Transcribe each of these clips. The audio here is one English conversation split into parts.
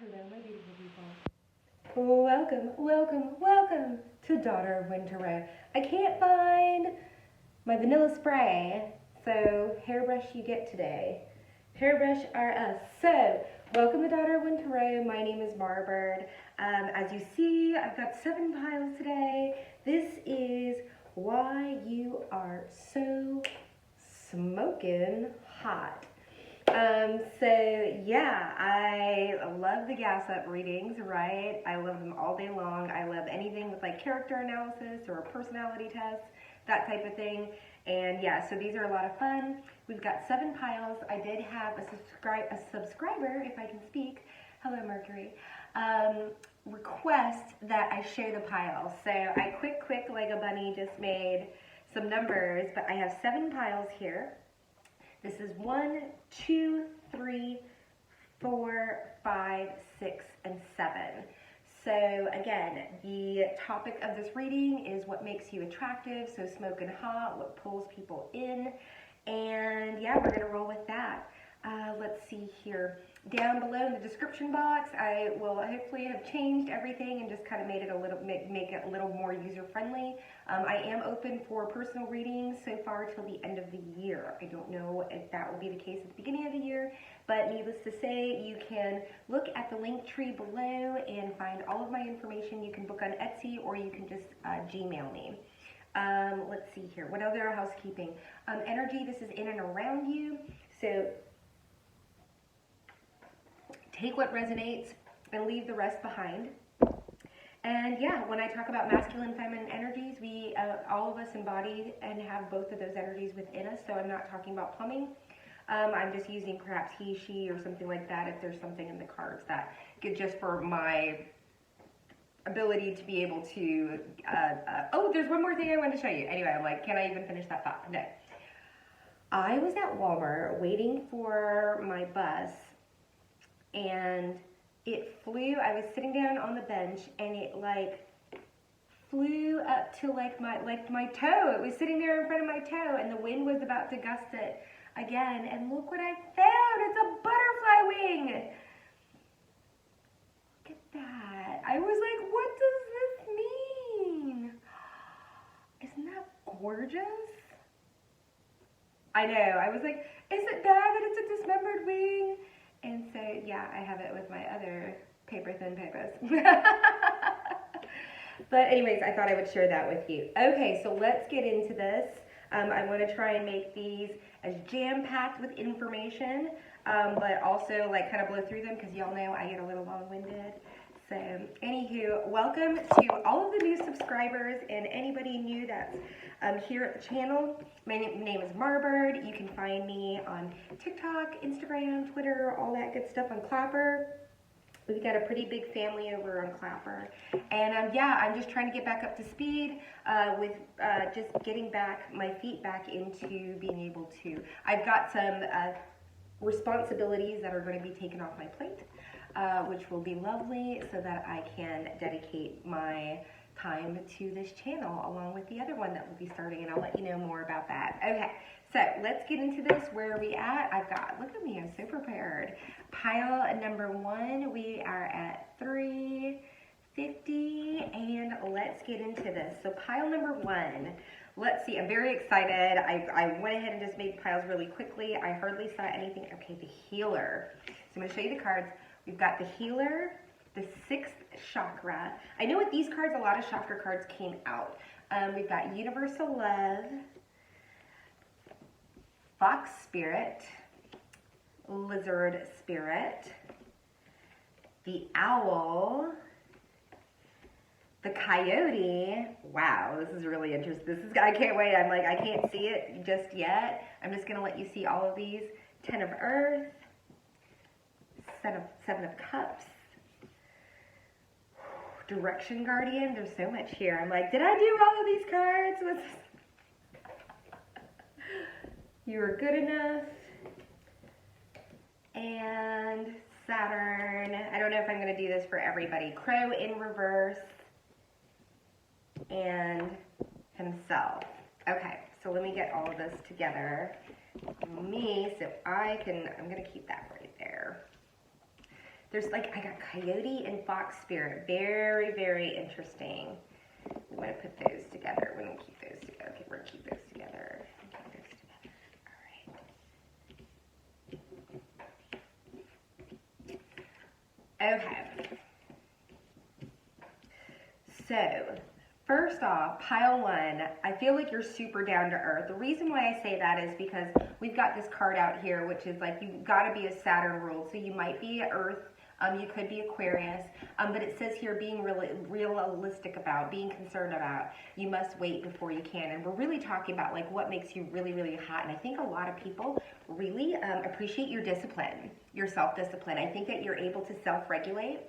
Hello, my beautiful people. Welcome to Daughter of Winter. I can't find my vanilla spray, so hairbrush you get today. Hairbrush are us. So, welcome to Daughter of Winter. My name is Marbird. As you see, I've got 7 piles today. This is why you are so smoking hot. So yeah, I love the gas up readings, right? I love them all day long. I love anything with like character analysis or a personality test, that type of thing. And yeah, so these are a lot of fun. We've got 7 piles. I did have a subscriber, if I can speak, hello Mercury, request that I share the piles. So I quick like a bunny just made some numbers, but I have 7 piles here. This is 1, 2, 3, 4, 5, 6, and 7. So again, the topic of this reading is what makes you attractive, so smoking hot, what pulls people in, and yeah, we're gonna roll with that. Let's see here. Down below in the description box, I will hopefully have changed everything and just kind of made it a little, make it a little more user friendly. I am open for personal readings so far till the end of the year. I don't know if that will be the case at the beginning of the year, but needless to say, you can look at the link tree below and find all of my information. You can book on Etsy or you can just Gmail me. Let's see here. What other housekeeping? Energy, this is in and around you. So take what resonates and leave the rest behind. And yeah, when I talk about masculine, feminine energies, we, all of us embody and have both of those energies within us. So I'm not talking about plumbing. I'm just using perhaps he, she, or something like that if there's something in the cards that get just for my ability to be able to, oh, there's one more thing I wanted to show you. Anyway, I'm like, can I even finish that thought? No. I was at Walmart waiting for my bus, and it flew. I was sitting down on the bench and it like flew up to like my toe. It was sitting there in front of my toe and the wind was about to gust it again, and look what I found. It's a butterfly wing. Look at that. I was like, what does this mean? Isn't that gorgeous? I know. I was like, is it bad that it's a dismembered wing? And so, yeah, I have it with my other paper thin papers. But anyways, I thought I would share that with you. Okay, so let's get into this. I want to try and make these as jam-packed with information, but also like kind of blow through them because y'all know I get a little long-winded. So, anywho, welcome to all of the new subscribers and anybody new that's here at the channel. My name is Marbird. You can find me on TikTok, Instagram, Twitter, all that good stuff on Clapper. We've got a pretty big family over on Clapper. And yeah, I'm just trying to get back up to speed with just getting back my feet back into being able to. I've got some responsibilities that are going to be taken off my plate. Which will be lovely so that I can dedicate my time to this channel along with the other one that will be starting, and I'll let you know more about that. Okay, so let's get into this. Where are we at? I've got, look at me, I'm so prepared. Pile number 1, we are at 350, and let's get into this. So pile number 1, let's see, I'm very excited. I went ahead and just made piles really quickly. I hardly saw anything. Okay, the healer. So I'm going to show you the cards. We've got the healer, the 6th chakra. I know with these cards, a lot of chakra cards came out. We've got universal love, fox spirit, lizard spirit, the owl, the coyote. Wow, this is really interesting. I can't wait. I'm like, I can't see it just yet. I'm just going to let you see all of these. 10 of earth. 7 of cups, direction guardian. There's so much here. I'm like, did I do all of these cards? You are good enough. And Saturn. I don't know if I'm going to do this for everybody. Crow in reverse. And himself. Okay, so let me get all of this together. So I'm going to keep that right there. There's like, I got coyote and fox spirit. Very, very interesting. We want to put those together. We're going to keep those together. Okay, we're going to keep those together. All right. Okay. So, first off, pile one, I feel like you're super down to earth. The reason why I say that is because we've got this card out here, which is like, you've got to be a Saturn ruled. So you might be Earth, you could be Aquarius, but it says here being really realistic about, being concerned about, you must wait before you can. And we're really talking about like what makes you really, really hot. And I think a lot of people really appreciate your discipline, your self-discipline. I think that you're able to self-regulate.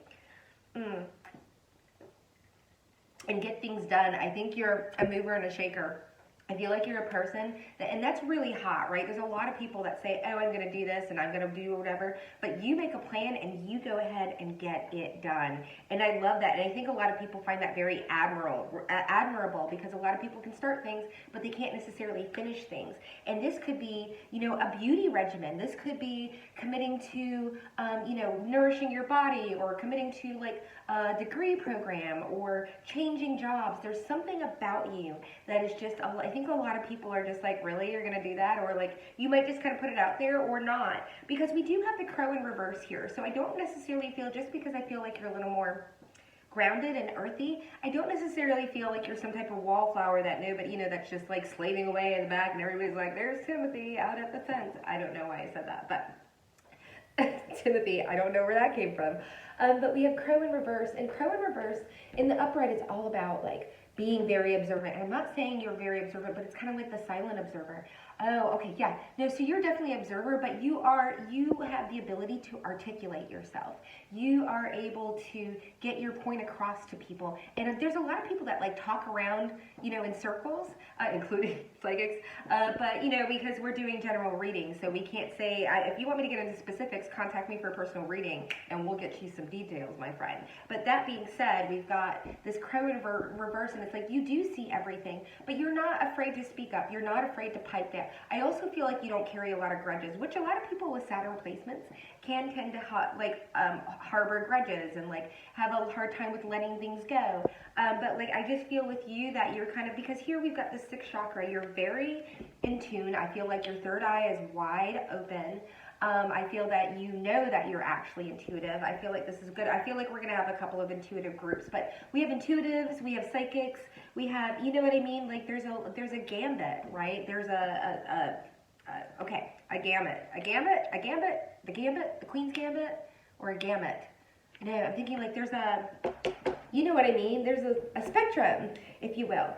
And get things done. I think you're a mover and a shaker. I feel like you're a person that, and that's really hot, right? There's a lot of people that say, oh, I'm going to do this and I'm going to do whatever, but you make a plan and you go ahead and get it done. And I love that. And I think a lot of people find that very admirable because a lot of people can start things, but they can't necessarily finish things. And this could be, you know, a beauty regimen. This could be committing to, you know, nourishing your body, or committing to like a degree program, or changing jobs. There's something about you that is just, I think a lot of people are just like, really, you're going to do that? Or like, you might just kind of put it out there or not, because we do have the crow in reverse here. So I don't necessarily feel, just because I feel like you're a little more grounded and earthy, I don't necessarily feel like you're some type of wallflower that nobody, you know, that's just like slaving away in the back and everybody's like, there's Timothy out at the fence. I don't know why I said that, but Timothy, I don't know where that came from. But we have crow in reverse, and crow in reverse in the upright, it's all about like being very observant. And I'm not saying you're very observant, but it's kind of like the silent observer. Oh, okay, yeah. No, so you're definitely an observer, but you have the ability to articulate yourself. You are able to get your point across to people. And there's a lot of people that like talk around, you know, in circles, including psychics, but, you know, because we're doing general readings, so we can't say, if you want me to get into specifics, contact me for a personal reading, and we'll get you some details, my friend. But that being said, we've got this crow in reverse, and it's like you do see everything, but you're not afraid to speak up. You're not afraid to pipe down. I also feel like you don't carry a lot of grudges, which a lot of people with Saturn placements can tend to harbor grudges and like have a hard time with letting things go. But like, I just feel with you that you're kind of, because here we've got the sixth chakra, you're very in tune. I feel like your third eye is wide open. I feel that you know that you're actually intuitive. I feel like this is good. I feel like we're going to have a couple of intuitive groups, but we have intuitives, we have psychics, we have, you know what I mean? Like there's a gambit, right? There's a gamut, the gambit, the queen's gambit, or a gamut. No, I'm thinking like there's a, you know what I mean? There's a spectrum, if you will.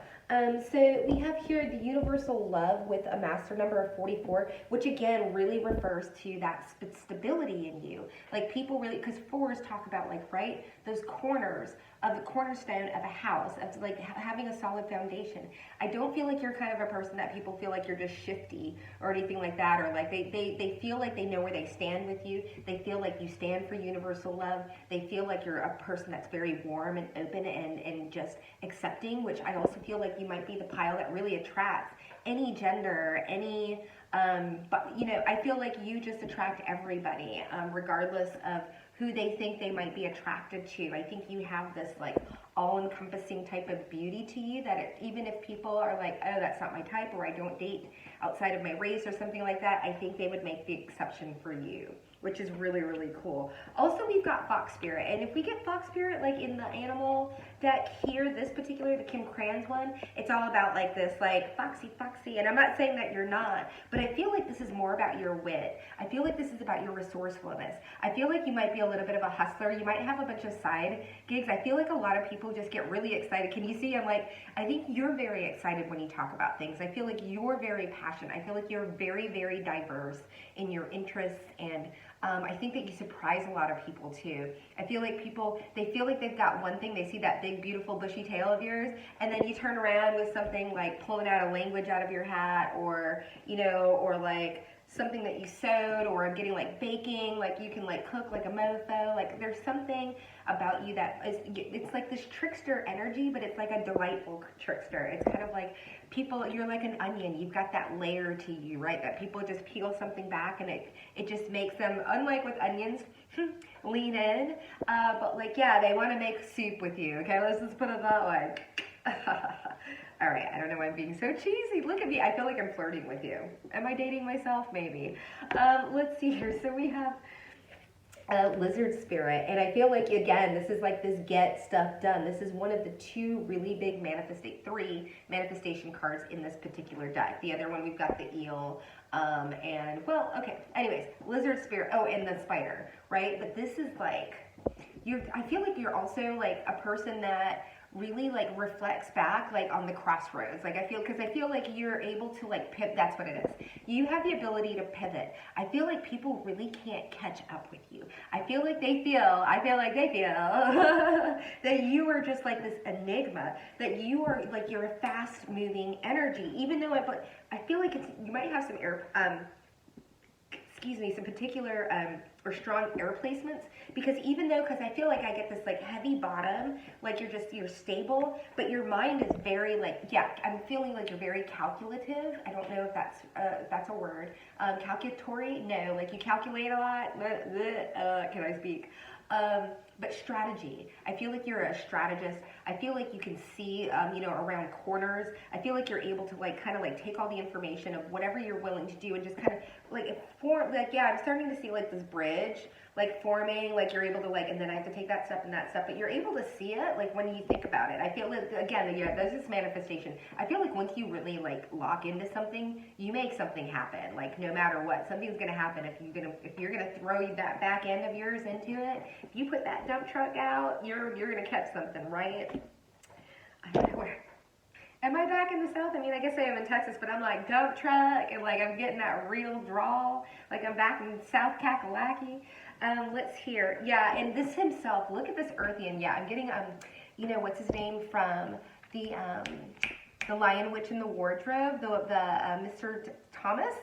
So we have here the universal love with a master number of 44, which again really refers to that stability in you. Like people really, because fours talk about like, right, those corners of the cornerstone of a house, of like having a solid foundation. I don't feel like you're kind of a person that people feel like you're just shifty or anything like that, or like they feel like they know where they stand with you. They feel like you stand for universal love. They feel like you're a person that's very warm and open and just accepting, which I also feel like you might be the pile that really attracts any gender, any, but you know, I feel like you just attract everybody, regardless of who they think they might be attracted to. I think you have this like all-encompassing type of beauty to you that even if people are like, oh, that's not my type, or I don't date outside of my race or something like that, I think they would make the exception for you, which is really, really cool. Also, we've got fox spirit, and if we get fox spirit like in the animal deck here, this particular, the Kim Kranz one, it's all about like this like foxy, and I'm not saying that you're not, but I feel like this is more about your wit. I feel like this is about your resourcefulness. I feel like you might be a little bit of a hustler. You might have a bunch of side gigs. I feel like a lot of people just get really excited. Can you see? I'm like, I think you're very excited when you talk about things. I feel like you're very passionate. I feel like you're very, very diverse in your interests, and I think that you surprise a lot of people too. I feel like people, they feel like they've got one thing, they see that big, beautiful, bushy tail of yours, and then you turn around with something like pulling out a language out of your hat, or, you know, or like something that you sewed, or getting like baking, like you can like cook like a mofo. Like there's something about you that is, it's like this trickster energy, but it's like a delightful trickster. It's kind of like people, you're like an onion. You've got that layer to you, right? That people just peel something back and it just makes them, unlike with onions, lean in. But like, yeah, they want to make soup with you. Okay, let's just put it that way. All right, I don't know why I'm being so cheesy. Look at me. I feel like I'm flirting with you. Am I dating myself? Maybe. Let's see here. So we have lizard spirit, and I feel like, again, this is like this get stuff done. This is one of the three manifestation cards in this particular deck. The other one, we've got the eel, and well, okay, anyways, lizard spirit. Oh, and the spider, right? But this is like, I feel like you're also like a person that really like reflects back like on the crossroads. Like I feel like you're able to like pivot. That's what it is. You have the ability to pivot. I feel like people really can't catch up with you. I feel like they feel that you are just like this enigma, that you are like, you're a fast moving energy, even though I feel like you might have some some particular or strong air placements, because I feel like I get this like heavy bottom, like you're stable, but your mind is very like, yeah, I'm feeling like you're very calculative. I don't know if that's a word. Calculatory, no, like you calculate a lot. Can I speak? But strategy. I feel like you're a strategist. I feel like you can see, around corners. I feel like you're able to like kind of like take all the information of whatever you're willing to do and just kind of like form. Like, yeah, I'm starting to see like this bridge like forming. Like you're able to like, and then I have to take that step and that step. But you're able to see it like when you think about it. I feel like, again, yeah, there's this manifestation. I feel like once you really like lock into something, you make something happen. Like no matter what, something's gonna happen if you're gonna throw that back end of yours into it. If you put that dump truck out, you're gonna catch something, right? I don't know where. Am I back in the South? I mean, I guess I am in Texas, but I'm like dump truck, and like I'm getting that real drawl. Like I'm back in South Kakalaki. Let's hear. Yeah, and this himself. Look at this Earthian. Yeah, I'm getting what's his name from the Lion Witch in the Wardrobe, the Mr. Thomas.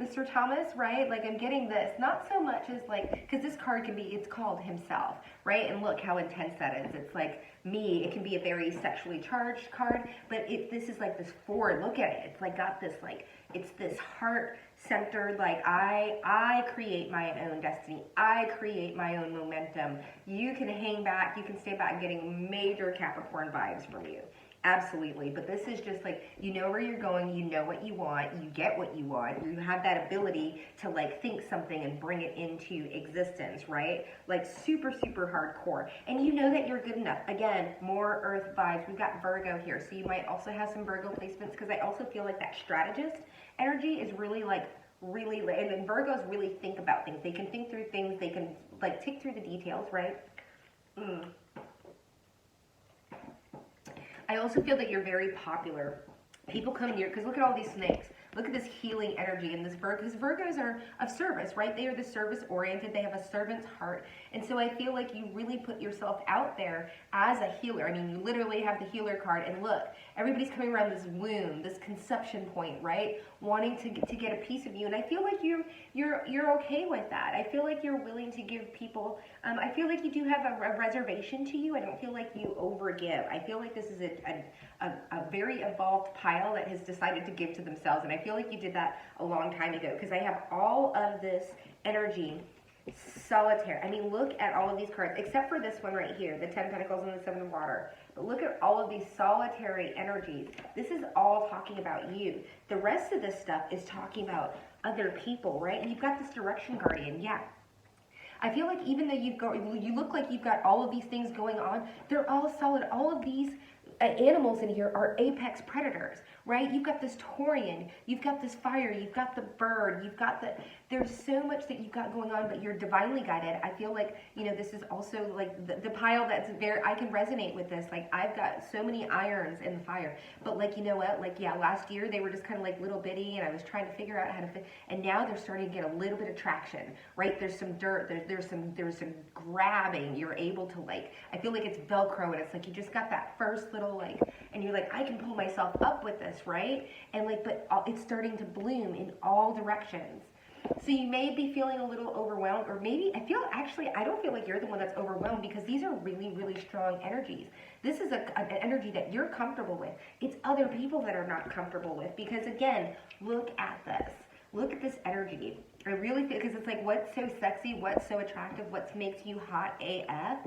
Mr. Thomas, right? Like I'm getting this, not so much as like, because this card it's called himself, right? And look how intense that is. It's like me, it can be a very sexually charged card, but this is like this forward, look at it. It's like got this like, it's this heart centered, like I create my own destiny. I create my own momentum. You can hang back, you can stay back, getting major Capricorn vibes from you. Absolutely, but this is just like, you know where you're going, you know what you want, you get what you want, you have that ability to like think something and bring it into existence, right? Like super, super hardcore. And you know that you're good enough. Again, more earth vibes. We've got Virgo here, so you might also have some Virgo placements, because I also feel like that strategist energy is really, and then Virgos really think about things. They can think through things, they can like tick through the details, right? I also feel that you're very popular. People come here, because look at all these snakes. Look at this healing energy in this Virgo, because Virgos are of service, right? They are the service oriented. They have a servant's heart. And so I feel like you really put yourself out there as a healer. I mean, you literally have the healer card, and look, everybody's coming around this womb, this conception point, right? Wanting to get a piece of you. And I feel like you're okay with that. I feel like you're willing to give people, I feel like you do have a reservation to you. I don't feel like you overgive. I feel like this is a very evolved pile that has decided to give to themselves. And I feel like you did that a long time ago, because I have all of this energy solitaire. I mean, look at all of these cards, except for this one right here, the 10 Pentacles and the 7 of Water. But look at all of these solitary energies. This is all talking about you. The rest of this stuff is talking about other people, right? And you've got this direction guardian, yeah. I feel like even though you look like you've got all of these things going on, they're all solid. All of these animals in here are apex predators, right? You've got this Taurian, you've got this fire, you've got the bird, there's so much that you've got going on, but you're divinely guided. I feel like, this is also like the pile that's there. I can resonate with this. Like I've got so many irons in the fire, but like, you know what? Like, yeah, last year they were just kind of like little bitty, and I was trying to figure out how to fit, and now they're starting to get a little bit of traction, right? There's some dirt, there's some grabbing. You're able to like, I feel like it's Velcro, and it's like you just got that first little like, and you're like, I can pull myself up with this, right? And like, but it's starting to bloom in all directions. So you may be feeling a little overwhelmed, or maybe I don't feel like you're the one that's overwhelmed, because these are really, really strong energies. This is an energy that you're comfortable with. It's other people that are not comfortable with, because again, look at this. Look at this energy. I really feel, because it's like, what's so sexy, what's so attractive, what makes you hot AF,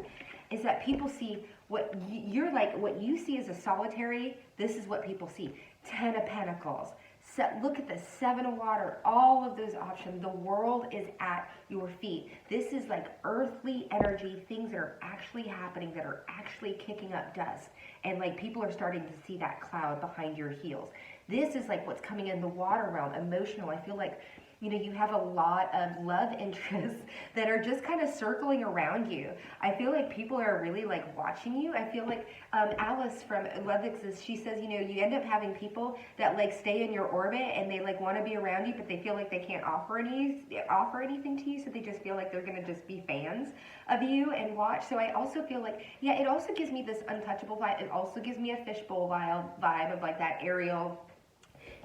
is that people see what you're like, what you see as a solitary, this is what people see. 10 of Pentacles. So look at this, 7 of Water, all of those options. The world is at your feet. This is like earthly energy, things that are actually happening, that are actually kicking up dust. And like people are starting to see that cloud behind your heels. This is like what's coming in the water realm, emotional. I feel like, you know, you have a lot of love interests that are just kind of circling around you. I feel like people are really like watching you. I feel like Alice from Love Exists, she says, you know, you end up having people that like stay in your orbit and they like want to be around you, but they feel like they can't offer anything to you, so they just feel like they're going to just be fans of you and watch. So I also feel like, yeah, it also gives me this untouchable vibe. It also gives me a fishbowl vibe of like that Ariel,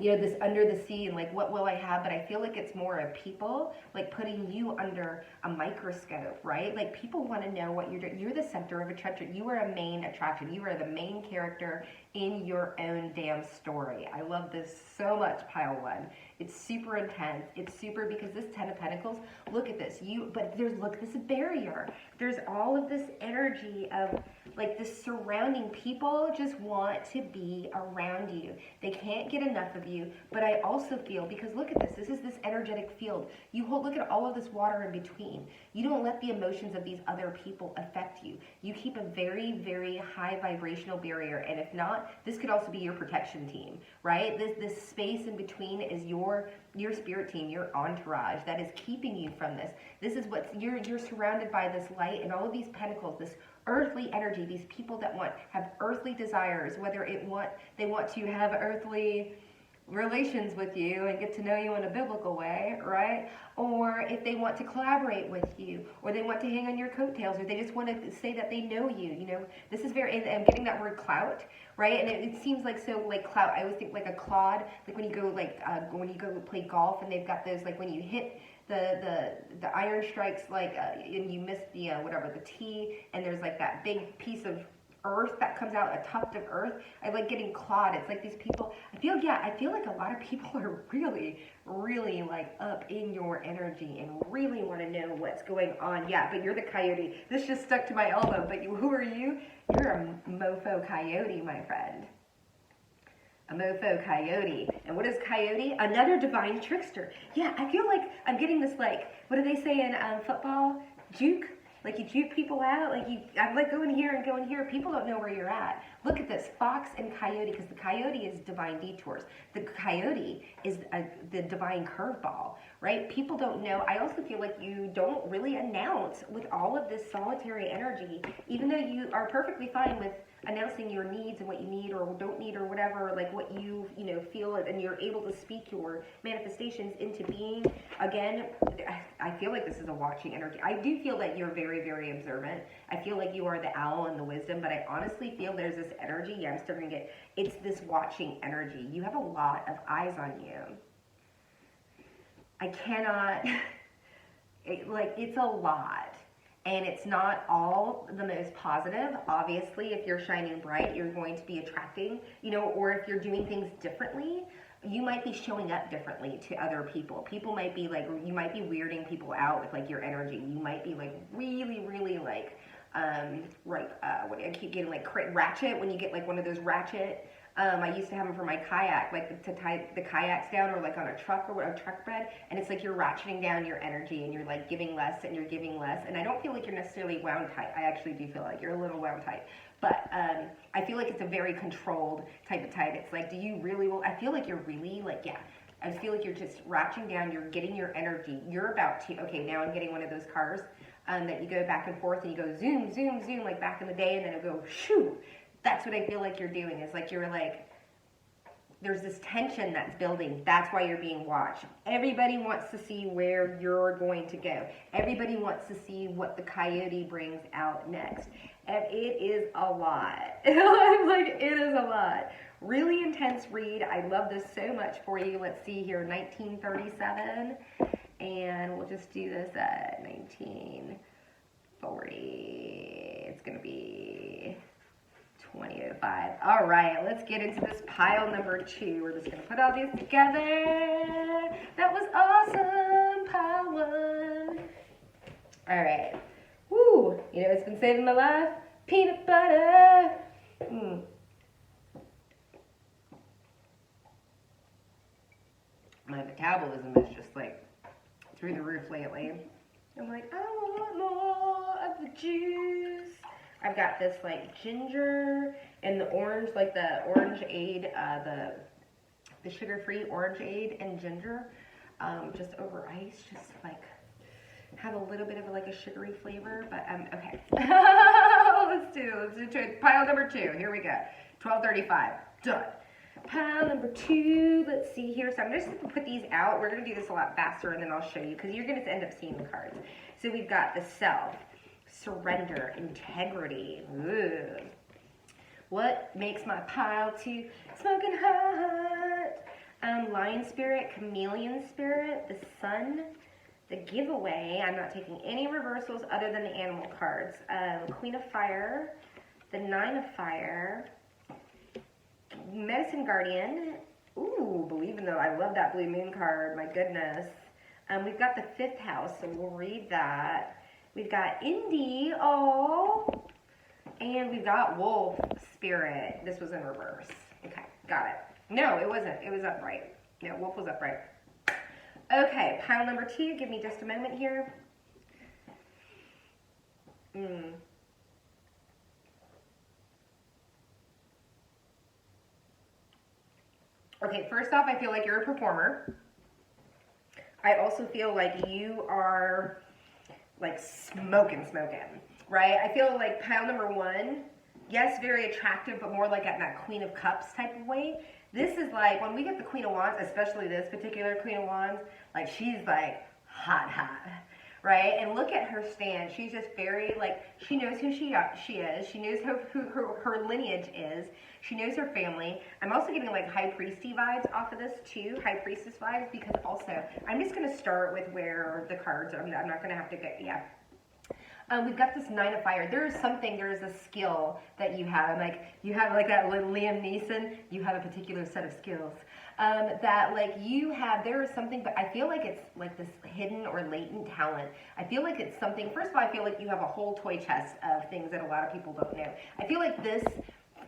you know, this under the sea and like, what will I have? But I feel like it's more of people like putting you under a microscope, right? Like people want to know what you're doing. You're the center of attraction. You are a main attraction. You are the main character in your own damn story. I love this so much, pile 1. It's super intense. It's super, because this 10 of Pentacles, look at this. But there's, look, this barrier. There's all of this energy of like this surrounding. People just want to be around you. They can't get enough of you. But I also feel, because look at this. This is this energetic field. Look at all of this water in between. You don't let the emotions of these other people affect you. You keep a very, very high vibrational barrier. And if not, this could also be your protection team, right? This space in between is your spirit team, your entourage that is keeping you from this. This is what you're surrounded by, this light and all of these pentacles, this earthly energy, these people that have earthly desires, whether they want to have earthly relations with you and get to know you in a biblical way, right? Or if they want to collaborate with you, or they want to hang on your coattails, or they just want to say that they know you, you know. This is very, I'm getting that word clout, right? And it seems like, so like clout, I always think like a clod, like when you go play golf and they've got those, like when you hit the iron strikes, like and you miss the the tee, and there's like that big piece of earth that comes out, a tuft of earth. I like getting clawed. It's like these people, I feel like a lot of people are really, really like up in your energy and really want to know what's going on. Yeah, but you're the coyote. This just stuck to my elbow, but who are you? You're a mofo coyote, my friend. A mofo coyote. And what is coyote? Another divine trickster. Yeah, I feel like I'm getting this, like, what do they say in football? Juke? Like you juke people out, I'm like going here and going here. People don't know where you're at. Look at this, fox and coyote, because the coyote is divine detours. The coyote is the divine curveball, right? People don't know. I also feel like you don't really announce with all of this solitary energy, even though you are perfectly fine with announcing your needs and what you need or don't need or whatever, like what you feel, and you're able to speak your manifestations into being. Again, I feel like this is a watching energy. I do feel that you're very, very observant. I feel like you are the owl and the wisdom, but I honestly feel there's this energy. Yeah, I'm starting to get, it's this watching energy. You have a lot of eyes on you. I cannot, it's a lot. And it's not all the most positive. Obviously, if you're shining bright, you're going to be attracting, or if you're doing things differently, you might be showing up differently to other people. People might be like, you might be weirding people out with like your energy. You might be like really, really like, I keep getting like ratchet, when you get like one of those ratchet, I used to have them for my kayak, like to tie the kayaks down, or like on a truck or a truck bed, and it's like you're ratcheting down your energy and you're like giving less and you're giving less. And I don't feel like you're necessarily wound tight. I actually do feel like you're a little wound tight, but I feel like it's a very controlled type of tight. It's like, do you really? I feel like you're really like, yeah. I feel like you're just ratcheting down. You're getting your energy. You're about to. Okay, now I'm getting one of those cars that you go back and forth and you go zoom, zoom, zoom, like back in the day, and then it'll go shoo. That's what I feel like you're doing, is like you're like, there's this tension that's building. That's why you're being watched. Everybody wants to see where you're going to go. Everybody wants to see what the coyote brings out next. And it is a lot. I'm like, it is a lot. Really intense read. I love this so much for you. Let's see here, 1937. And we'll just do this at 1940. It's going to be 2005. All right, let's get into this pile number 2. We're just going to put all these together. That was awesome, pile All right. Woo! You know what's been saving my life? Peanut butter. Mm. My metabolism is just like through the roof lately. I'm like, I want more of the juice. I've got this like ginger and the orange, like the orangeade, the sugar-free orangeade and ginger, just over ice, just like have a little bit of like a sugary flavor. But okay, let's do pile number 2. Here we go. 12:35. Done. Pile number 2, let's see here. So I'm just going to put these out. We're going to do this a lot faster and then I'll show you because you're going to end up seeing the cards. So we've got the self, surrender, integrity. Ooh. What makes my pile 2 smoking hot? Lion spirit, chameleon spirit, the sun, the giveaway. I'm not taking any reversals other than the animal cards. Queen of fire, the 9 of fire, medicine guardian. Ooh, believe in though. I love that blue moon card. My goodness. We've got the 5th house, so we'll read that. We've got Indy. Oh, and we've got wolf spirit. This was in reverse. Okay, got it. No, it wasn't. It was upright. No, wolf was upright. Okay, pile number 2. Give me just a moment here. Okay, first off, I feel like you're a performer. I also feel like you are like smoking, right? I feel like pile number 1, yes, very attractive, but more like at that Queen of Cups type of way. This is like, when we get the Queen of Wands, especially this particular Queen of Wands, like she's like hot, right? And look at her stand. She's just very like, she knows who she is. She knows who her lineage is. She knows her family. I'm also getting like high priesty vibes off of this too, high priestess vibes, because also, I'm just going to start with where the cards are. I'm not going to have to get, yeah. We've got this 9 of fire. There is a skill that you have. Like, you have like that Liam Neeson, you have a particular set of skills. That like you have, there is something, but I feel like it's like this hidden or latent talent. I feel like it's something, first of all, I feel like you have a whole toy chest of things that a lot of people don't know. I feel like this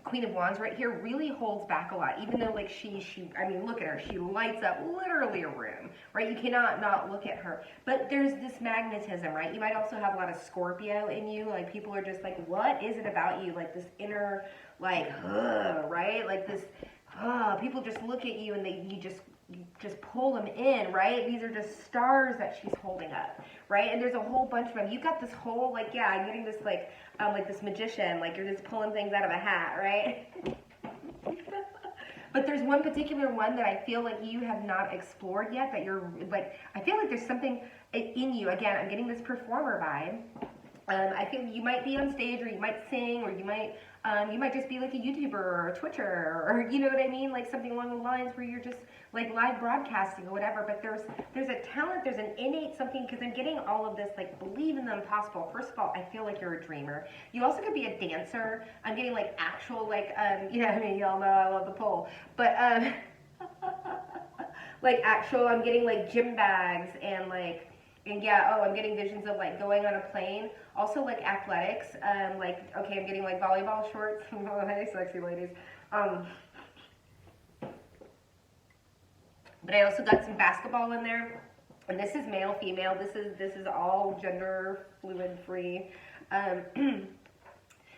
Queen of Wands right here really holds back a lot, even though like I mean, look at her, she lights up literally a room, right? You cannot not look at her, but there's this magnetism, right? You might also have a lot of Scorpio in you, like people are just like, what is it about you? Like this inner, like, right? Like this, people just look at you and you just pull them in, right? These are just stars that she's holding up, right? And there's a whole bunch of them. You've got this whole, like, yeah, I'm getting this, like this magician, like you're just pulling things out of a hat, right? But there's one particular one that I feel like you have not explored yet, that you're, like, I feel like there's something in you. Again, I'm getting this performer vibe. I feel you might be on stage, or you might sing, or you might just be like a YouTuber or a Twitcher, or you know what I mean, like something along the lines where you're just like live broadcasting or whatever. But there's a talent, there's an innate something, because I'm getting all of this like believe in the impossible. First of all, I feel like you're a dreamer. You also could be a dancer. I'm getting like actual like yeah, I mean, y'all know I love the pole, but like actual, I'm getting like gym bags and like. And yeah, I'm getting visions of like going on a plane. Also like athletics, like, okay, I'm getting like volleyball shorts. Hey, sexy ladies. But I also got some basketball in there. And this is male, female. This is all gender fluid free. But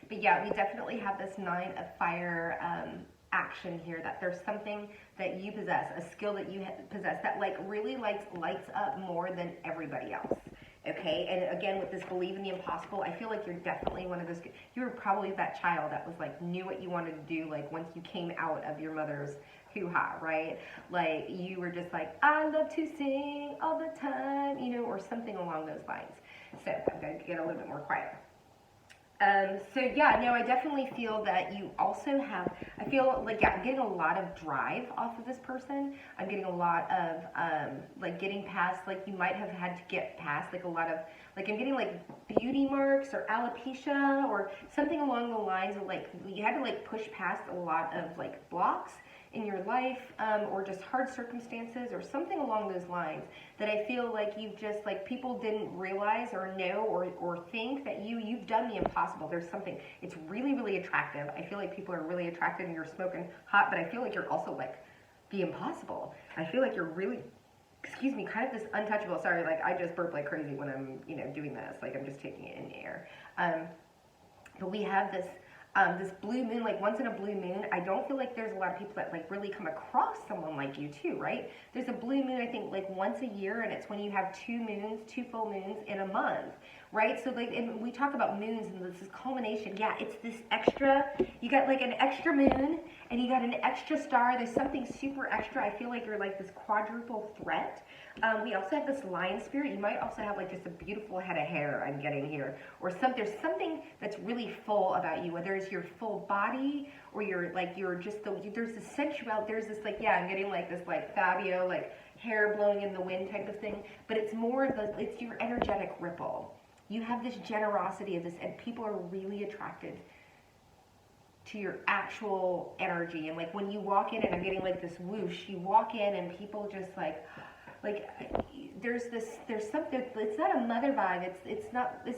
yeah, we definitely have this 9 of fire action here, that there's something that you possess, a skill that you possess that like really lights up more than everybody else. Okay, and again with this believe in the impossible, I feel like you're definitely one of those. You were probably that child that was like knew what you wanted to do, like once you came out of your mother's hoo-ha, right? Like you were just like, I love to sing all the time, you know, or something along those lines. So I'm going to get a little bit more quiet. So yeah, no, I definitely feel that you also have, I feel like, yeah, I'm getting a lot of drive off of this person. I'm getting a lot of, like getting past, like you might have had to get past like a lot of, like I'm getting like beauty marks or alopecia or something along the lines of like, you had to like push past a lot of like blocks in your life, or just hard circumstances or something along those lines that I feel like you've just, like, people didn't realize or know or think that you've done the impossible. There's something, it's really, really attractive. I feel like people are really attracted and you're smoking hot, but I feel like you're also like the impossible. I feel like you're really, excuse me, kind of this untouchable. Sorry, like I just burp like crazy when I'm, doing this. Like I'm just taking it in the air. But we have this this blue moon, like once in a blue moon. I don't feel like there's a lot of people that like really come across someone like you too, right? There's a blue moon, I think, like once a year, and it's when you have two full moons in a month, right? So like, and we talk about moons and this is culmination. Yeah, it's this extra, you got like an extra moon and you got an extra star. There's something super extra. I feel like you're like this quadruple threat. We also have this lion spirit. You might also have like just a beautiful head of hair I'm getting here, or there's something that's really full about you, whether it's your full body or you're just there's this sensuality, there's this like, yeah, I'm getting like this like Fabio, like hair blowing in the wind type of thing, but it's more it's your energetic ripple. You have this generosity of this, and people are really attracted to your actual energy. And like when you walk in, and I'm getting like this whoosh, you walk in and people just like there's something, it's not a mother vibe, it's not this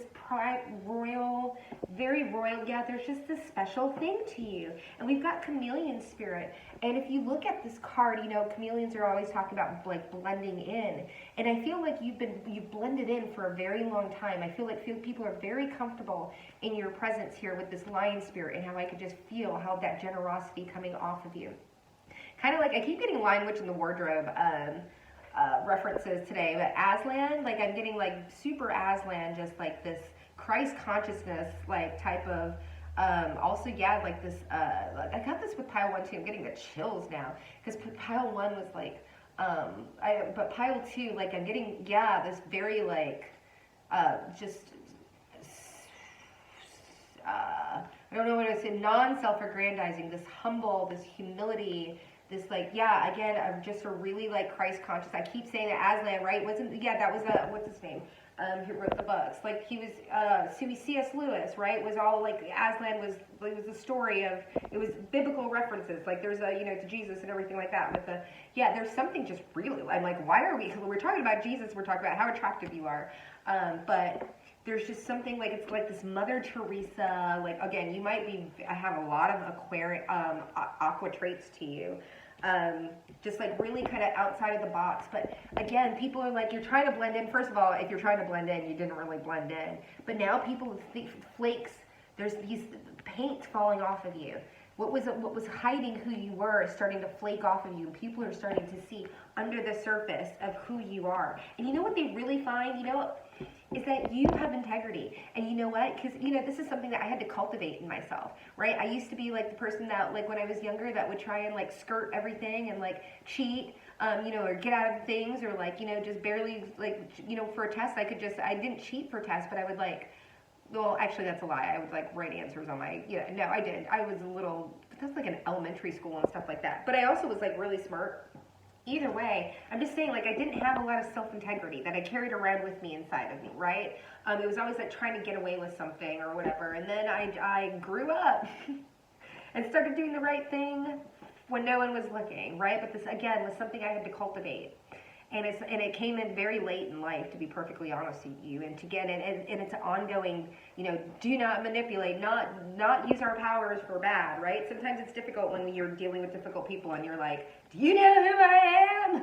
royal, very royal, yeah, there's just this special thing to you. And we've got chameleon spirit, and if you look at this card, chameleons are always talking about like blending in, and I feel like you've blended in for a very long time. I feel like people are very comfortable in your presence here with this lion spirit, and how I could just feel how that generosity coming off of you. Kind of like, I keep getting Lion Witch in the Wardrobe references today, but Aslan, like I'm getting like super Aslan, just like this Christ consciousness like type of also, yeah, like this I got this with pile 1 too. I'm getting the chills now because pile 1 was like but pile 2, like I'm getting, yeah, this very like just I don't know what to say, non-self-aggrandizing, this humble, this humility, this like, yeah, again, I'm just a really like Christ conscious. I keep saying that Aslan, right? That was what's his name? Who wrote the books? Like he was C.S. Lewis, right? Was all like Aslan was the story of, it was biblical references. Like there's to Jesus and everything like that. With there's something just really, I'm like, why are we? Because when we're talking about Jesus, we're talking about how attractive you are, but there's just something like, it's like this Mother Teresa, like again, you might have a lot of aqua traits to you. Just like really kind of outside of the box. But again, people are like, you're trying to blend in. First of all, if you're trying to blend in, you didn't really blend in. But now people flakes, there's these paint falling off of you. What was hiding who you were is starting to flake off of you. People are starting to see under the surface of who you are. And you know what they really find? Is that you have integrity. And you know what? Because, this is something that I had to cultivate in myself, right? I used to be like the person that, like when I was younger, that would try and like skirt everything and like cheat, or get out of things, or like, just barely like, for a test, I didn't cheat for tests, but I would like, well, actually that's a lie. I would like write answers on my, no, I did. I was a little, that's like in elementary school and stuff like that. But I also was like really smart. Either way, I'm just saying, like, I didn't have a lot of self-integrity that I carried around with me inside of me, right? It was always like trying to get away with something or whatever. And then I grew up and started doing the right thing when no one was looking, right? But this, again, was something I had to cultivate. And it came in very late in life, to be perfectly honest with you. And to get in, and it's an ongoing, do not manipulate, not use our powers for bad, right? Sometimes it's difficult when you're dealing with difficult people and you're like, do you know who I am?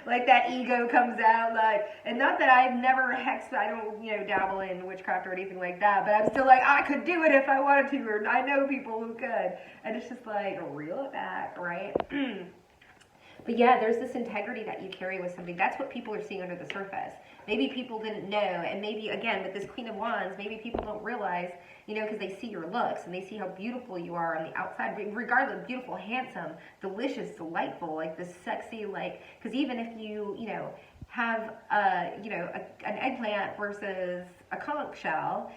Like that ego comes out, like, and not that I've never hexed, I don't, dabble in witchcraft or anything like that, but I'm still like, I could do it if I wanted to, or I know people who could. And it's just like, reel it back, right? But yeah, there's this integrity that you carry with something. That's what people are seeing under the surface. Maybe people didn't know, and maybe, again, with this Queen of Wands, maybe people don't realize, because they see your looks, and they see how beautiful you are on the outside, regardless, beautiful, handsome, delicious, delightful, like this sexy, like, because even if you, have, an eggplant versus a conch shell,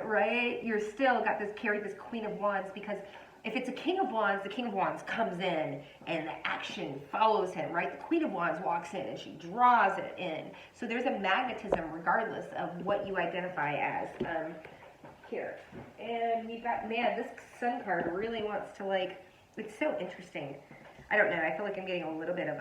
right, you're still carry this Queen of Wands, because if it's a King of Wands, the King of Wands comes in and the action follows him, right? The Queen of Wands walks in and she draws it in. So there's a magnetism regardless of what you identify as. Here. And we've got, man, this Sun card really wants to like, it's so interesting. I don't know. I feel like I'm getting a little bit of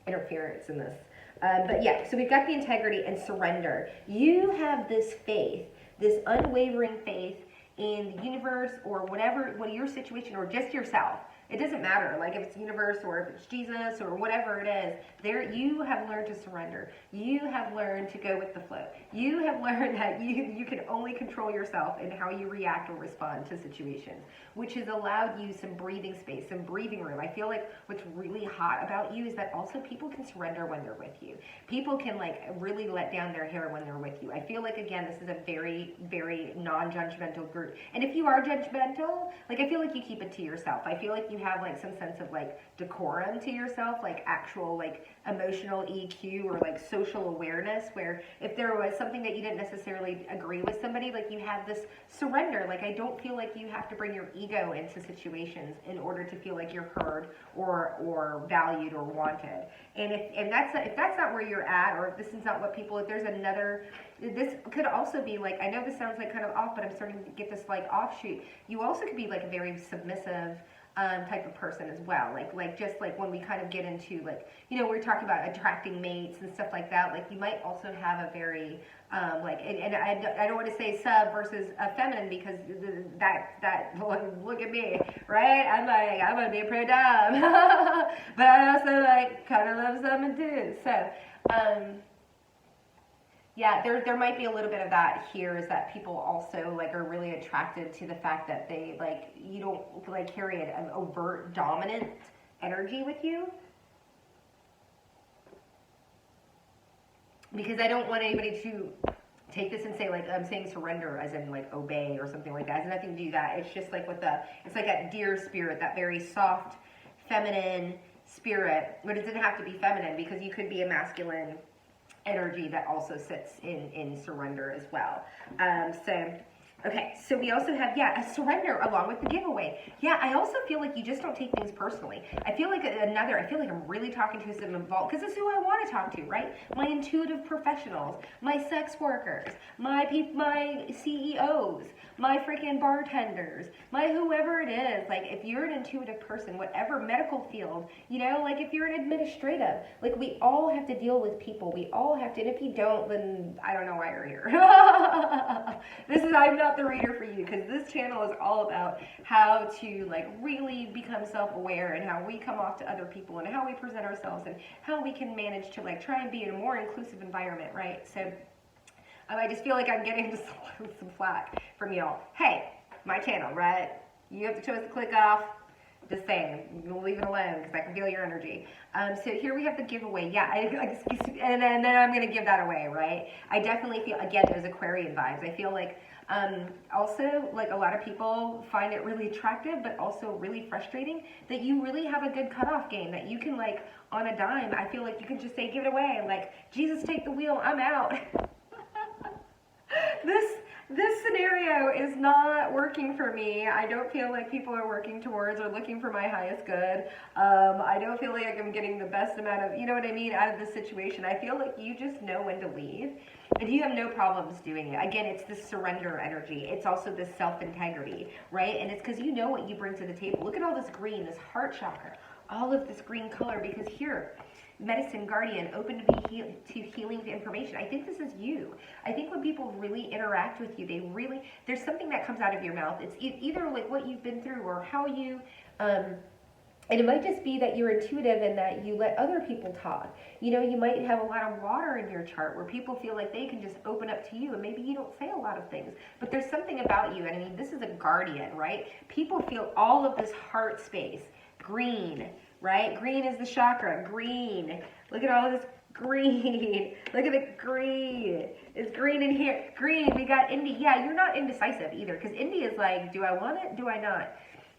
interference in this. But yeah, so we've got the integrity and surrender. You have this faith, this unwavering faith in the universe or whatever, what your situation, or just yourself. It doesn't matter, like if it's the universe or if it's Jesus or whatever it is, there you have learned to surrender. You have learned to go with the flow. You have learned that you can only control yourself and how you react or respond to situations, which has allowed you some breathing space, some breathing room. I feel like what's really hot about you is that also people can surrender when they're with you. People can like really let down their hair when they're with you. I feel like, again, this is a very, very non-judgmental group. And if you are judgmental, like I feel like you keep it to yourself. I feel like you have like some sense of like decorum to yourself, like actual like emotional EQ or like social awareness, where if there was something that you didn't necessarily agree with somebody, like you have this surrender. Like I don't feel like you have to bring your ego into situations in order to feel like you're heard or valued or wanted. And if that's not where you're at, or if this is not what people, if there's another, this could also be like, I know this sounds like kind of off, but I'm starting to get this like offshoot. You also could be like a very submissive type of person as well, like just like when we kind of get into like, you know, we're talking about attracting mates and stuff like that, like you might also have a very like, and I don't want to say sub versus feminine, because that look at me, right? I'm like, I'm gonna be a pro dom, but I also like kind of love some too. So yeah, there might be a little bit of that here, is that people also like are really attracted to the fact that they like, you don't like carry an overt dominant energy with you. Because I don't want anybody to take this and say like, I'm saying surrender as in like obey or something like that. It has nothing to do with that. It's just like it's like that deer spirit, that very soft, feminine spirit. But it doesn't have to be feminine, because you could be a masculine energy that also sits in surrender as well. Okay, so we also have, a surrender along with the giveaway. Yeah, I also feel like you just don't take things personally. I feel like I'm really talking to some involved, because this is who I want to talk to, right? My intuitive professionals, my sex workers, my CEOs, my freaking bartenders, my whoever it is. Like, if you're an intuitive person, whatever medical field, you know, like if you're an administrative, like we all have to deal with people. We all have to, and if you don't, then I don't know why you're here. I'm not the reader for you, because this channel is all about how to like really become self-aware, and how we come off to other people, and how we present ourselves, and how we can manage to like try and be in a more inclusive environment, right? So I just feel like I'm getting some flack from y'all. Hey, my channel, right? You have the choice to click off. Just saying, we'll leave it alone because I can feel your energy. So here we have the giveaway. Yeah, and then I'm going to give that away, right? I definitely feel, again, those Aquarian vibes. I feel like also, like a lot of people find it really attractive, but also really frustrating that you really have a good cutoff game, that you can like, on a dime, I feel like you can just say, give it away. Like, Jesus, take the wheel, I'm out. This scenario is not working for me. I don't feel like people are working towards or looking for my highest good. I don't feel like I'm getting the best amount of, you know what I mean, out of this situation. I feel like you just know when to leave, and you have no problems doing it. Again, it's this surrender energy. It's also this self-integrity, right? And it's because you know what you bring to the table. Look at all this green, this heart chakra, all of this green color, because here, medicine guardian, open to be healing to information. I think this is you. I think when people really interact with you, there's something that comes out of your mouth. It's either like what you've been through, or how you, and it might just be that you're intuitive and that you let other people talk. You know, you might have a lot of water in your chart where people feel like they can just open up to you, and maybe you don't say a lot of things, but there's something about you. And I mean, this is a guardian, right? People feel all of this heart space. Green, right? Green is the chakra. Green. Look at all this green. Look at the green. It's green in here. Green. We got Indy. Yeah, you're not indecisive either, because Indy is like, do I want it? Do I not?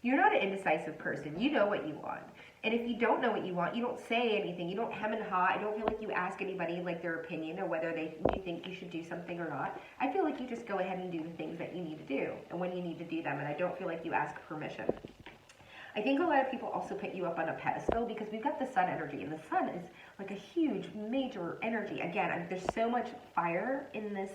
You're not an indecisive person. You know what you want. And if you don't know what you want, you don't say anything. You don't hem and haw. I don't feel like you ask anybody like their opinion or whether you think you should do something or not. I feel like you just go ahead and do the things that you need to do and when you need to do them. And I don't feel like you ask permission. I think a lot of people also put you up on a pedestal because we've got the sun energy, and the sun is like a huge, major energy. Again, there's so much fire in this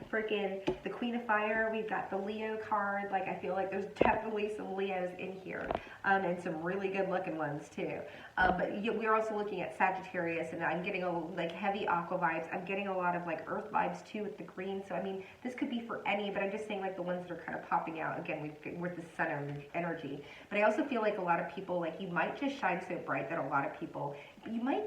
freaking, the Queen of Fire. We've got the Leo card. Like, I feel like there's definitely some Leos in here, and some really good looking ones too. But we're also looking at Sagittarius, and I'm getting like heavy aqua vibes. I'm getting a lot of like earth vibes too with the green. So I mean, this could be for any, but I'm just saying like the ones that are kind of popping out. Again, with the sun energy. But I also feel like a lot of people, like, you might just shine so bright that a lot of people, you might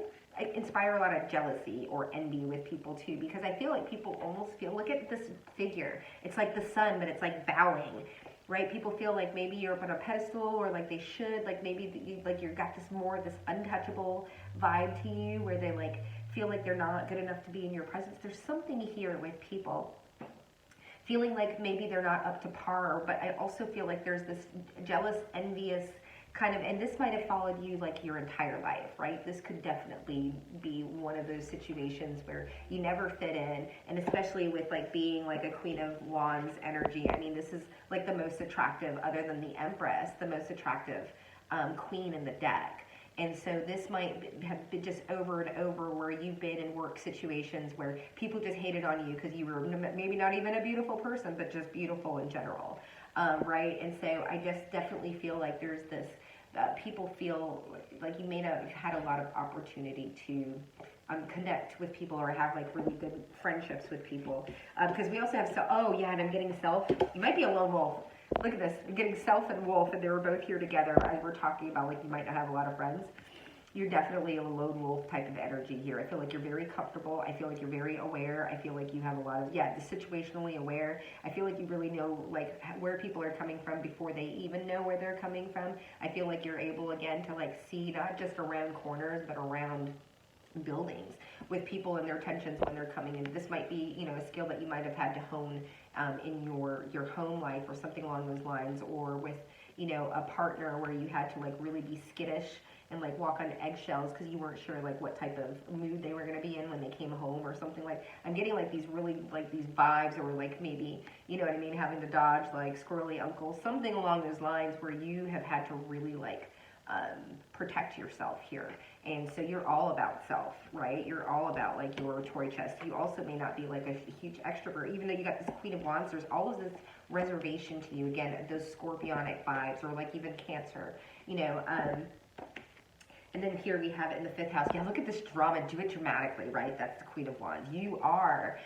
inspire a lot of jealousy or envy with people too, because I feel like people almost feel, look at this figure, it's like the sun, but it's like bowing, right? People feel like maybe you're up on a pedestal, or like they should, like maybe you've got this more, this untouchable vibe to you, where they like feel like they're not good enough to be in your presence. There's something here with people feeling like maybe they're not up to par, but I also feel like there's this jealous, envious kind of, and this might have followed you like your entire life, right? This could definitely be one of those situations where you never fit in, and especially with like being like a Queen of Wands energy. I mean, this is like the most attractive, other than the Empress, the most attractive queen in the deck. And so this might have been just over and over where you've been in work situations where people just hated on you because you were maybe not even a beautiful person, but just beautiful in general, right? And so I just definitely feel like there's this, people feel like you may not have had a lot of opportunity to connect with people or have like really good friendships with people. Because we also have, oh yeah, and I'm getting self, you might be a lone wolf. Look at this, I'm getting self and wolf, and they were both here together as we're talking about like you might not have a lot of friends. You're definitely a lone wolf type of energy here. I feel like you're very comfortable. I feel like you're very aware. I feel like you have a lot of, situationally aware. I feel like you really know like where people are coming from before they even know where they're coming from. I feel like you're able again to like see not just around corners, but around buildings with people and their tensions when they're coming in. This might be, a skill that you might have had to hone in your home life or something along those lines, or with, a partner where you had to like really be skittish and like walk on eggshells because you weren't sure like what type of mood they were going to be in when they came home or something. Like, I'm getting like these really like these vibes, or like maybe, having to dodge like squirrely uncles, something along those lines where you have had to really like protect yourself here. And so you're all about self, right? You're all about like your toy chest. You also may not be like a huge extrovert, even though you got this Queen of Wands. There's all of this reservation to you, again, those scorpionic vibes, or like even Cancer, and then here we have it in the 5th house. Yeah, look at this drama. Do it dramatically, right? That's the Queen of Wands. You are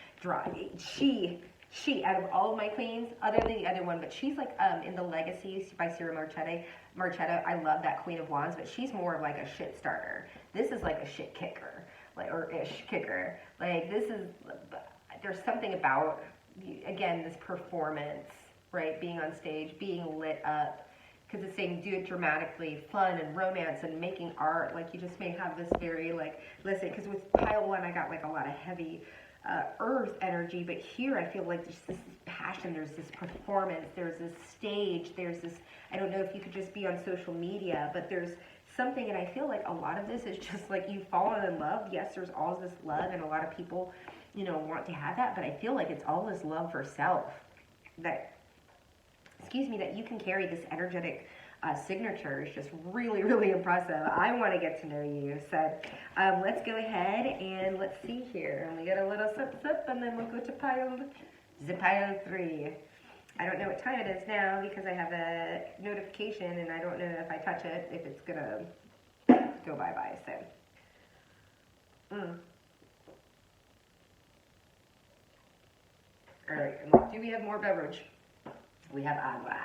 she, out of all of my queens, other than the other one, but she's like in the Legacy by Sierra Marchetta. I love that Queen of Wands, but she's more of like a shit starter. This is like a shit kicker, like, or ish kicker. Like, this is, there's something about, again, this performance, right? Being on stage, being lit up. Because it's saying do it dramatically, fun and romance and making art. Like, you just may have this very like, listen, because with pile 1, I got like a lot of heavy earth energy, but here I feel like there's this passion, there's this performance, there's this stage, there's this, I don't know if you could just be on social media, but there's something, and I feel like a lot of this is just like you've fallen in love. Yes, there's all this love, and a lot of people, want to have that, but I feel like it's all this love for self that, that you can carry. This energetic signature is just really, really impressive. I want to get to know you. So let's go ahead and let's see here. We get a little sip, and then we'll go to pile 3. I don't know what time it is now because I have a notification, and I don't know if I touch it, if it's going to go bye-bye. So, All right, do we have more beverage? We have agua.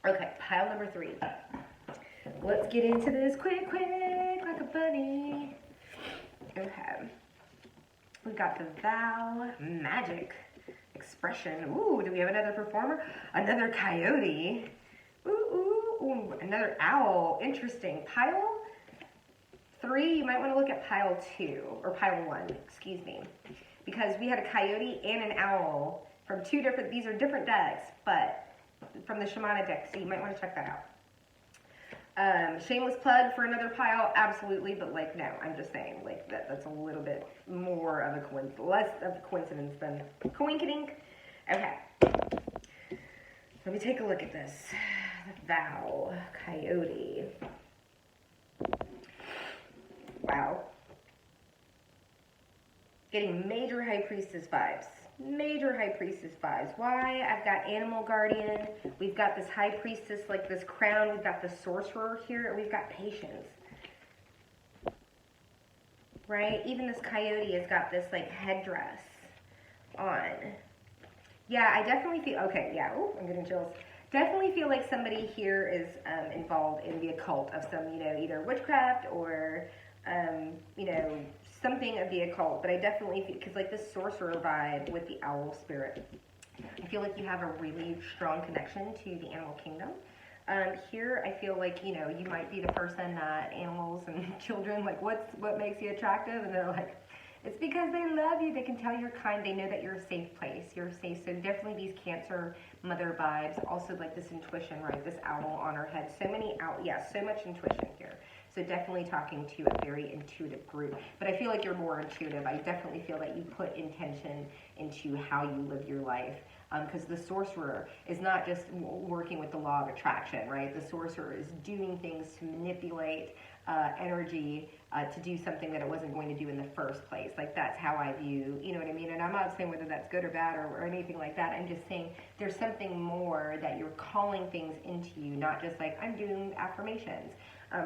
Okay, pile number 3. Let's get into this quick, like a bunny. Okay. We've got the vow, magic, expression. Ooh, do we have another performer? Another coyote. Ooh, another owl. Interesting. Pile 3, you might want to look at pile 2, or pile 1, excuse me. Because we had a coyote and an owl from 2 different, these are different decks, but from the Shamana deck, so you might want to check that out. Shameless plug for another pile, absolutely, but like, no, I'm just saying, like, that's a little bit more of a coincidence, less of a coincidence than coinkidink. Okay. Let me take a look at this. The vow, coyote. Wow. Getting major high priestess vibes. Major high priestess vibes. Why? I've got animal guardian. We've got this high priestess, like this crown. We've got the sorcerer here. And we've got patience. Right? Even this coyote has got this like headdress on. Yeah, I definitely feel, okay, yeah, ooh, I'm getting chills. Definitely feel like somebody here is involved in the occult of some, either witchcraft or, something of the occult. But I definitely feel, because like this sorcerer vibe with the owl spirit, I feel like you have a really strong connection to the animal kingdom. Here, I feel like, you might be the person that animals and children, like, what makes you attractive? And they're like, it's because they love you. They can tell you're kind. They know that you're a safe place. You're safe. So definitely these Cancer mother vibes. Also like this intuition, right? This owl on her head. So much intuition here. So definitely talking to a very intuitive group. But I feel like you're more intuitive. I definitely feel that you put intention into how you live your life. Because the sorcerer is not just working with the law of attraction, right? The sorcerer is doing things to manipulate energy to do something that it wasn't going to do in the first place. Like that's how I view, you know what I mean? And I'm not saying whether that's good or bad or anything like that. I'm just saying there's something more that you're calling things into you, not just like I'm doing affirmations.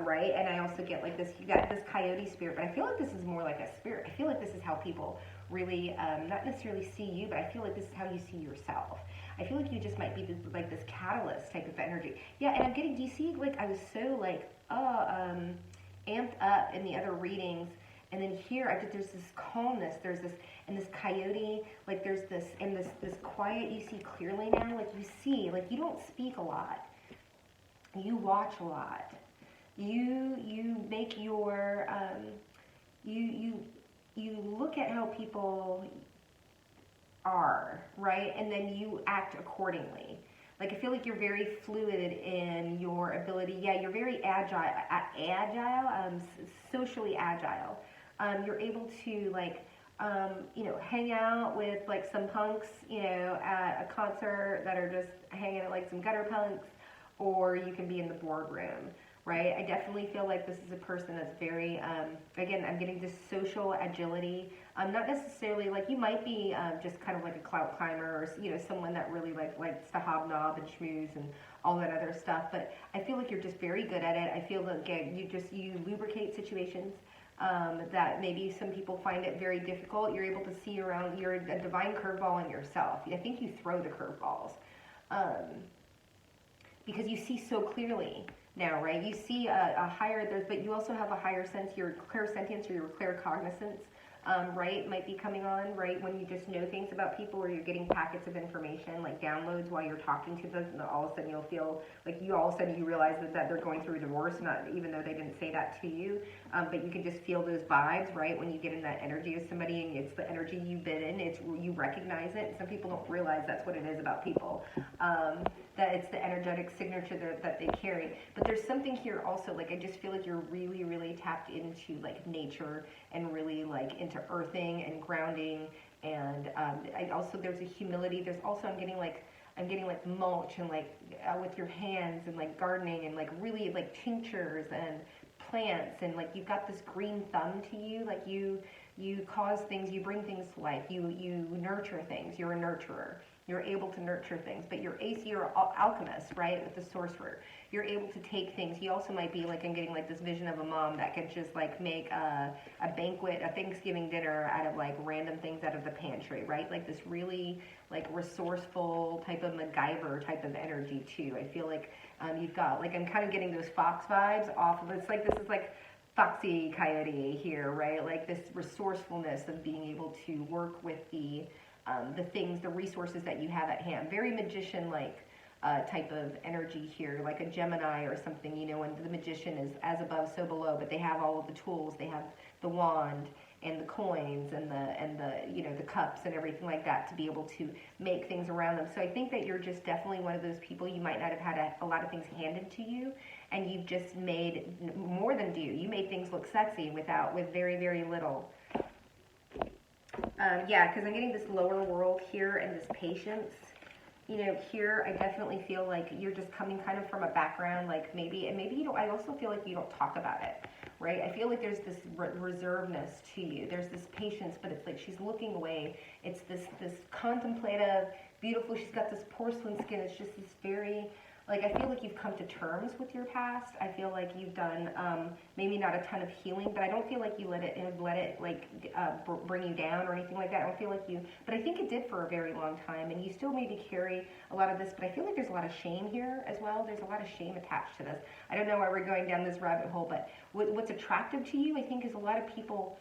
Right? And I also get like this, you got this coyote spirit, but I feel like this is more like a spirit. I feel like this is how people really, not necessarily see you, but I feel like this is how you see yourself. I feel like you just might be this, like this catalyst type of energy. Yeah, and I'm getting, do you see, like I was so like, amped up in the other readings, and then here there's this calmness, there's this, and this coyote, like there's this, and this quiet you see clearly now, like you see, like you don't speak a lot, you watch a lot. You make your you look at how people are, right, and then you act accordingly. Like I feel like you're very fluid in your ability. Yeah, you're very agile, socially agile. You're able to like hang out with like some punks, at a concert that are just hanging out like some gutter punks, or you can be in the boardroom. Right, I definitely feel like this is a person that's very, again, I'm getting this social agility. Not necessarily like you might be just kind of like a clout climber, or someone that really likes to hobnob and schmooze and all that other stuff. But I feel like you're just very good at it. I feel like you lubricate situations that maybe some people find it very difficult. You're able to see around. You're a divine curveball in yourself. I think you throw the curveballs because you see so clearly. Now, right, you see a higher, but you also have a higher sense, your clairsentience or your claircognizance, right, might be coming on, right, when you just know things about people, or you're getting packets of information, like downloads while you're talking to them, and all of a sudden you'll feel like all of a sudden you realize that they're going through a divorce, not even though they didn't say that to you, but you can just feel those vibes, right, when you get in that energy of somebody, and it's the energy you've been in, you recognize it, and some people don't realize that's what it is about people. That it's the energetic signature that they carry. But there's something here also, like I just feel like you're really, really tapped into like nature and really like into earthing and grounding. And there's a humility. There's also, I'm getting like mulch and like with your hands and like gardening and like really like tinctures and plants, and like you've got this green thumb to you, like you cause things, you bring things to life, you nurture things, you're a nurturer. You're able to nurture things, but you're alchemist, right, with the sorcerer. You're able to take things. You also might be like, I'm getting like this vision of a mom that could just like make a banquet, a Thanksgiving dinner out of like random things out of the pantry, right? Like this really like resourceful type of MacGyver type of energy too. I feel like you've got, like I'm kind of getting those fox vibes off of, it's like this is like foxy coyote here, right? Like this resourcefulness of being able to work with the things, the resources that you have at hand. Very magician-like type of energy here, like a Gemini or something, when the magician is as above, so below, but they have all of the tools. They have the wand and the coins and the cups and everything like that to be able to make things around them. So I think that you're just definitely one of those people. You might not have had a lot of things handed to you, and you've just made more than do. You made things look sexy with very, very little. Yeah, because I'm getting this lower world here and this patience. You know, here I definitely feel like you're just coming kind of from a background, like maybe, and maybe you don't, I also feel like you don't talk about it, right? I feel like there's this reservedness to you. There's this patience, but it's like she's looking away. It's this contemplative, beautiful, she's got this porcelain skin. It's just this very, like, I feel like you've come to terms with your past. I feel like you've done maybe not a ton of healing, but I don't feel like you let it like bring you down or anything like that. I don't feel like you, but I think it did for a very long time, and you still maybe carry a lot of this, but I feel like there's a lot of shame here as well. There's a lot of shame attached to this. I don't know why we're going down this rabbit hole, but what's attractive to you, I think, is a lot of people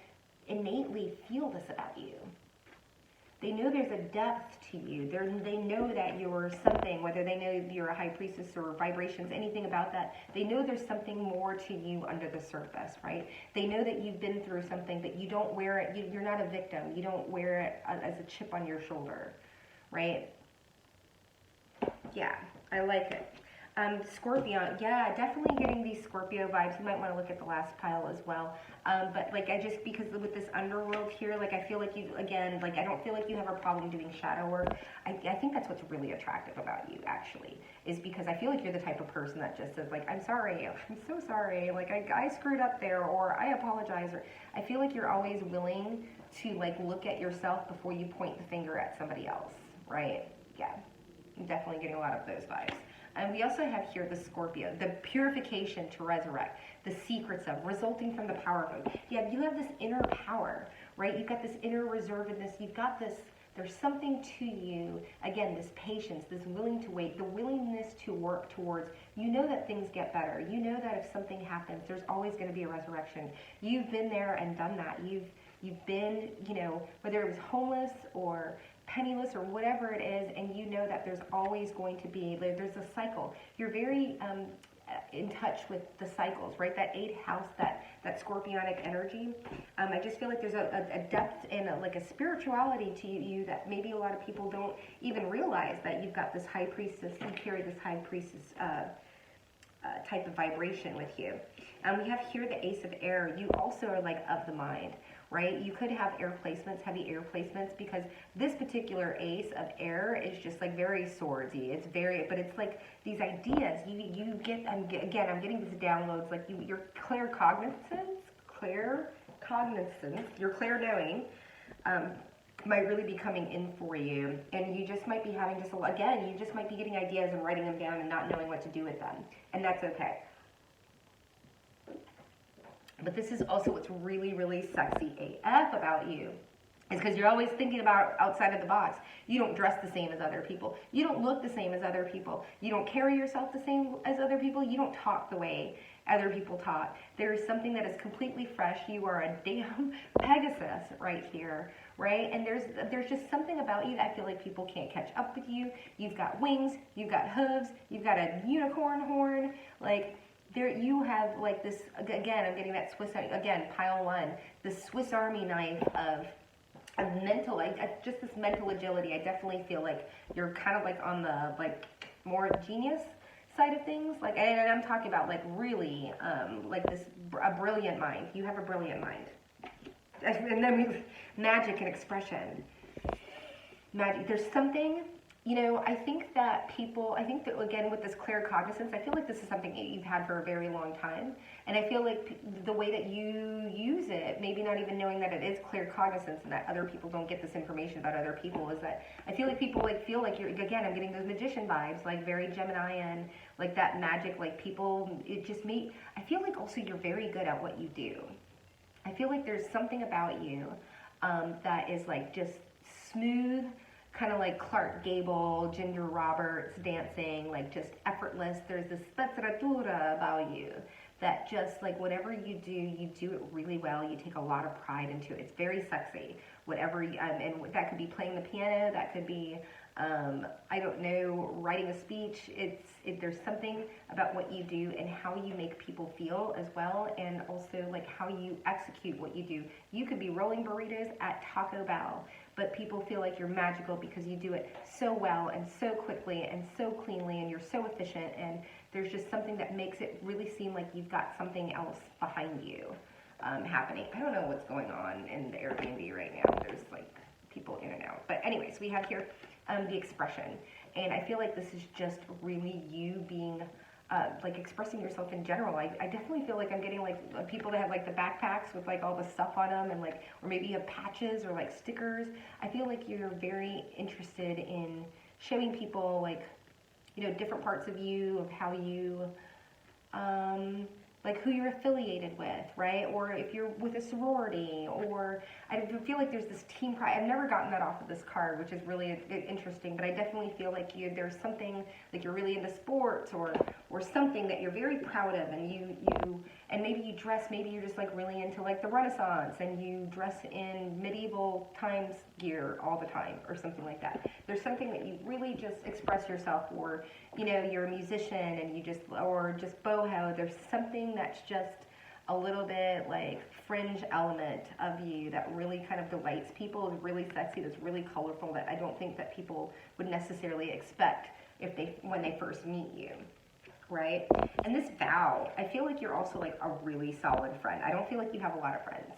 innately feel this about you. They know there's a depth to you. They know that you're something, whether they know you're a high priestess or vibrations, anything about that. They know there's something more to you under the surface, right? They know that you've been through something, but you don't wear it. You're not a victim. You don't wear it as a chip on your shoulder, right? Yeah, I like it. Scorpio, yeah, definitely getting these Scorpio vibes. You might want to look at the last pile as well. But like, I just, because with this underworld here, like, I feel like you, again, like, I don't feel like you have a problem doing shadow work. I think that's what's really attractive about you, actually, is because I feel like you're the type of person that just says, like, I'm sorry, I'm so sorry, like, I screwed up there, or I apologize, or I feel like you're always willing to, like, look at yourself before you point the finger at somebody else, right? Yeah, I'm definitely getting a lot of those vibes. And we also have here the Scorpio, the purification to resurrect, the secrets of, resulting from the power of. Yeah, you have this inner power, right? You've got this inner reservedness. You've got this, there's something to you, again, this patience, this willing to wait, the willingness to work towards, you know that things get better. You know that if something happens, there's always going to be a resurrection. You've been there and done that. You've been, you know, whether it was homeless or penniless or whatever it is, and you know that there's always going to be, there's a cycle. You're very in touch with the cycles, right? That 8th house, that scorpionic energy. I just feel like there's a depth and like a spirituality to you that maybe a lot of people don't even realize, that you've got this high priestess, you carry this high priestess type of vibration with you. We have here the Ace of Air. You also are like of the mind, right? You could have air placements, heavy air placements, because this particular Ace of Air is just like very swordsy. It's very, but it's like these ideas you get. Again, I'm getting these downloads, like your claircognizance, your clair-knowing might really be coming in for you, and you just might be having just again, you just might be getting ideas and writing them down and not knowing what to do with them, and that's okay. But this is also what's really, really sexy AF about you, is because you're always thinking about outside of the box. You don't dress the same as other people. You don't look the same as other people. You don't carry yourself the same as other people. You don't talk the way other people talk. There is something that is completely fresh. You are a damn Pegasus right here, right? And there's just something about you that I feel like people can't catch up with you. You've got wings, you've got hooves, you've got a unicorn horn, like, there you have like this, again, I'm getting that Swiss, again, pile 1, the Swiss Army knife of mental, like just this mental agility. I definitely feel like you're kind of like on the like more genius side of things. Like, and I'm talking about like really like this, a brilliant mind. You have a brilliant mind. And then magic and expression. Magic, there's something, you know, I think that again, with this claircognizance, I feel like this is something that you've had for a very long time. And I feel like the way that you use it, maybe not even knowing that it is claircognizance and that other people don't get this information about other people, is that I feel like people like feel like you're, again, I'm getting those magician vibes, like very Geminian, like that magic, like people, it just I feel like also you're very good at what you do. I feel like there's something about you that is like just smooth, kind of like Clark Gable, Ginger Roberts dancing, like just effortless. There's this spezzatura about you that just like whatever you do it really well. You take a lot of pride into it. It's very sexy. Whatever, and that could be playing the piano, that could be, I don't know, writing a speech. There's something about what you do and how you make people feel as well, and also like how you execute what you do. You could be rolling burritos at Taco Bell, but people feel like you're magical because you do it so well and so quickly and so cleanly, and you're so efficient, and there's just something that makes it really seem like you've got something else behind you happening. I don't know what's going on in the Airbnb right now. There's like anyways, we have here the expression. And I feel like this is just really you being like expressing yourself in general. I definitely feel like I'm getting like people that have like the backpacks with like all the stuff on them, and like, or maybe you have patches or like stickers. I feel like you're very interested in showing people like, you know, different parts of you, of how you, like who you're affiliated with, right? Or if you're with a sorority, or I feel like there's this team pride. I've never gotten that off of this card, which is really interesting, but I definitely feel like there's something, like you're really into sports or something that you're very proud of, and and maybe you dress, maybe you're just like really into like the Renaissance and you dress in medieval times gear all the time or something like that. There's something that you really just express yourself, or, you know, you're a musician and you just, or just boho. There's something that's just a little bit like fringe element of you that really kind of delights people, is really sexy, that's really colorful, that I don't think that people would necessarily expect when they first meet you. Right? And this vow, I feel like you're also like a really solid friend. I don't feel like you have a lot of friends,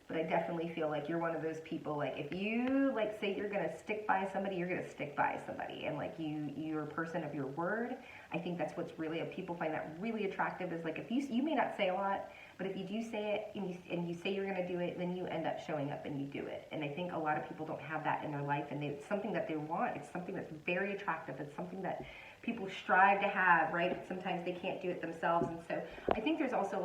but I definitely feel like you're one of those people, like if you like say you're gonna stick by somebody, you're gonna stick by somebody, and like you're a person of your word. I think that's what's really, people find that really attractive, is like if you may not say a lot, but if you do say it and you say you're gonna do it, then you end up showing up and you do it. And I think a lot of people don't have that in their life, and it's something that they want. It's something that's very attractive. It's something that people strive to have, right? But sometimes they can't do it themselves. And so I think there's also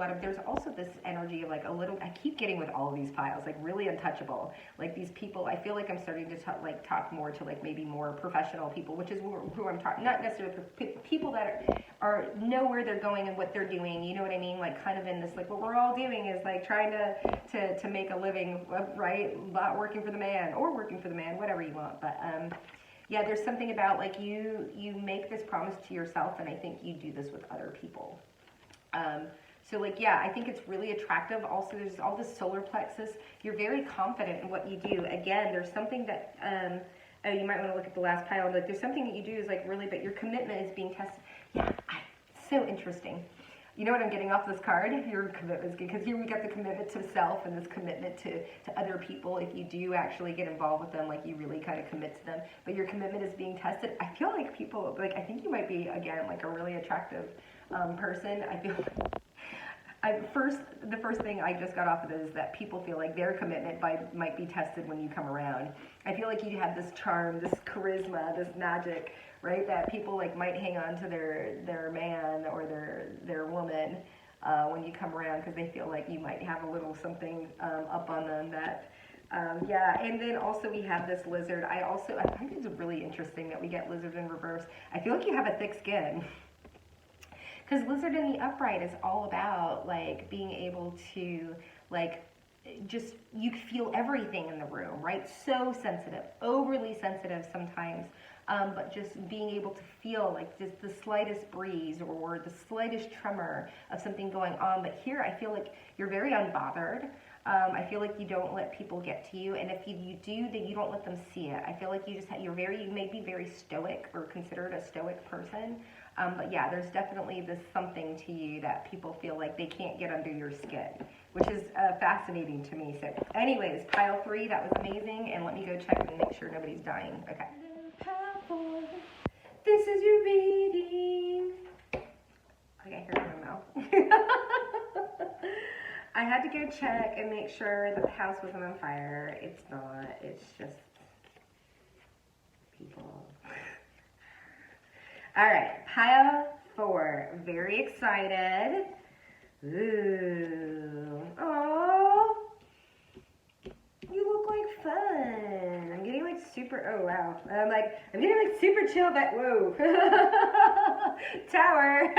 this energy of like a little, I keep getting with all of these piles, like really untouchable. Like these people, I feel like I'm starting to talk more to like maybe more professional people, which is who I'm talking, not necessarily people that are know where they're going and what they're doing, you know what I mean? Like kind of in this, like what we're all doing is like trying to make a living, right? Not working for the man or working for the man, whatever you want. But yeah, there's something about like you make this promise to yourself, and I think you do this with other people. So like, yeah, I think it's really attractive. Also, there's all this solar plexus. You're very confident in what you do. Again, there's something that, oh, you might want to look at the last pile. Like there's something that you do is like really, but your commitment is being tested. Yeah, so interesting. You know what I'm getting off this card? Your commitment is good, because here we got the commitment to self and this commitment to other people. If you do actually get involved with them, like you really kind of commit to them, but your commitment is being tested. I feel like people, like I think you might be, again, like a really attractive person. I feel the first thing I just got off of it is that people feel like their commitment might be tested when you come around. I feel like you have this charm, this charisma, this magic, right? That people like might hang on to their man or their woman when you come around, because they feel like you might have a little something up on them that. Yeah, and then also we have this lizard. I think it's really interesting that we get lizard in reverse. I feel like you have a thick skin. Because lizard in the upright is all about like being able to like just, you feel everything in the room, right? So sensitive, overly sensitive sometimes, but just being able to feel like just the slightest breeze or the slightest tremor of something going on. But here I feel like you're very unbothered. I feel like you don't let people get to you, and if you do, then you don't let them see it. I feel like you may be very stoic or considered a stoic person. But yeah, there's definitely this something to you that people feel like they can't get under your skin, which is fascinating to me. So anyways, pile 3, that was amazing. And let me go check and make sure nobody's dying. Okay. Pile 4, this is your reading. Okay, here's my mouth. I had to go check and make sure that the house wasn't on fire. It's not. It's just people. All right, pile 4. Very excited. Ooh. Oh, you look like fun. I'm getting like super, oh wow. I'm getting like super chill, but whoa. Tower.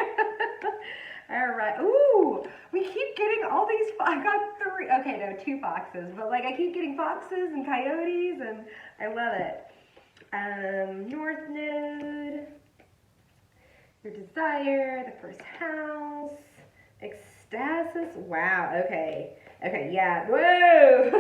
All right. Ooh, we keep getting all these, I got 3, okay, no, 2 foxes, but like I keep getting foxes and coyotes, and I love it. North Node. Your desire, the first house, ecstasis. Wow, okay, yeah, whoa.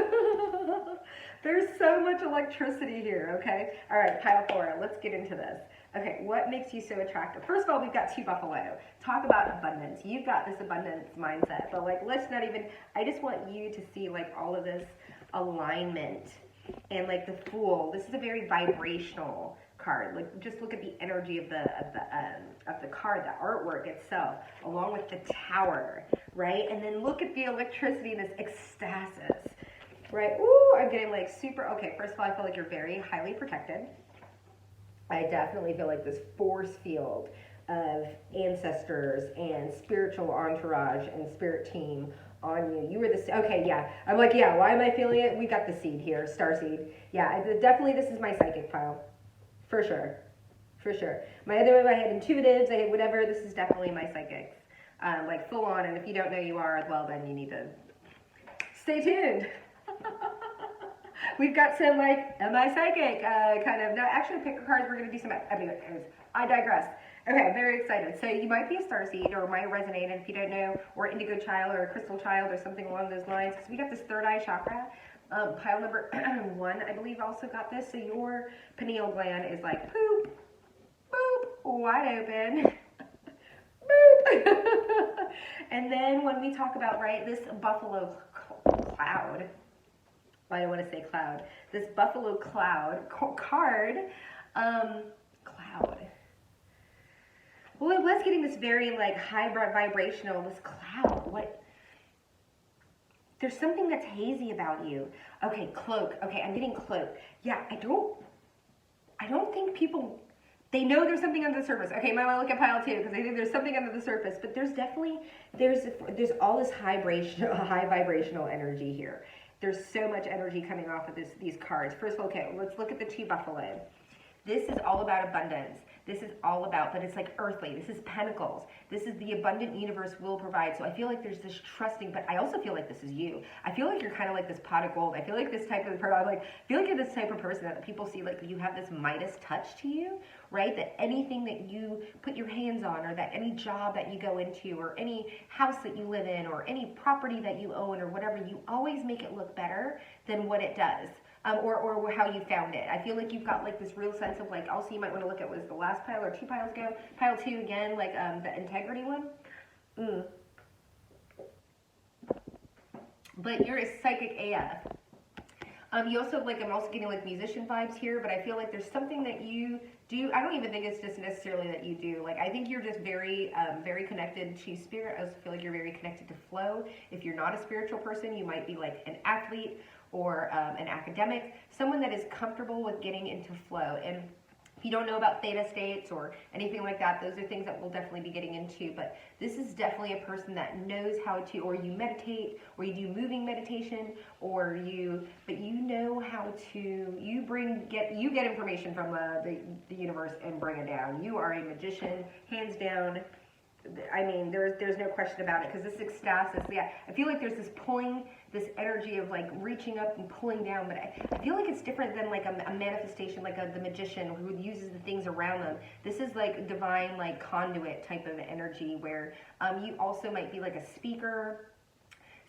There's so much electricity here, okay? All right, pile 4, let's get into this. Okay, what makes you so attractive? First of all, we've got 2 buffalo. Talk about abundance. You've got this abundance mindset, but like, let's not even, I just want you to see like all of this alignment and like the Fool. This is a very vibrational card. Like, just look at the energy of the card, the artwork itself, along with the Tower, right? And then look at the electricity, this ecstasis, right? Ooh, I'm getting like super. Okay, first of all, I feel like you're very highly protected. I definitely feel like this force field of ancestors and spiritual entourage and spirit team on you. You were the, okay, yeah. I'm like, yeah, why am I feeling it? We got the seed here, star seed. Yeah, definitely this is my psychic file. For sure. For sure. My other one, I had intuitives, I had whatever. This is definitely my psychics. Like full on, and if you don't know you are, well, then you need to stay tuned. We've got some like, am I psychic? Kind of, no, actually pick cards, we're going to do some, anyways, I digress. Okay, very excited. So you might be a starseed or might resonate, and if you don't know, or indigo child or a crystal child or something along those lines, because we got this third eye chakra. Pile number 1, I believe, also got this. So your pineal gland is like poop, boop, wide open, boop. And then when we talk about, right, this buffalo cloud, I don't want to say cloud, this buffalo cloud card, cloud. Well, it was getting this very like high vibrational, this cloud. What? There's something that's hazy about you. Okay, cloak. Okay, I'm getting cloak. Yeah, I don't think people, they know there's something under the surface. Okay, might want to look at pile 2 because I think there's something under the surface. But there's definitely, there's all this high vibrational energy here. There's so much energy coming off of these cards. First of all, okay, let's look at the 2 buffalo. This is all about abundance. This is all about, but it's like earthly. This is pentacles. This is the abundant universe will provide. So I feel like there's this trusting, but I also feel like this is you. I feel like you're kind of like this pot of gold. I feel like this type of person, I feel like you're this type of person that people see, like you have this Midas touch to you, right? That anything that you put your hands on, or that any job that you go into, or any house that you live in, or any property that you own, or whatever, you always make it look better than what it does. Or how you found it. I feel like you've got like this real sense of like, also you might want to look at, was the last pile or 2 piles ago? Pile 2 again, like the integrity one. But you're a psychic AF. You also, like, I'm also getting like musician vibes here, but I feel like there's something that you do. I don't even think it's just necessarily that you do. Like, I think you're just very, very connected to spirit. I also feel like you're very connected to flow. If you're not a spiritual person, you might be like an athlete, or an academic, someone that is comfortable with getting into flow. And if you don't know about theta states or anything like that, those are things that we'll definitely be getting into. But this is definitely a person that knows how to, or you meditate, or you do moving meditation, or but you know how to, you get information from the universe and bring it down. You are a magician, hands down. I mean, there's no question about it, because this ecstasis, yeah, I feel like there's this pulling, this energy of like reaching up and pulling down, but I feel like it's different than like a manifestation, like the magician who uses the things around them. This is like divine, like conduit type of energy, where you also might be like a speaker,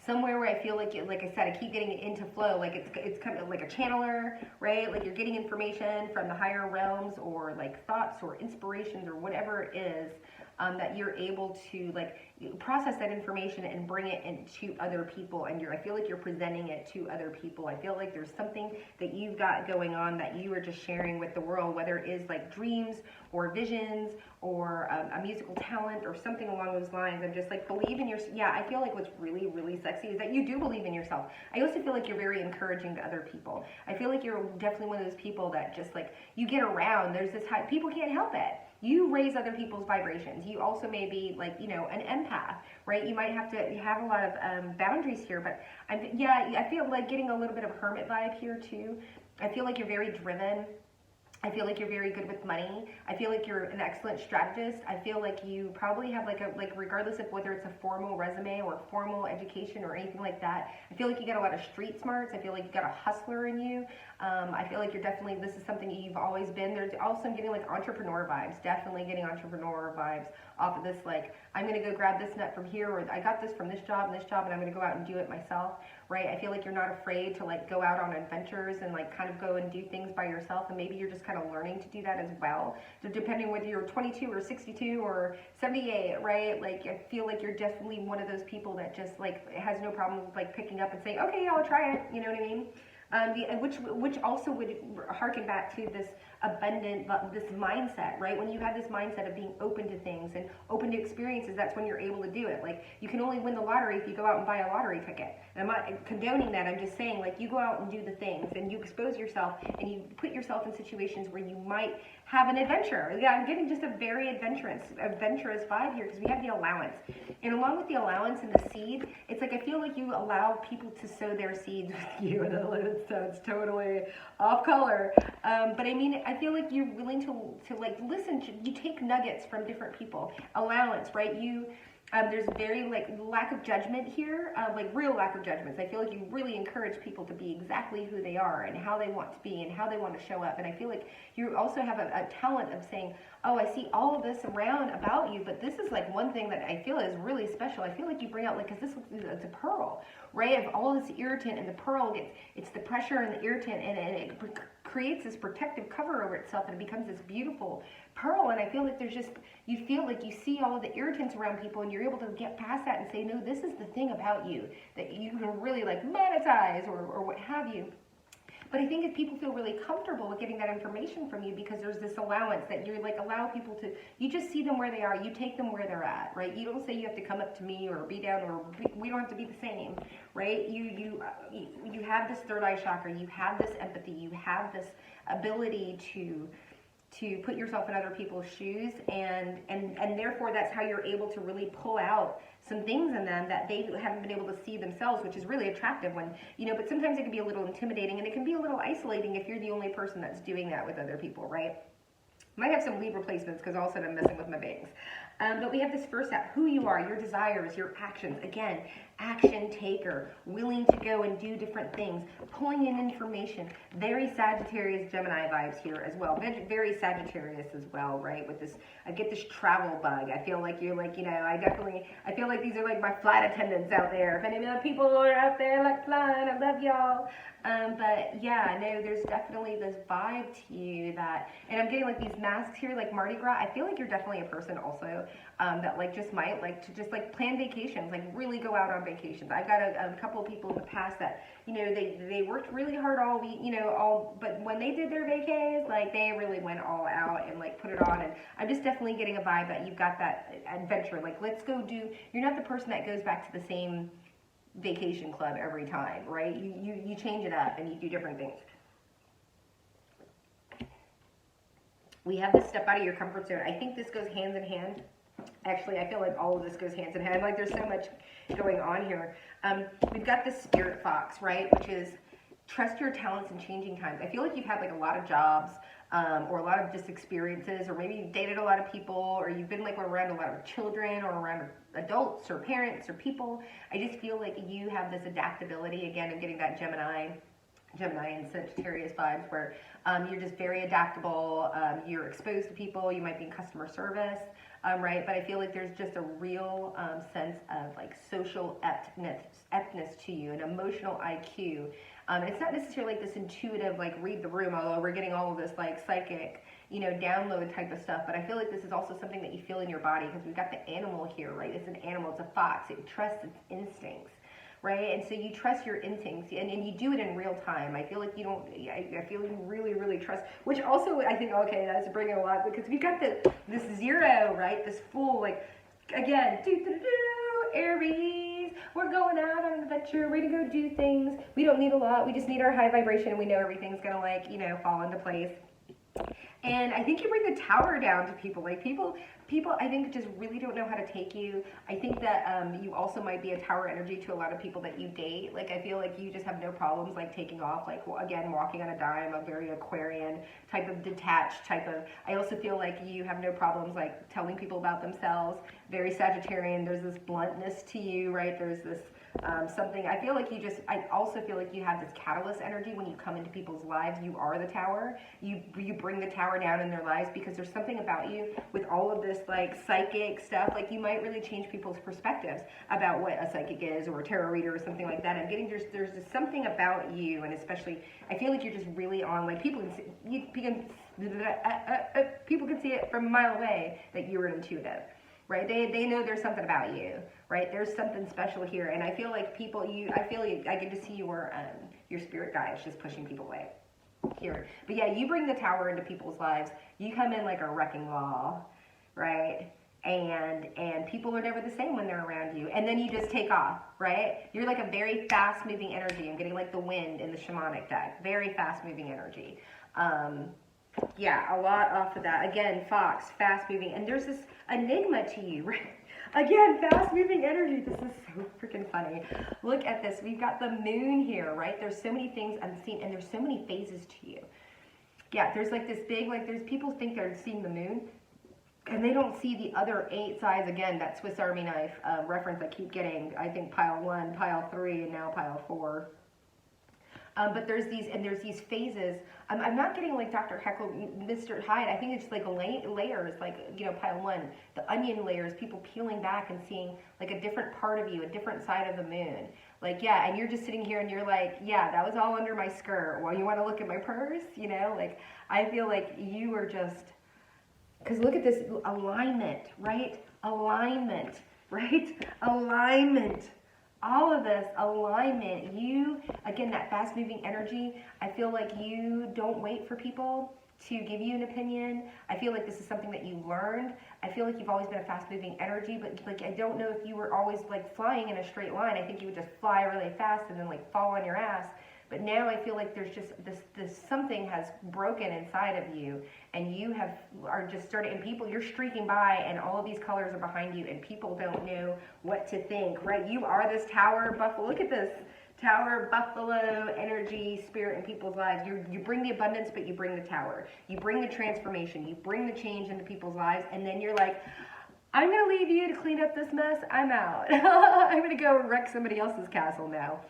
somewhere where I feel like, like I said, I keep getting into flow, like it's kind of like a channeler, right? Like you're getting information from the higher realms, or like thoughts or inspirations or whatever it is, that you're able to like process that information and bring it into other people, and I feel like you're presenting it to other people. I feel like there's something that you've got going on that you are just sharing with the world, whether it is like dreams or visions, or a musical talent or something along those lines. I'm just like, believe in yeah, I feel like what's really, really sexy is that you do believe in yourself. I also feel like you're very encouraging to other people. I feel like you're definitely one of those people that just like, you get around, there's this high, people can't help it. You raise other people's vibrations. You also may be like, an empath, right? You might have to have a lot of boundaries here, but I feel like getting a little bit of hermit vibe here too. I feel like you're very driven. I feel like you're very good with money. I feel like you're an excellent strategist. I feel like you probably have like regardless of whether it's a formal resume or formal education or anything like that, I feel like you got a lot of street smarts. I feel like you got a hustler in you. I feel like you're definitely, this is something you've always been. There's also, I'm getting like entrepreneur vibes, definitely getting entrepreneur vibes off of this, like, I'm going to go grab this nut from here, or I got this from this job, and I'm going to go out and do it myself, right? I feel like you're not afraid to like go out on adventures and like kind of go and do things by yourself, and maybe you're just kind of learning to do that as well. So depending whether you're 22 or 62 or 78, right? Like, I feel like you're definitely one of those people that just like has no problem with like picking up and saying, okay, I'll try it, you know what I mean? Which also would harken back to this abundant, this mindset, right? When you have this mindset of being open to things and open to experiences, that's when you're able to do it. Like, you can only win the lottery if you go out and buy a lottery ticket. And I'm not condoning that. I'm just saying, like, you go out and do the things and you expose yourself and you put yourself in situations where you might have an adventure. Yeah, I'm getting just a very adventurous vibe here, because we have the allowance. And along with the allowance and the seed, it's like I feel like you allow people to sow their seeds with you. So it's totally off color. But I mean, I feel like you're willing to like listen. You take nuggets from different people. Allowance, right? There's very like lack of judgment here, like real lack of judgments. I feel like you really encourage people to be exactly who they are and how they want to be and how they want to show up. And I feel like you also have a talent of saying, oh, I see all of this around about you, but this is like one thing that I feel is really special. I feel like you bring out, like, because it's a pearl, right? Of all this irritant, and the pearl it's the pressure and the irritant, and it creates this protective cover over itself, and it becomes this beautiful pearl. And I feel like you feel like you see all of the irritants around people, and you're able to get past that and say, no, this is the thing about you that you can really like monetize or what have you. But I think if people feel really comfortable with getting that information from you, because there's this allowance that you're like, allow people to, you just see them where they are, you take them where they're at, right? You don't say you have to come up to me or be down, or we don't have to be the same, right? You have this third eye chakra, you have this empathy, you have this ability to put yourself in other people's shoes, and therefore that's how you're able to really pull out some things in them that they haven't been able to see themselves, which is really attractive when, but sometimes it can be a little intimidating, and it can be a little isolating if you're the only person that's doing that with other people, right? Might have some lead replacements because all of a sudden I'm messing with my bangs. But we have this first step, who you are, your desires, your actions. Again, action taker, willing to go and do different things, pulling in information. Very Sagittarius, Gemini vibes here as well. Very Sagittarius as well, right? With this, I get this travel bug. I feel like you're like, I feel like these are like my flight attendants out there. If any of the people are out there like flying, I love y'all. But yeah, no, there's definitely this vibe to you that, and I'm getting like these masks here, like Mardi Gras. I feel like you're definitely a person also that like just might like to just like plan vacations, like really go out on vacations. I've got a couple of people in the past that, they worked really hard all week, but when they did their vacays, like they really went all out and like put it on. And I'm just definitely getting a vibe that you've got that adventure. Like, let's go do, you're not the person that goes back to the same vacation club every time, right? You change it up and you do different things. We have this step out of your comfort zone. I think this goes hands in hand. Actually, I feel like all of this goes hands in hand. Like, there's so much going on here. We've got this spirit fox, right? Which is trust your talents in changing times. I feel like you've had like a lot of jobs, or a lot of just experiences, or maybe you've dated a lot of people, or you've been like around a lot of children, or around adults or parents or people. I just feel like you have this adaptability. Again, I'm getting that Gemini and Sagittarius vibes where you're just very adaptable. You're exposed to people. You might be in customer service, right? But I feel like there's just a real sense of like social aptness to you, an emotional IQ. It's not necessarily like this intuitive, like read the room, although we're getting all of this like psychic, download type of stuff. But I feel like this is also something that you feel in your body, because we've got the animal here, right? It's an animal, it's a fox. It trusts its instincts, right? And so you trust your instincts, and you do it in real time. I feel like you don't, I feel you really, really trust, which also I think, okay, that's bringing a lot, because we've got this zero, right? This full, like, again, Aries, we're going out on an adventure, we're gonna go do things. We don't need a lot, we just need our high vibration, and we know everything's gonna like, fall into place. And I think you bring the tower down to people. Like people I think just really don't know how to take you. I think that you also might be a tower energy to a lot of people that you date. Like, I feel like you just have no problems like taking off, like, again, walking on a dime, a very Aquarian type of detached type of. I also feel like you have no problems like telling people about themselves. Very Sagittarian. There's this bluntness to you, right? There's this something. I also feel like you have this catalyst energy when you come into people's lives. You are the tower. You bring the tower down in their lives, because there's something about you with all of this like psychic stuff. Like, you might really change people's perspectives about what a psychic is, or a tarot reader, or something like that. I'm getting there's just something about you, and especially I feel like you're just really on. Like, people can see it from a mile away that you're intuitive. Right? They know there's something about you, right? There's something special here. And I feel like I get to see your your spirit guide is just pushing people away here. But yeah, you bring the Tower into people's lives. You come in like a wrecking ball, right? And people are never the same when they're around you. And then you just take off, right? You're like a very fast-moving energy. I'm getting like the wind in the shamanic deck. Very fast-moving energy. Yeah, a lot off of that. Again, Fox, fast-moving. And there's this enigma to you, right? Again, fast-moving energy. This is so freaking funny. Look at this. We've got the moon here, right? There's so many things I'm seeing, and there's so many phases to you. Yeah, there's like this big, like there's people think they're seeing the moon, and they don't see the other 8 sides. Again, that Swiss Army knife reference I keep getting. I think pile 1, pile 3, and now pile 4. But there's these phases. I'm not getting like Dr. Heckle, Mr. Hyde. I think it's like layers, like, you know, pile 1, the onion layers, people peeling back and seeing like a different part of you, a different side of the moon. Like, yeah, and you're just sitting here and you're like, yeah, that was all under my skirt. Well, you want to look at my purse? You know, like, I feel like you are just, because look at this alignment, right? Alignment, right? Alignment. All of this alignment, you, again, that fast-moving energy, I feel like you don't wait for people to give you an opinion. I feel like this is something that you learned. I feel like you've always been a fast-moving energy, but like I don't know if you were always like flying in a straight line. I think you would just fly really fast and then like fall on your ass. But now I feel like there's just this something has broken inside of you, and you are just starting, and people, you're streaking by, and all of these colors are behind you, and people don't know what to think, right? You are this Tower Buffalo. Look at this Tower Buffalo energy, spirit in people's lives. You bring the abundance, but you bring the Tower. You bring the transformation. You bring the change into people's lives, and then you're like, I'm going to leave you to clean up this mess. I'm out. I'm going to go wreck somebody else's castle now.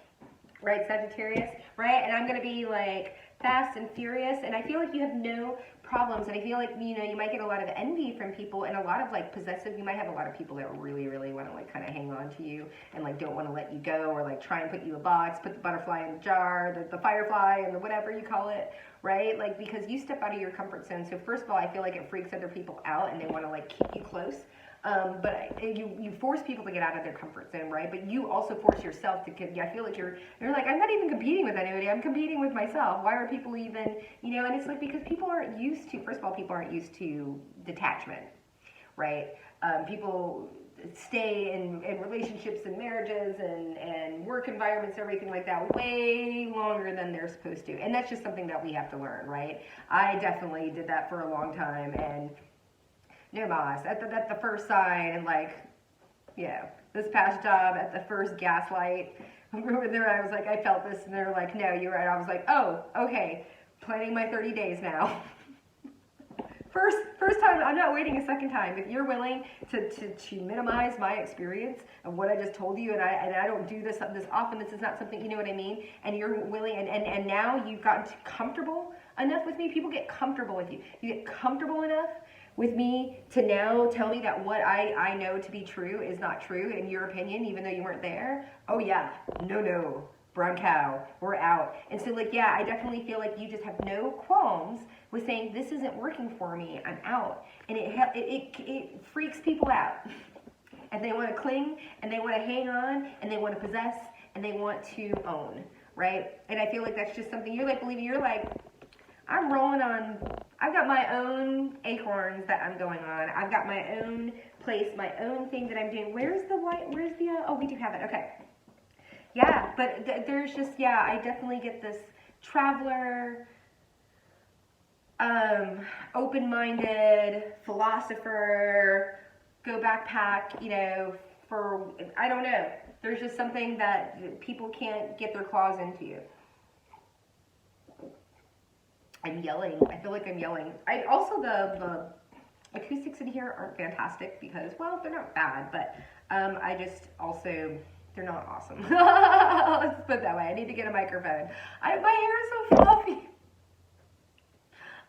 Right, Sagittarius, right? And I'm going to be like fast and furious, and I feel like you have no problems, and I feel like, you know, you might get a lot of envy from people, and a lot of like possessive, you might have a lot of people that really, really want to like kind of hang on to you, and like don't want to let you go, or like try and put you in a box, put the butterfly in the jar, the firefly, and the whatever you call it, right? Like, because you step out of your comfort zone. So first of all, I feel like it freaks other people out, and they want to like keep you close. But you force people to get out of their comfort zone, right? But you also force yourself to get, I feel like you're like, I'm not even competing with anybody, I'm competing with myself. Why are people even, you know, and it's like, because people aren't used to, first of all, people aren't used to detachment, right? People stay in relationships and marriages and work environments, everything like that, way longer than they're supposed to. And that's just something that we have to learn, right? I definitely did that for a long time, and no mas, at the first sign, and like, yeah, this past job at the first gaslight, over there I was like, I felt this, and they're like, no, you're right. I was like, oh, okay, planning my 30 days now. First time, I'm not waiting a second time. If you're willing to minimize my experience of what I just told you, and I don't do this often, this is not something, you know what I mean, and you're willing, and now you've gotten comfortable enough with me. People get comfortable with you. You get comfortable enough with me to now tell me that what I know to be true is not true in your opinion, even though you weren't there. Oh yeah, no, brown cow, we're out. And so like, yeah, I definitely feel like you just have no qualms with saying, this isn't working for me, I'm out. And it freaks people out. And they want to cling, and they want to hang on, and they want to possess, and they want to own, right? And I feel like that's just something, you're like, believe me, you're like, I'm rolling on, I've got my own acorns that I'm going on. I've got my own place, my own thing that I'm doing. Where's the white, oh, we do have it, okay. Yeah, but there's just, yeah, I definitely get this traveler, open-minded, philosopher, go backpack, you know, for, I don't know. There's just something that people can't get their claws into. I'm yelling. I feel like I'm yelling. Also, the acoustics in here aren't fantastic because, well, they're not bad, but I just also, they're not awesome. Let's put it that way. I need to get a microphone. My hair is so fluffy.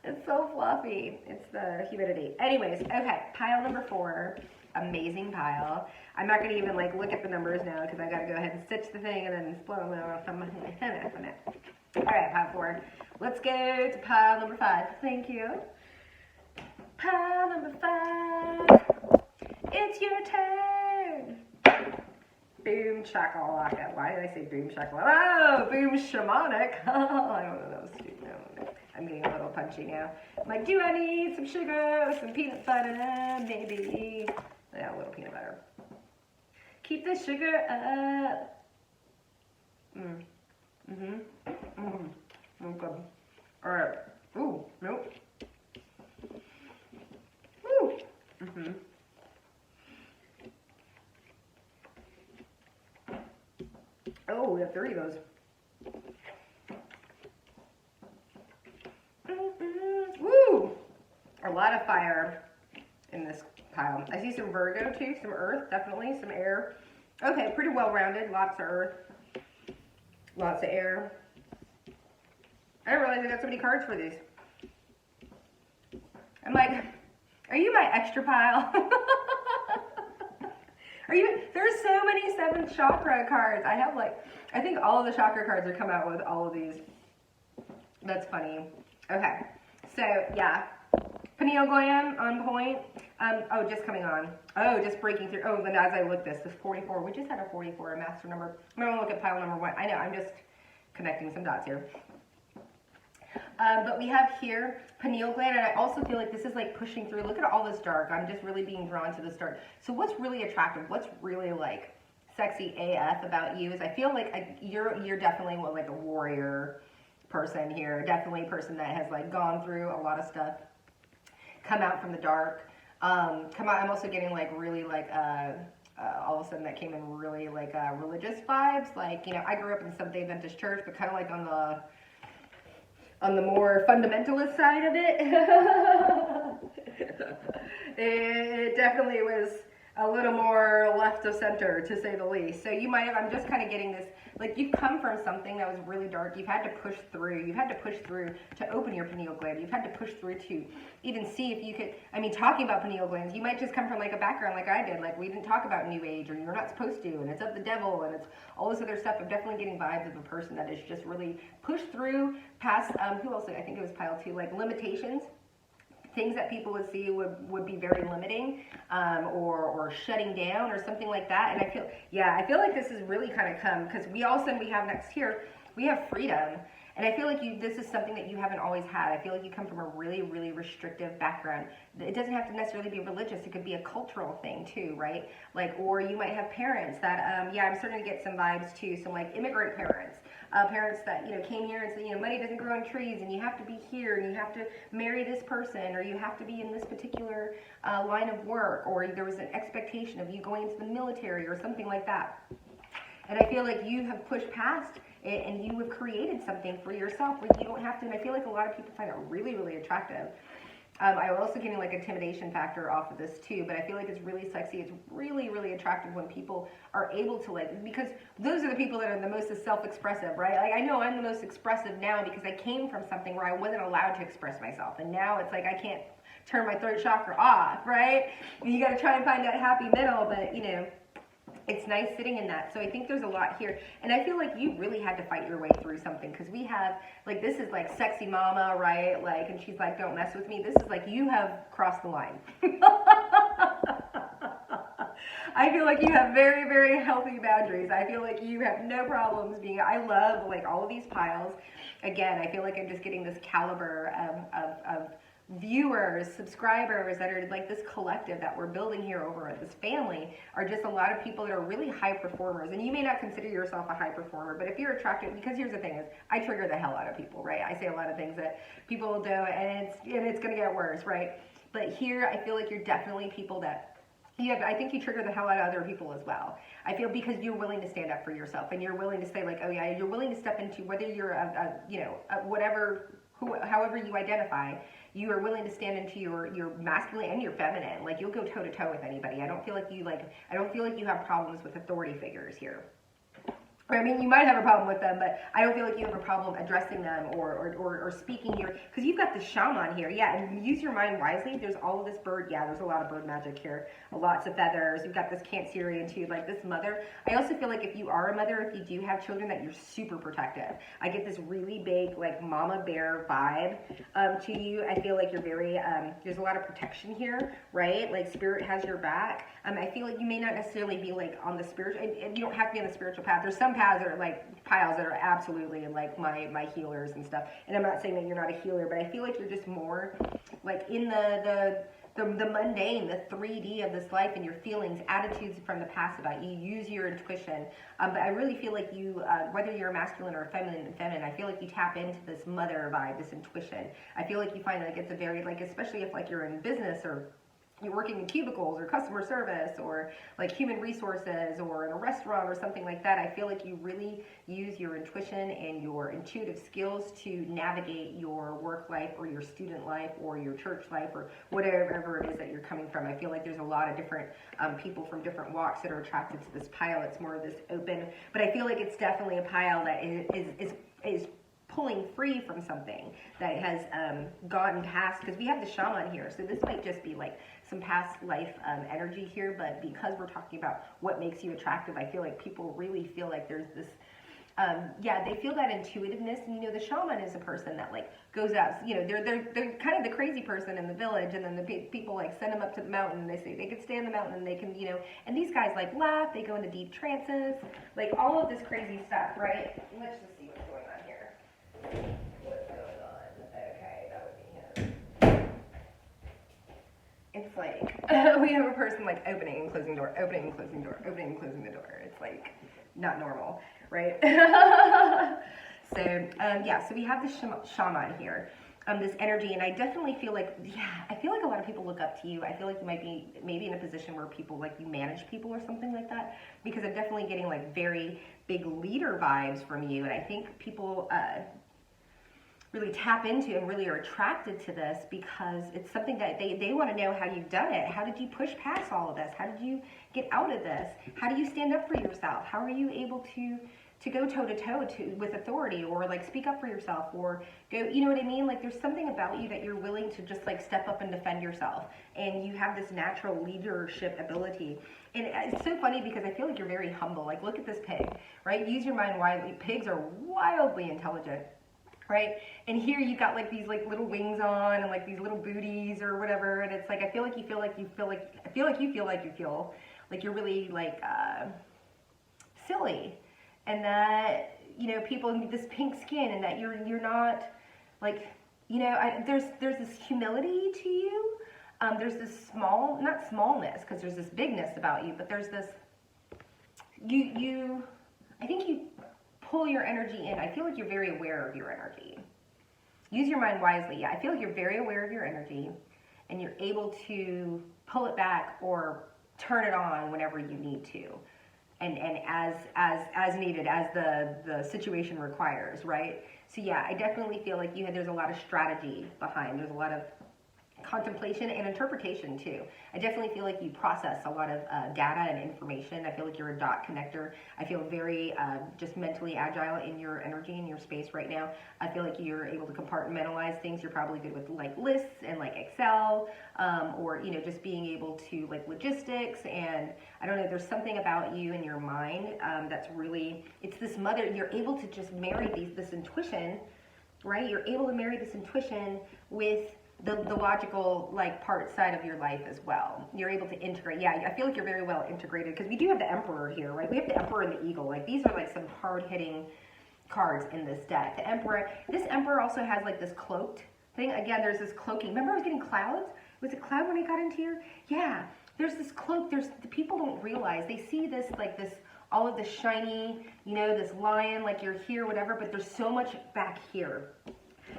It's so fluffy. It's the humidity. Anyways, okay, pile number 4. Amazing pile. I'm not going to even like look at the numbers now because I got to go ahead and stitch the thing and then split them off. All right, pile 4. Let's go to pile number 5. Thank you. Pile number 5. It's your turn. Boom shakalaka. Why did I say boom shakalaka? Oh, boom shamanic. I don't know, that was stupid. No. I'm getting a little punchy now. I'm like, do I need some sugar, some peanut butter, maybe? Yeah, a little peanut butter. Keep the sugar up. Okay. All right. Ooh, nope. Ooh. Oh, we have 3 of those. Woo! A lot of fire in this pile. I see some Virgo too, some earth, definitely, some air. Okay, pretty well rounded, lots of earth, lots of air. I didn't realize I got so many cards for these. I'm like, are you my extra pile? There's so many 7th chakra cards. I have I think all of the chakra cards are come out with all of these. That's funny. Okay, so yeah, pineal gland on point. Oh, just coming on. Oh, just breaking through. Oh, then as I look this 44. We just had a 44, a master number. I'm gonna look at pile number 1. I know, I'm just connecting some dots here. But we have here pineal gland, and I also feel like this is like pushing through. Look at all this dark. I'm just really being drawn to this dark. So what's really attractive? What's really like sexy AF about you is I feel like you're definitely like a warrior person here. Definitely a person that has like gone through a lot of stuff, come out from the dark. Come out. I'm also getting like really like all of a sudden that came in really like religious vibes. Like, you know, I grew up in Seventh-day Adventist church, but kind of like on the more fundamentalist side of it. It definitely was a little more left of center, to say the least. So you might have, I'm just kind of getting this, like you've come from something that was really dark. You've had to push through. You've had to push through to open your pineal gland. You've had to push through to even see if you could, I mean, talking about pineal glands, you might just come from like a background like I did. Like we didn't talk about New Age, or you're not supposed to, and it's of the devil, and it's all this other stuff. I'm definitely getting vibes of a person that is just really pushed through past, who else? I think it was pile 2, like limitations. Things that people would see would be very limiting, or shutting down or something like that. And I feel like this is really kind of come, because we have next here, we have freedom. And I feel like this is something that you haven't always had. I feel like you come from a really, really restrictive background. It doesn't have to necessarily be religious. It could be a cultural thing too, right? Like, or you might have parents that, I'm starting to get some vibes too. Some like immigrant parents. Parents that, you know, came here and said, you know, money doesn't grow on trees, and you have to be here, and you have to marry this person, or you have to be in this particular line of work, or there was an expectation of you going into the military or something like that. And I feel like you have pushed past it, and you have created something for yourself where you don't have to. And I feel like a lot of people find it really, really attractive. I'm also getting like intimidation factor off of this too, but I feel like it's really sexy. It's really, really attractive when people are able to like, because those are the people that are the most self-expressive, right? Like I know I'm the most expressive now because I came from something where I wasn't allowed to express myself, and now it's like I can't turn my third chakra off, right? You got to try and find that happy middle, but you know, it's nice sitting in that. So I think there's a lot here. And I feel like you really had to fight your way through something, because we have, like, this is like sexy mama, right? Like, and she's like, don't mess with me. This is like, you have crossed the line. I feel like you have very, very healthy boundaries. I feel like you have no problems being, I love like all of these piles. Again, I feel like I'm just getting this caliber of viewers, subscribers that are like this collective that we're building here over at this family are just a lot of people that are really high performers. And you may not consider yourself a high performer, but if you're attracted, because here's the thing is, I trigger the hell out of people, right? I say a lot of things that people will do, and it's gonna get worse, right? But here, I feel like you're definitely people that I think you trigger the hell out of other people as well. I feel because you're willing to stand up for yourself, and you're willing to say like, oh yeah, you're willing to step into whether you're however you identify. You are willing to stand into your masculine and your feminine. Like you'll go toe to toe with anybody. I don't feel like you have problems with authority figures here. I mean, you might have a problem with them, but I don't feel like you have a problem addressing them or speaking here, because you've got the shaman here. Yeah, and use your mind wisely. There's all of this bird. Yeah, there's a lot of bird magic here. Lots of feathers. You've got this Cancerian too, like this mother. I also feel like if you are a mother, if you do have children, that you're super protective. I get this really big, like, mama bear vibe to you. I feel like you're very, there's a lot of protection here, right? Like, spirit has your back. I feel like you may not necessarily be like on the spiritual, and you don't have to be on the spiritual path. There's some paths that are like piles that are absolutely like my healers and stuff. And I'm not saying that you're not a healer, but I feel like you're just more like in the mundane, the 3D of this life, and your feelings, attitudes from the past about you. Use your intuition. But I really feel like you, whether you're a masculine or a feminine, I feel like you tap into this mother vibe, this intuition. I feel like you find like it's a very, like, especially if like you're in business or you're working in cubicles or customer service or like human resources or in a restaurant or something like that, I feel like you really use your intuition and your intuitive skills to navigate your work life or your student life or your church life or whatever it is that you're coming from. I feel like there's a lot of different people from different walks that are attracted to this pile. It's more of this open, but I feel like it's definitely a pile that is pulling free from something that has gotten past, because we have the shaman here, so this might just be like some past life energy here, but because we're talking about what makes you attractive, I feel like people really feel like there's this yeah, they feel that intuitiveness. And you know, the shaman is a person that like goes out, you know, they're kind of the crazy person in the village, and then the people like send them up to the mountain and they say they could stay on the mountain and they can, you know, and these guys like laugh, they go into deep trances, like all of this crazy stuff, right? Let's just see what's going on here. What's going on? Okay, that would be him. It's like we have a person like opening and closing door, opening and closing door, opening and closing the door. It's like not normal, right? So yeah, so we have the shaman here, this energy, and I definitely feel like, yeah, I feel like a lot of people look up to you. I feel like you might be maybe in a position where people like you manage people or something like that, because I'm definitely getting like very big leader vibes from you, and I think people really tap into and really are attracted to this because it's something that they want to know how you've done it. How did you push past all of this? How did you get out of this? How do you stand up for yourself? How are you able to go toe-to-toe with authority, or like speak up for yourself, or go, you know what I mean? Like there's something about you that you're willing to just like step up and defend yourself, and you have this natural leadership ability. And it's so funny because I feel like you're very humble. Like look at this pig, right? Use your mind wisely. Pigs are wildly intelligent, right? And here you got like these like little wings on and like these little booties or whatever, and it's like I feel like you feel like you're really like silly, and that, you know, people need this pink skin, and that you're not like, you know, there's this humility to you. There's this not smallness, because there's this bigness about you, but there's this I think you pull your energy in. I feel like you're very aware of your energy. Use your mind wisely. Yeah, I feel like you're very aware of your energy, and you're able to pull it back or turn it on whenever you need to, and as needed, as the situation requires, right? So yeah, I definitely feel like there's a lot of strategy behind. There's a lot of contemplation and interpretation too. I definitely feel like you process a lot of data and information. I feel like you're a dot connector. I feel very just mentally agile in your energy, in your space right now. I feel like you're able to compartmentalize things. You're probably good with like lists and like Excel, or, you know, just being able to like logistics, and I don't know, there's something about you and your mind that's really, it's this mother, you're able to just marry this intuition, right? You're able to marry this intuition with the logical like part side of your life as well. You're able to integrate. Yeah, I feel like you're very well integrated, because we do have the Emperor here, right? We have the Emperor and the Eagle. Like these are like some hard-hitting cards in this deck. The Emperor, this Emperor also has like this cloaked thing. Again, there's this cloaking. Remember I was getting clouds? Was it cloud when I got into here? Yeah, there's this cloak. The people don't realize. They see this like this, all of this shiny, you know, this lion, like you're here, whatever, but there's so much back here.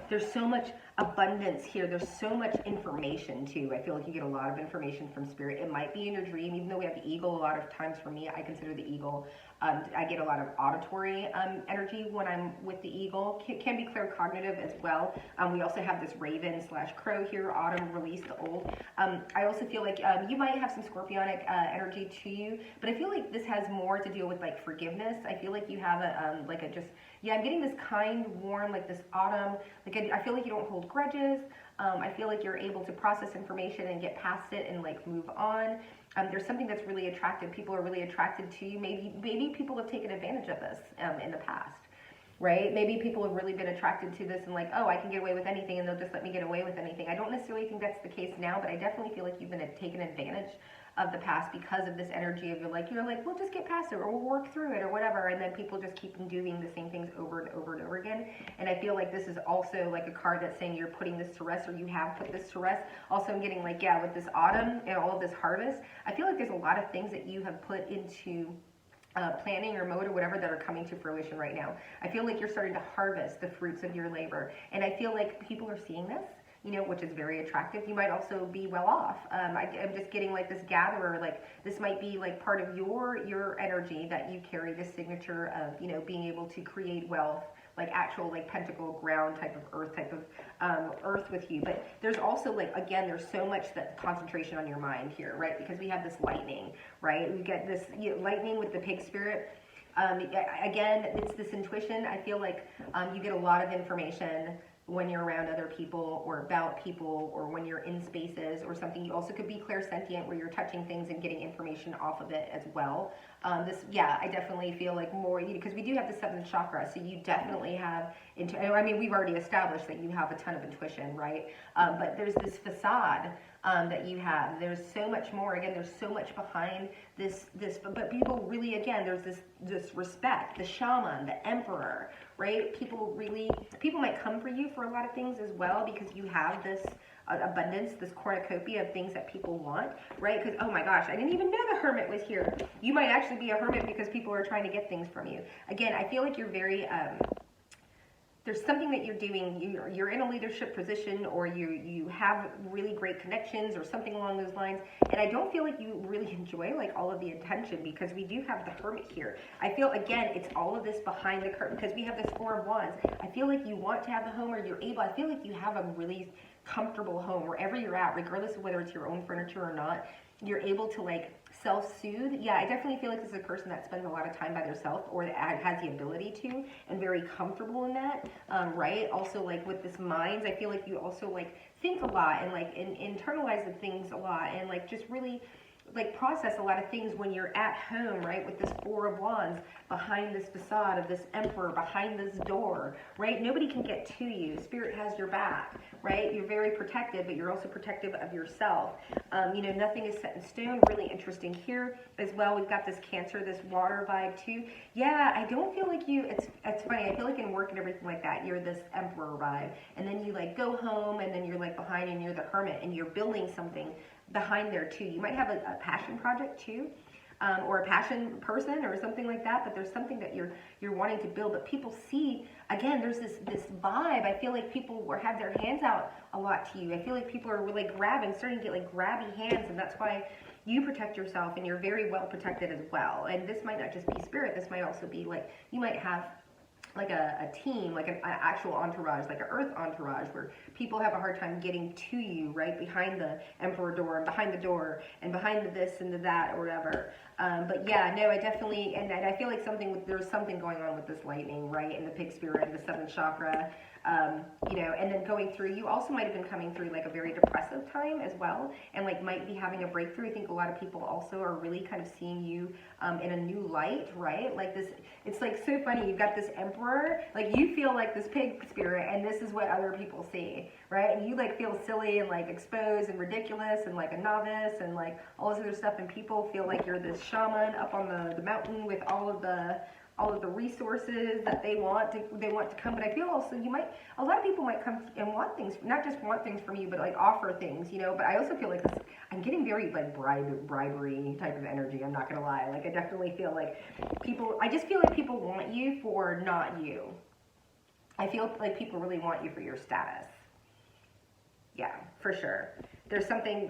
There's so much abundance here. There's so much information too. I feel like you get a lot of information from spirit. It might be in your dream, even though we have the eagle a lot of times. For me, I consider the eagle I get a lot of auditory energy when I'm with the eagle. Can be claircognitive as well. We also have this raven slash crow here, autumn, release the old. I also feel like you might have some scorpionic energy to you, but I feel like this has more to deal with like forgiveness. I feel like you have a like a just, yeah, I'm getting this kind, warm, like this autumn, like I feel like you don't hold grudges. I feel like you're able to process information and get past it and like move on. There's something that's really attractive. People are really attracted to you. Maybe people have taken advantage of this in the past, right? Maybe people have really been attracted to this and like, oh, I can get away with anything and they'll just let me get away with anything. I don't necessarily think that's the case now, but I definitely feel like you've been taken advantage of the past because of this energy of you're like, we'll just get past it or we'll work through it or whatever. And then people just keep doing the same things over and over and over again. And I feel like this is also like a card that's saying you're putting this to rest or you have put this to rest. Also, I'm getting like, yeah, with this autumn and all of this harvest, I feel like there's a lot of things that you have put into planning or mode or whatever that are coming to fruition right now. I feel like you're starting to harvest the fruits of your labor. And I feel like people are seeing this, which is very attractive. You might also be well off. I'm just getting like this gatherer, like this might be like part of your energy that you carry, this signature of, being able to create wealth, like actual like pentacle ground type of earth with you. But there's also like, again, there's so much that concentration on your mind here, right? Because we have this lightning, right? We get this lightning with the pig spirit. Again, it's this intuition. I feel like you get a lot of information when you're around other people or about people or when you're in spaces or something. You also could be clairsentient where you're touching things and getting information off of it as well. I definitely feel like more, because we do have the seventh chakra, so you definitely have, we've already established that you have a ton of intuition, right? But there's this facade that you have. There's so much more. Again, there's so much behind this, but people really, again, there's this respect, the shaman, the emperor, right? People might come for you for a lot of things as well because you have this abundance, this cornucopia of things that people want, right? Because, oh my gosh, I didn't even know the hermit was here. You might actually be a hermit because people are trying to get things from you. Again, I feel like you're very, there's something that you're doing, you're in a leadership position or you have really great connections or something along those lines, and I don't feel like you really enjoy like all of the attention because we do have the hermit here. I feel, again, it's all of this behind the curtain because we have this Four of Wands. I feel like you want to have a home or you're able, I feel like you have a really comfortable home wherever you're at, regardless of whether it's your own furniture or not. You're able to like self-soothe. Yeah, I definitely feel like this is a person that spends a lot of time by themselves or that has the ability to and very comfortable in that, right? Also, like with this minds, I feel like you also like think a lot and like internalize the things a lot and like just really like process a lot of things when you're at home, right? With this Four of Wands behind this facade of this emperor, behind this door, right? Nobody can get to you. Spirit has your back, right? You're very protected, but you're also protective of yourself. Nothing is set in stone. Really interesting here as well. We've got this Cancer, this water vibe too. Yeah, I don't feel like you, it's funny. I feel like in work and everything like that, you're this emperor vibe. And then you like go home and then you're like behind and you're the hermit and you're building something behind there too. You might have a passion project too, or a passion person or something like that, but there's something that you're wanting to build. But people see, again, there's this vibe. I feel like people have their hands out a lot to you. I feel like people are really starting to get like grabby hands, and that's why you protect yourself, and you're very well protected as well. And this might not just be spirit, this might also be like, you might have like a team, like an actual entourage, like an earth entourage, where people have a hard time getting to you, right, behind the emperor door and behind the door and behind the this and the that or whatever. But yeah, no, I definitely, and I feel like there's something going on with this lightning, right, and the pig spirit and the seventh chakra. And then going through, you also might have been coming through like a very depressive time as well, and like might be having a breakthrough. I think a lot of people also are really kind of seeing you in a new light, right? Like this, it's like so funny. You've got this emperor, like you feel like this pig spirit, and this is what other people see, right? And you like feel silly and like exposed and ridiculous and like a novice and like all this other stuff, and people feel like you're this shaman up on the mountain with all of the resources that they want to come. But I feel also a lot of people might come and want things, not just want things from you, but like offer things, but I also feel like I'm getting very like bribery type of energy. I'm not gonna lie. Like I definitely feel like I just feel like people want you for not you. I feel like people really want you for your status. Yeah, for sure. there's something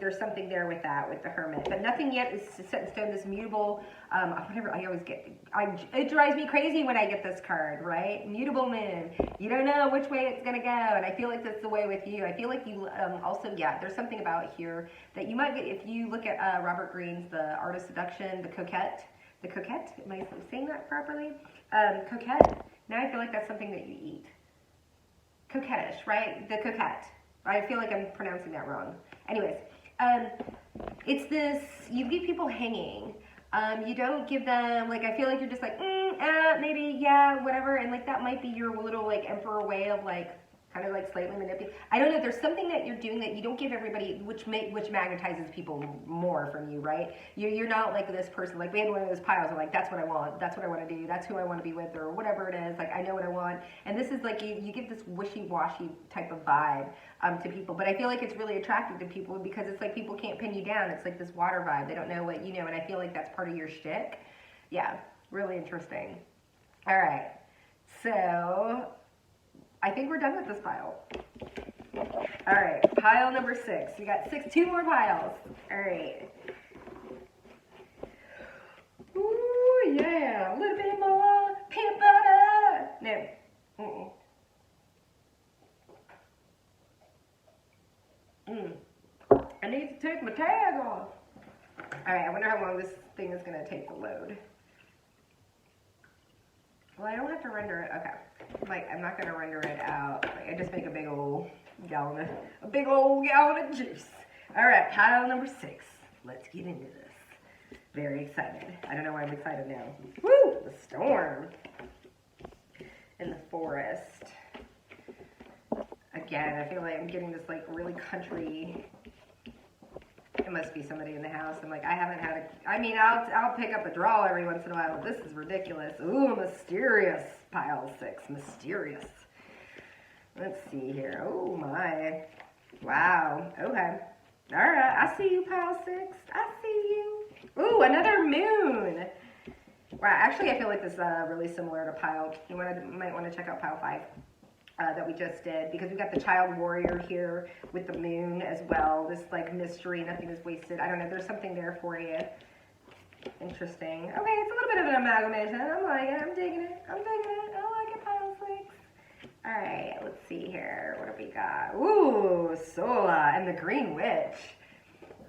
there with that, with the Hermit, but nothing yet is set in stone. This mutable, whatever, it drives me crazy when I get this card, right? Mutable moon. You don't know which way it's gonna go, and I feel like that's the way with you. I feel like you also, yeah, there's something about here that you might get, if you look at Robert Greene's The Art of Seduction, the coquette, am I saying that properly? Coquette, now I feel like that's something that you eat. Coquettish, right? The coquette. I feel like I'm pronouncing that wrong. Anyways, it's this, you leave people hanging. You don't give them, like, I feel like you're just like, maybe, yeah, whatever. And like, that might be your little like emperor way of like, kind of like slightly manipulate. I don't know, there's something that you're doing that you don't give everybody, which magnetizes people more from you, right? You're not like this person, like we had one of those piles of like, that's what I want, that's what I want to do, that's who I want to be with, or whatever it is, like I know what I want. And this is like, you give this wishy-washy type of vibe to people, but I feel like it's really attractive to people because it's like people can't pin you down. It's like this water vibe, they don't know what you know, and I feel like that's part of your shtick. Yeah, really interesting. All right, so I think we're done with this pile. All right, pile number 6. We got 2 more piles. All right. Ooh, yeah, a little bit more peanut butter. No. I need to take my tag off. All right, I wonder how long this thing is gonna take to load. Well, I don't have to render it. Okay. Like, I'm not going to render it out. Like, I just make a big old gallon of juice. All right, pile number 6. Let's get into this. Very excited. I don't know why I'm excited now. Woo! The storm. In the forest. Again, I feel like I'm getting this, like, really country. It must be somebody in the house. I'm like, I haven't had a, I mean, I'll pick up a draw every once in a while, but this is ridiculous. Ooh, mysterious. Pile 6, mysterious. Let's see here. Oh my. Wow. Okay. All right. I see you, pile 6. I see you. Ooh, another moon. Wow. Actually, I feel like this is really similar to pile. You might want to check out pile 5. That we just did, because we got the child warrior here with the moon as well. This like mystery, nothing is wasted. I don't know, there's something there for you. Interesting. Okay, it's a little bit of an amalgamation. I'm liking it, I'm digging it, I like it, pile 6. All right, let's see here, what do we got? Ooh, Sola and the Green Witch.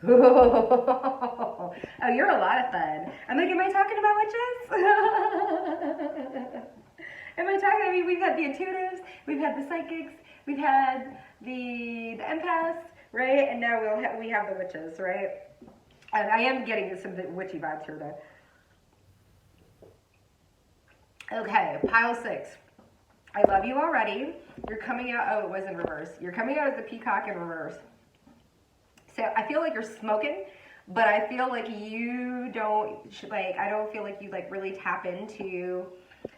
Oh, you're a lot of fun. I'm like, am I talking about witches? Am I talking? I mean, we've had the intuitives, we've had the psychics, we've had the empaths, right? And now we have the witches, right? And I am getting some witchy vibes here, though. Okay, pile 6. I love you already. You're coming out. Oh, it was in reverse. You're coming out as the peacock in reverse. So I feel like you're smoking, but I feel like you don't like. I don't feel like you like really tap into.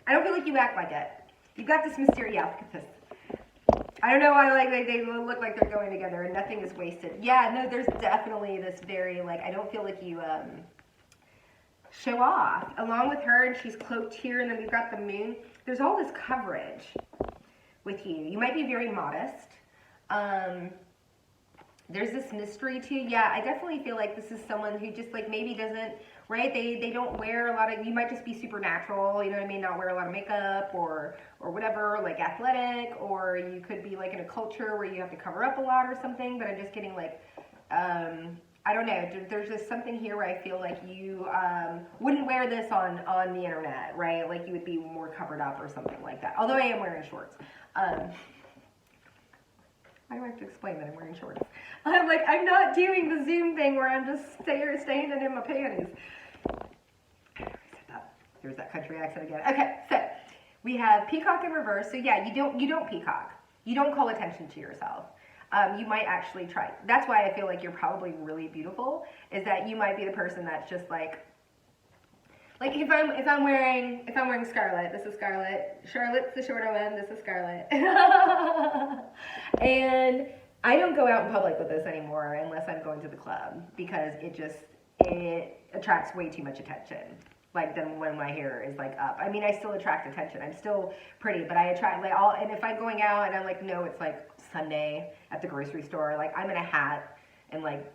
I don't feel like you act like it. You've got this mysterious, yeah, look at this. I don't know why like they look like they're going together and nothing is wasted. Yeah, no, there's definitely this very, like, I don't feel like you show off. Along with her, and she's cloaked here, and then we've got the moon. There's all this coverage with you. You might be very modest. There's this mystery too. Yeah, I definitely feel like this is someone who just like maybe doesn't, right? They don't wear a lot of, you might just be supernatural, you know what I mean? Not wear a lot of makeup or whatever, like athletic, or you could be like in a culture where you have to cover up a lot or something, but I'm just getting like, I don't know, there's just something here where I feel like you wouldn't wear this on the internet, right? Like you would be more covered up or something like that. Although I am wearing shorts. Why do I have to explain that I'm wearing shorts? I'm like, I'm not doing the Zoom thing where I'm just standing in my panties. There's that country accent again. Okay, so we have peacock in reverse. So yeah, you don't peacock. You don't call attention to yourself. You might actually try. That's why I feel like you're probably really beautiful, is that you might be the person that's just like if I'm wearing Scarlet, this is Scarlet. Charlotte's the shorter one, this is Scarlet. And I don't go out in public with this anymore unless I'm going to the club, because it attracts way too much attention. Like then when my hair is like up. I mean, I still attract attention. I'm still pretty, but I attract like and if I'm going out and I'm like, no, it's like Sunday at the grocery store, like I'm in a hat and like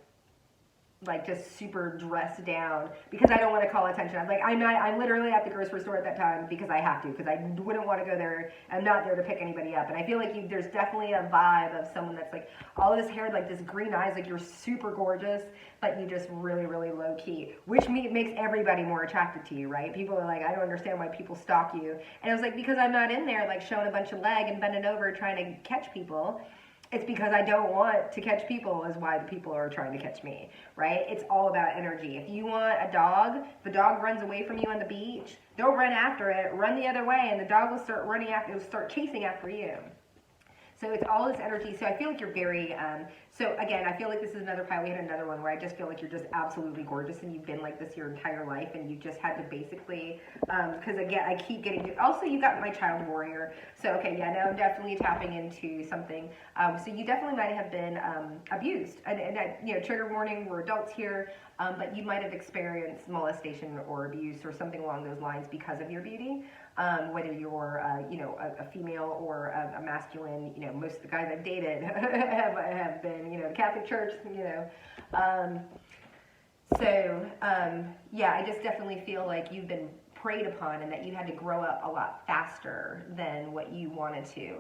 just super dressed down because I don't want to call attention. I'm literally at the grocery store at that time because I have to, because I wouldn't want to go there. I'm not there to pick anybody up. And I feel like there's definitely a vibe of someone that's like all of this hair, like this green eyes, like you're super gorgeous, but you just really, really low key, which makes everybody more attracted to you, right? People are like, I don't understand why people stalk you. And I was like, because I'm not in there like showing a bunch of leg and bending over trying to catch people. It's because I don't want to catch people is why the people are trying to catch me, right? It's all about energy. If you want a dog, if the dog runs away from you on the beach, don't run after it, run the other way, and the dog will start chasing after you. So it's all this energy. So I feel like you're very, so again, I feel like this is another pile. We had another one where I just feel like you're just absolutely gorgeous and you've been like this your entire life and you just had to basically, because again, I keep getting, also you got my child warrior. So, okay, yeah, now I'm definitely tapping into something. So you definitely might have been abused. And you know, trigger warning, we're adults here, but you might have experienced molestation or abuse or something along those lines because of your beauty. Whether you're, you know, a female or a masculine, you know, most of the guys I've dated have been, you know, Catholic Church, you know. Yeah, I just definitely feel like you've been preyed upon and that you had to grow up a lot faster than what you wanted to.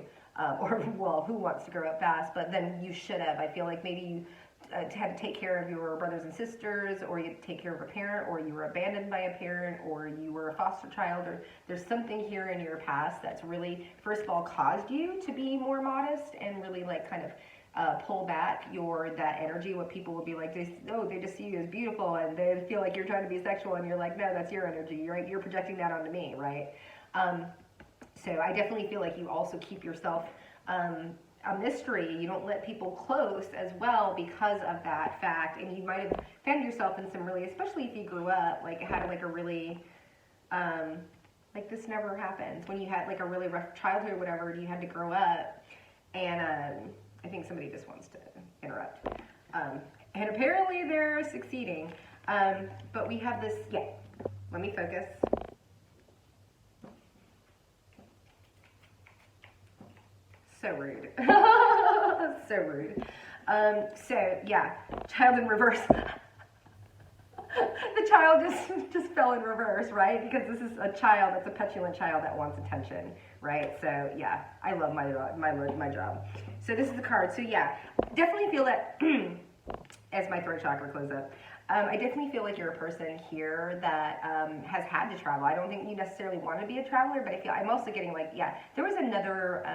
Or, well, who wants to grow up fast, but then you should have. I feel like maybe you had to take care of your brothers and sisters, or you had to take care of a parent, or you were abandoned by a parent, or you were a foster child, or there's something here in your past that's really, first of all, caused you to be more modest and really like kind of pull back that energy. What people will be like, they just see you as beautiful and they feel like you're trying to be sexual, and you're like, no, that's your energy, right? You're projecting that onto me, right? So I definitely feel like you also keep yourself a mystery. You don't let people close as well because of that fact, and you might have found yourself in some really, especially if you grew up like had like a really like this never happens when you had like a really rough childhood or whatever. You had to grow up, and I think somebody just wants to interrupt, and apparently they're succeeding, but we have this. Yeah, let me focus. So rude. So rude. So yeah, child in reverse. The child just fell in reverse, right? Because this is a child that's a petulant child that wants attention, right? So yeah, I love my job. So this is the card. So yeah, definitely feel that as my throat chakra closes up. I definitely feel like you're a person here that has had to travel. I don't think you necessarily want to be a traveler, but I'm also getting like, yeah, there was another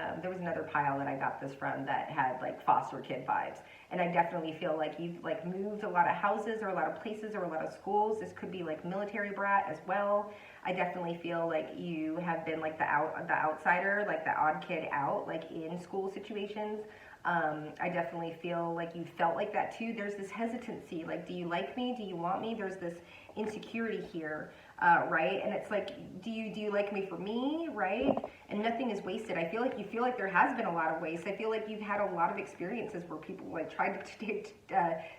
pile that I got this from that had like foster kid vibes, and I definitely feel like you've like moved a lot of houses or a lot of places or a lot of schools. This could be like military brat as well. I definitely feel like you have been like the outsider, like the odd kid out, like in school situations. I definitely feel like you felt like that too. There's this hesitancy, like, do you like me? Do you want me? There's this insecurity here, right? And it's like, do you like me for me, right? And nothing is wasted. I feel like there has been a lot of waste. I feel like you've had a lot of experiences where people like tried to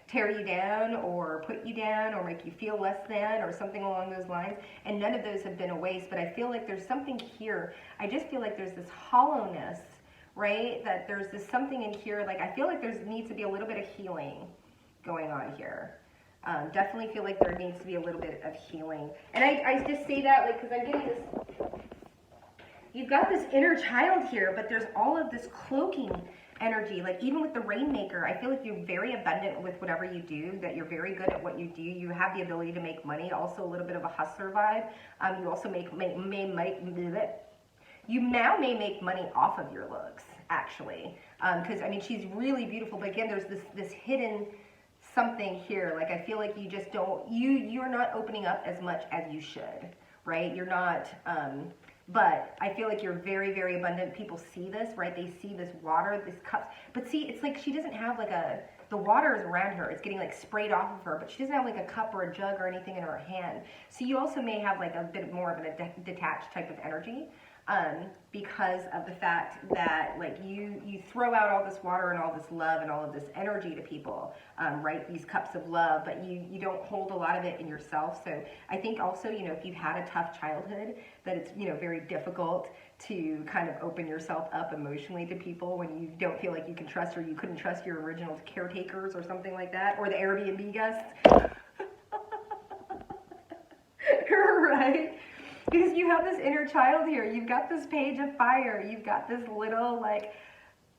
tear you down or put you down or make you feel less than or something along those lines. And none of those have been a waste. But I feel like there's something here. I just feel like there's this hollowness, right? That there's this something in here, like I feel like there needs to be a little bit of healing going on here. Definitely feel like there needs to be a little bit of healing. And I just say that like because I'm getting this, you've got this inner child here, but there's all of this cloaking energy. Like even with the Rainmaker, I feel like you're very abundant with whatever you do, that you're very good at what you do. You have the ability to make money, also a little bit of a hustler vibe. You also you now may make money off of your looks, actually, because I mean she's really beautiful. But again, there's this hidden something here. Like I feel like you just don't you're not opening up as much as you should, right? You're not. But I feel like you're very, very abundant. People see this, right? They see this water, this cups. But see, it's like she doesn't have like the water is around her. It's getting like sprayed off of her, but she doesn't have like a cup or a jug or anything in her hand. So you also may have like a bit more of a detached type of energy. Because of the fact that like you throw out all this water and all this love and all of this energy to people, right? These cups of love, but you don't hold a lot of it in yourself. So I think also, if you've had a tough childhood, that it's, very difficult to kind of open yourself up emotionally to people when you don't feel like you can trust, or you couldn't trust your original caretakers or something like that, or the Airbnb guests. Right? Because you have this inner child here. You've got this page of fire. You've got this little, like,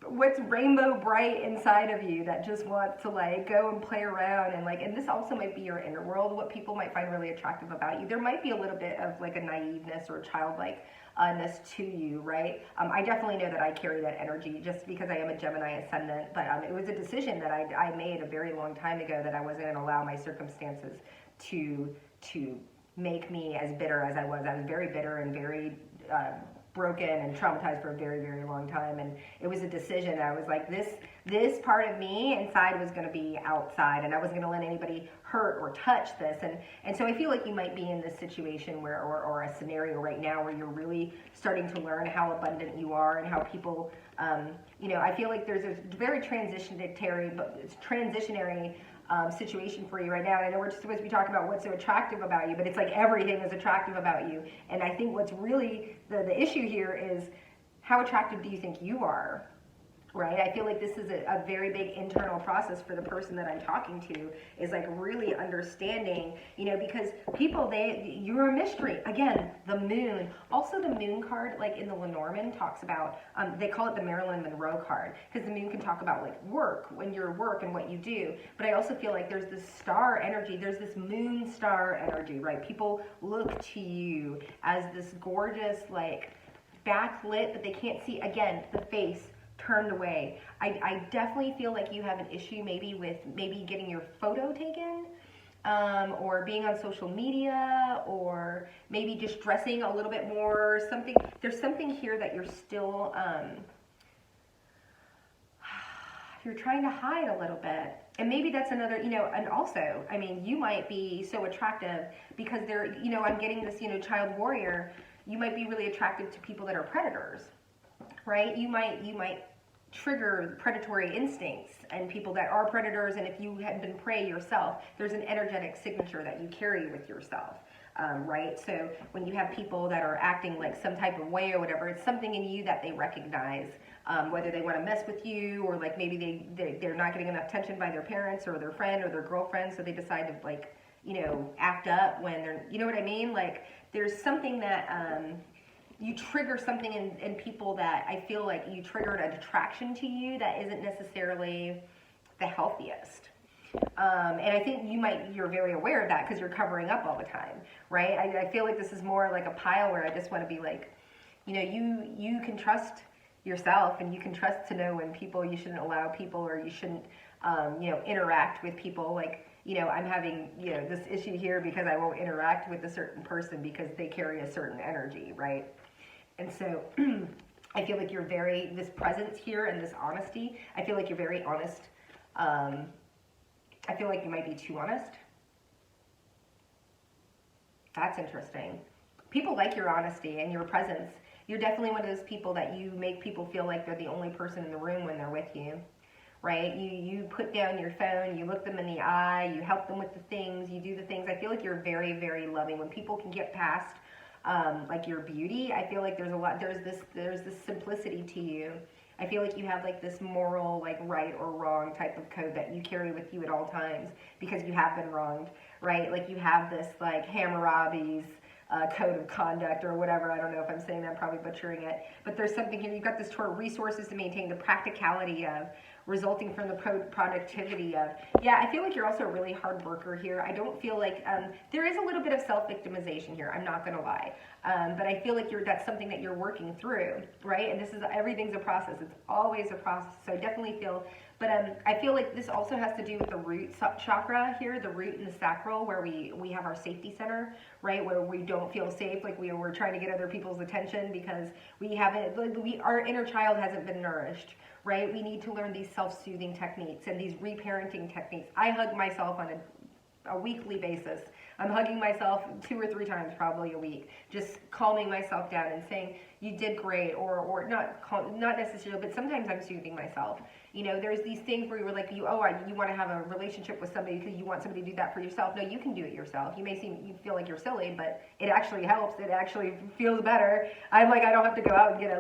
what's rainbow bright inside of you that just wants to, like, go and play around. And, like, and this also might be your inner world, what people might find really attractive about you. There might be a little bit of, like, a naiveness or childlikeness to you, right? I definitely know that I carry that energy just because I am a Gemini ascendant, but it was a decision that I made a very long time ago, that I wasn't going to allow my circumstances to make me as bitter as I was. I was very bitter and very broken and traumatized for a very, very long time. And it was a decision. I was like, this part of me inside was going to be outside, and I wasn't going to let anybody hurt or touch this. And so I feel like you might be in this situation where, or a scenario right now where you're really starting to learn how abundant you are and how people, I feel like there's a very transitionary situation for you right now. And I know we're just supposed to be talking about what's so attractive about you, but it's like everything is attractive about you. And I think what's really the issue here is, how attractive do you think you are? Right? I feel like this is a very big internal process for the person that I'm talking to, is like really understanding, because people, you're a mystery. Again, the moon. Also the moon card, like in the Lenormand, talks about, they call it the Marilyn Monroe card, because the moon can talk about like work, when your work and what you do. But I also feel like there's this star energy, there's this moon star energy, right? People look to you as this gorgeous, like backlit, but they can't see, again, the face turned away. I definitely feel like you have an issue maybe with getting your photo taken, or being on social media, or maybe just dressing a little bit more, something. There's something here that you're still, you're trying to hide a little bit. And maybe that's another, and also, I mean, you might be so attractive because they're, I'm getting this, child warrior. You might be really attractive to people that are predators, right? You might trigger predatory instincts and people that are predators. And if you had been prey yourself, there's an energetic signature that you carry with yourself, right? So when you have people that are acting like some type of way or whatever, it's something in you that they recognize, whether they want to mess with you, or like maybe they're not getting enough attention by their parents or their friend or their girlfriend, so they decide to like, act up when they're, you know what I mean? Like there's something that, you trigger something in people that I feel like you triggered an attraction to you that isn't necessarily the healthiest. And I think you're very aware of that because you're covering up all the time, right? I feel like this is more like a pile where I just want to be like, you can trust yourself, and you can trust to know when people, you shouldn't allow people, or you shouldn't, interact with people. Like, I'm having, this issue here because I won't interact with a certain person because they carry a certain energy, right? And so I feel like this presence here and this honesty, I feel like you're very honest. I feel like you might be too honest. That's interesting. People like your honesty and your presence. You're definitely one of those people that you make people feel like they're the only person in the room when they're with you, right? You put down your phone, you look them in the eye, you help them with the things, you do the things. I feel like you're very, very loving. When people can get past like your beauty, I feel like there's this simplicity to you. I feel like you have like this moral, like right or wrong type of code that you carry with you at all times because you have been wronged, right? Like you have this like Hammurabi's code of conduct or whatever. I don't know if I'm saying that, I'm probably butchering it. But there's something here. You've got this toward resources to maintain, the practicality of, resulting from the productivity of. Yeah, I feel like you're also a really hard worker here. I don't feel like, there is a little bit of self-victimization here, I'm not going to lie. But I feel like that's something that you're working through, right? And everything's a process. It's always a process. So I definitely feel, but I feel like this also has to do with the root chakra here, the root and the sacral, where we have our safety center, right? Where we don't feel safe, like we're trying to get other people's attention because our inner child hasn't been nourished, right? We need to learn these self-soothing techniques and these reparenting techniques. I hug myself on a weekly basis. I'm hugging myself 2 or 3 times probably a week, just calming myself down and saying, you did great, or not necessarily, but sometimes I'm soothing myself. You know, there's these things where you're like, you want to have a relationship with somebody because you want somebody to do that for yourself. No, you can do it yourself. You feel like you're silly, but it actually helps. It actually feels better. I'm like, I don't have to go out and get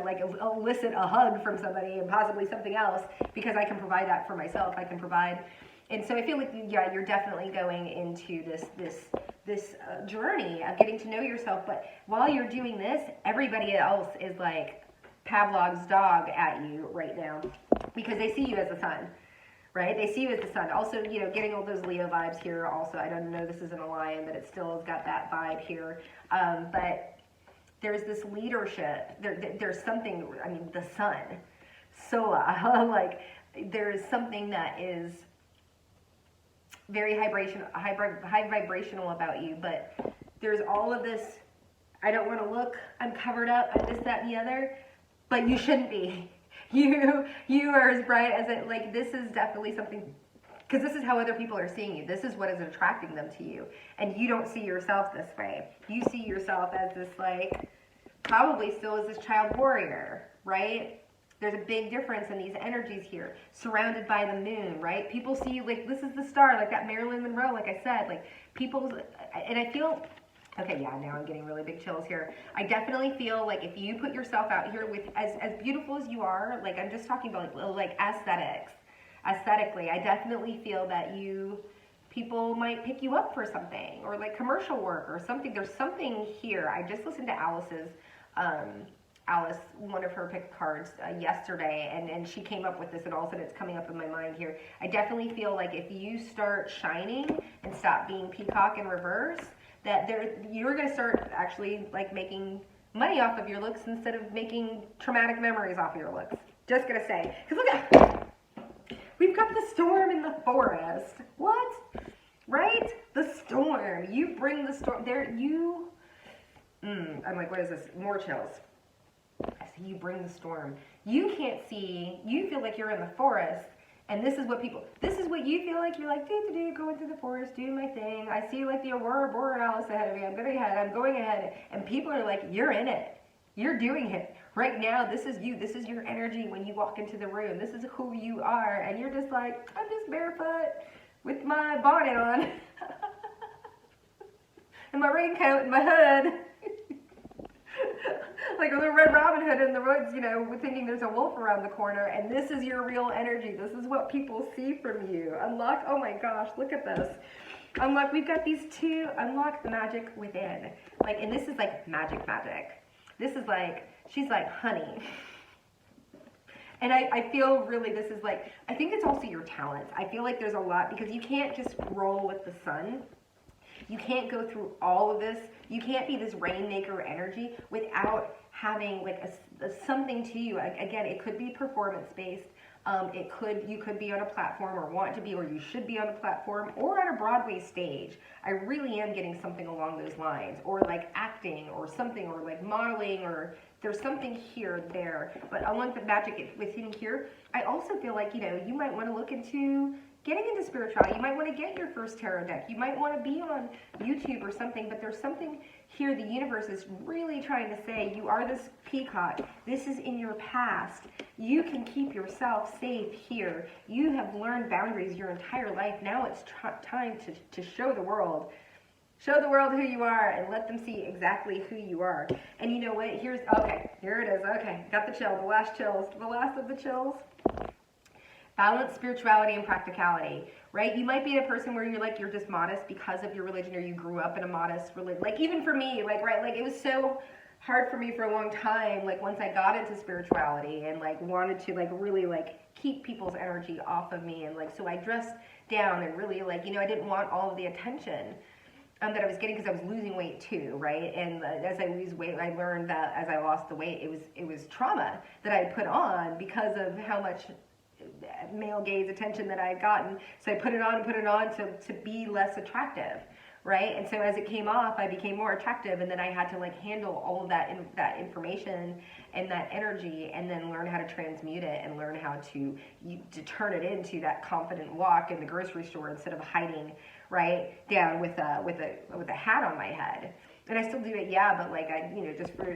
elicit a hug from somebody and possibly something else, because I can provide that for myself. I can provide. And so I feel like, yeah, you're definitely going into this journey of getting to know yourself. But while you're doing this, everybody else is like Pavlov's dog at you right now, because they see you as the sun, right? They see you as the sun. Also, you know, getting all those Leo vibes here. Also, I don't know, this isn't a lion, but it still has got that vibe here. But there's this leadership. There's something. I mean, the sun, Sola. Like, there's something that is very high vibrational about you. But there's all of this. I don't want to look. I'm covered up. I'm this, that, and the other. But you shouldn't be. You are as bright as it. Like, this is definitely something, because this is how other people are seeing you. This is what is attracting them to you, and you don't see yourself this way. You see yourself as this, like, probably still as this child warrior, right? There's a big difference in these energies here. Surrounded by the moon, right? People see you like this is the star, like that Marilyn Monroe. Like I said, like people's, and I feel. Okay, yeah, now I'm getting really big chills here. I definitely feel like if you put yourself out here with as beautiful as you are, like I'm just talking about like aesthetically, I definitely feel that people might pick you up for something, or like commercial work or something. There's something here. I just listened to Alice, one of her pick cards yesterday, and she came up with this, and all of a sudden it's coming up in my mind here. I definitely feel like if you start shining and stop being peacock in reverse, that you're going to start actually like making money off of your looks instead of making traumatic memories off of your looks. Just going to say. Because look at, we've got the storm in the forest. What? Right? The storm. You bring the storm. I'm like, what is this? More chills. I see you bring the storm. You can't see. You feel like you're in the forest. And this is what you feel like. You're like, go into the forest, do my thing. I see like the aurora borealis ahead of me. I'm going ahead. And people are like, you're in it. You're doing it. Right now, this is you. This is your energy when you walk into the room. This is who you are. And you're just like, I'm just barefoot with my bonnet on. And my raincoat and my hood. Like a little Red Robin Hood in the woods, you know, thinking there's a wolf around the corner, and this is your real energy. This is what people see from you. Unlock, oh my gosh, look at this. Unlock, we've got these two, unlock the magic within. Like, and this is like magic. This is like, she's like honey. And I feel really this is like, I think it's also your talents. I feel like there's a lot, because you can't just roll with the sun. You can't go through all of this. You can't be this rainmaker energy without having like something to you. Again, it could be performance based. You could be on a platform, or want to be, or you should be on a platform, or on a Broadway stage. I really am getting something along those lines, or like acting or something, or like modeling, or there's something here, there. But unlike the magic within here, I also feel like, you know, you might want to look into getting into spirituality. You might want to get your first tarot deck. You might want to be on YouTube or something, but there's something here the universe is really trying to say. You are this peacock. This is in your past. You can keep yourself safe here. You have learned boundaries your entire life. Now it's time to show the world. Show the world who you are and let them see exactly who you are. And you know what? Here it is. Okay, got the chill, the last of the chills. Balance spirituality and practicality, right? You might be a person where you're just modest because of your religion, or you grew up in a modest religion. Like even for me, it was so hard for me for a long time, like once I got into spirituality and like wanted to like really like keep people's energy off of me, and like so I dressed down and really like, you know, I didn't want all of the attention that I was getting, because I was losing weight too, right? And as I lose weight, I learned that as I lost the weight, it was trauma that I put on because of how much male gaze attention that I had gotten. So I put it on to be less attractive, right? And so as it came off, I became more attractive, and then I had to like handle all of that information and that energy, and then learn how to transmute it, and learn how to turn it into that confident walk in the grocery store instead of hiding right down with a hat on my head. And I still do it, yeah, but like I, just for,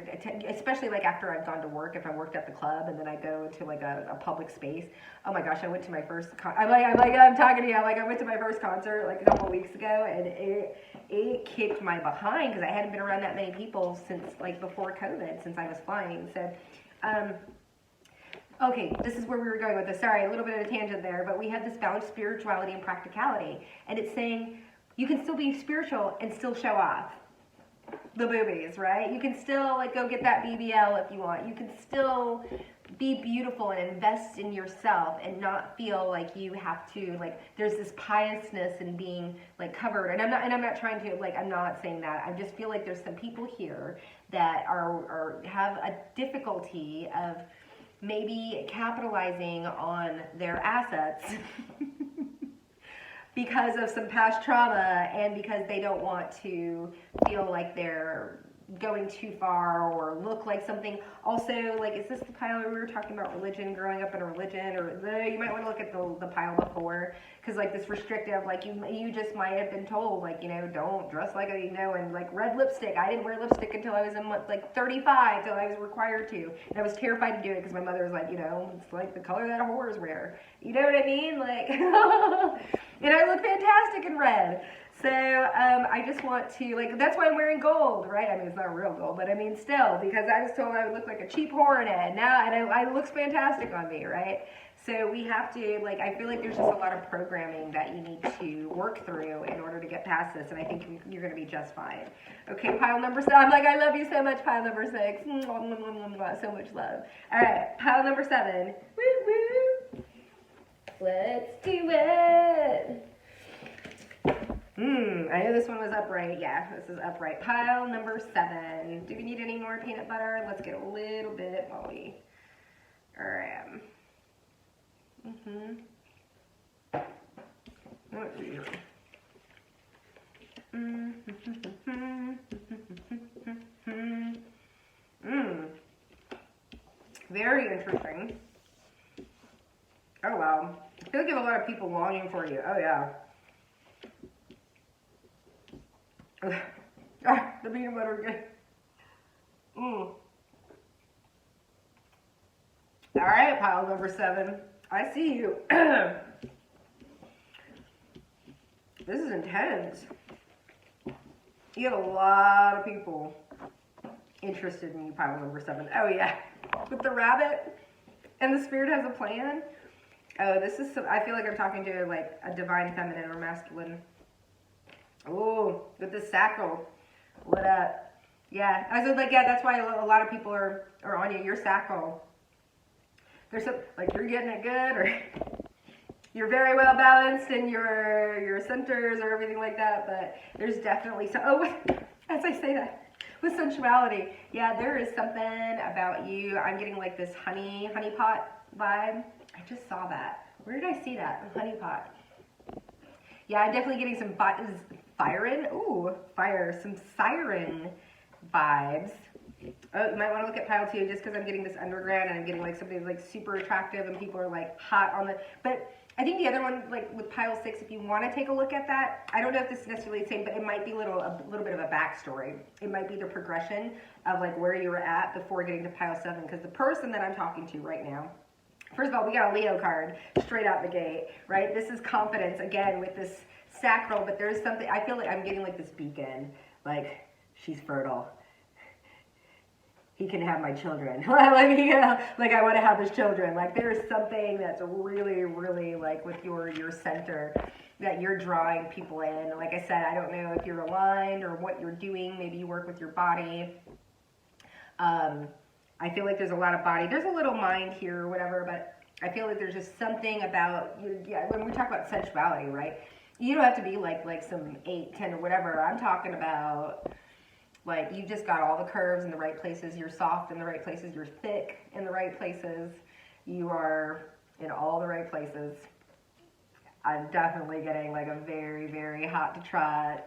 especially like after I've gone to work, if I worked at the club and then I go to like a public space. Oh my gosh, I went to my first, I'm talking to you, I went to my first concert like a couple of weeks ago, and it kicked my behind because I hadn't been around that many people since like before COVID, since I was flying. So, okay, this is where we were going with this. Sorry, a little bit of a tangent there, but we have this balanced spirituality and practicality, and it's saying you can still be spiritual and still show off the boobies, right? You can still like go get that BBL if you want. You can still be beautiful and invest in yourself and not feel like you have to, like, there's this piousness in being like covered. And I'm not trying to, like, I'm not saying that. I just feel like there's some people here that are have a difficulty of maybe capitalizing on their assets because of some past trauma, and because they don't want to feel like they're going too far or look like something. Also, like, is this the pile where we were talking about religion, growing up in a religion, or you might want to look at the pile before, because like this restrictive, like you just might have been told, like, don't dress like a, and like red lipstick. I didn't wear lipstick until I was in like 35, till I was required to, and I was terrified to do it because my mother was like, it's like the color that whores wear. You know what I mean? Like, and I look fantastic in red. So I just want to, like, that's why I'm wearing gold, right? I mean, it's not real gold, but I mean, still, because I was told I would look like a cheap whore in it. Now, and it looks fantastic on me, right? So we have to, like, I feel like there's just a lot of programming that you need to work through in order to get past this, and I think you're going to be just fine. Okay, pile number 7. I'm like, I love you so much, pile number 6. So much love. All right, pile number 7. Woo, woo. Let's do it. I know this one was upright. Yeah, this is upright. Pile number 7. Do we need any more peanut butter? Let's get a little bit while we are. Very interesting. Oh wow. I feel like you have a lot of people longing for you. Oh yeah. The peanut butter again. All right, pile number 7. I see you. This is intense. You have a lot of people interested in you, pile number 7. Oh yeah, with the rabbit and the spirit has a plan. Oh, this is I feel like I'm talking to like a divine feminine or masculine. Oh, with the sacral lit up. Yeah, I was like, yeah, that's why a lot of people are on you. Your sacral. There's some, like, you're getting it good, or you're very well balanced in your centers or everything like that, but there's definitely some, as I say that, with sensuality, yeah, there is something about you. I'm getting like this honey pot vibe. I just saw that. Where did I see that? Honey pot. Yeah, I'm definitely getting some some siren vibes. Oh, you might want to look at pile 2 just because I'm getting this underground and I'm getting like something like super attractive and people are like hot on the, but I think the other one, like with pile 6, if you want to take a look at that, I don't know if this is necessarily the same, but it might be a little bit of a backstory. It might be the progression of like where you were at before getting to pile 7, because the person that I'm talking to right now, first of all, we got a Leo card straight out the gate, right? This is confidence, again, with this sacral, but there's something, I feel like I'm getting like this beacon, like, she's fertile. He can have my children. Like, I want to have his children. Like, there's something that's really, really, like, with your center that you're drawing people in. Like I said, I don't know if you're aligned or what you're doing. Maybe you work with your body. I feel like there's a lot of body. There's a little mind here or whatever, but I feel like there's just something about, when we talk about sensuality, right? You don't have to be like some 8, 10 or whatever. I'm talking about, like, you just got all the curves in the right places. You're soft in the right places. You're thick in the right places. You are in all the right places. I'm definitely getting like a very, very hot to trot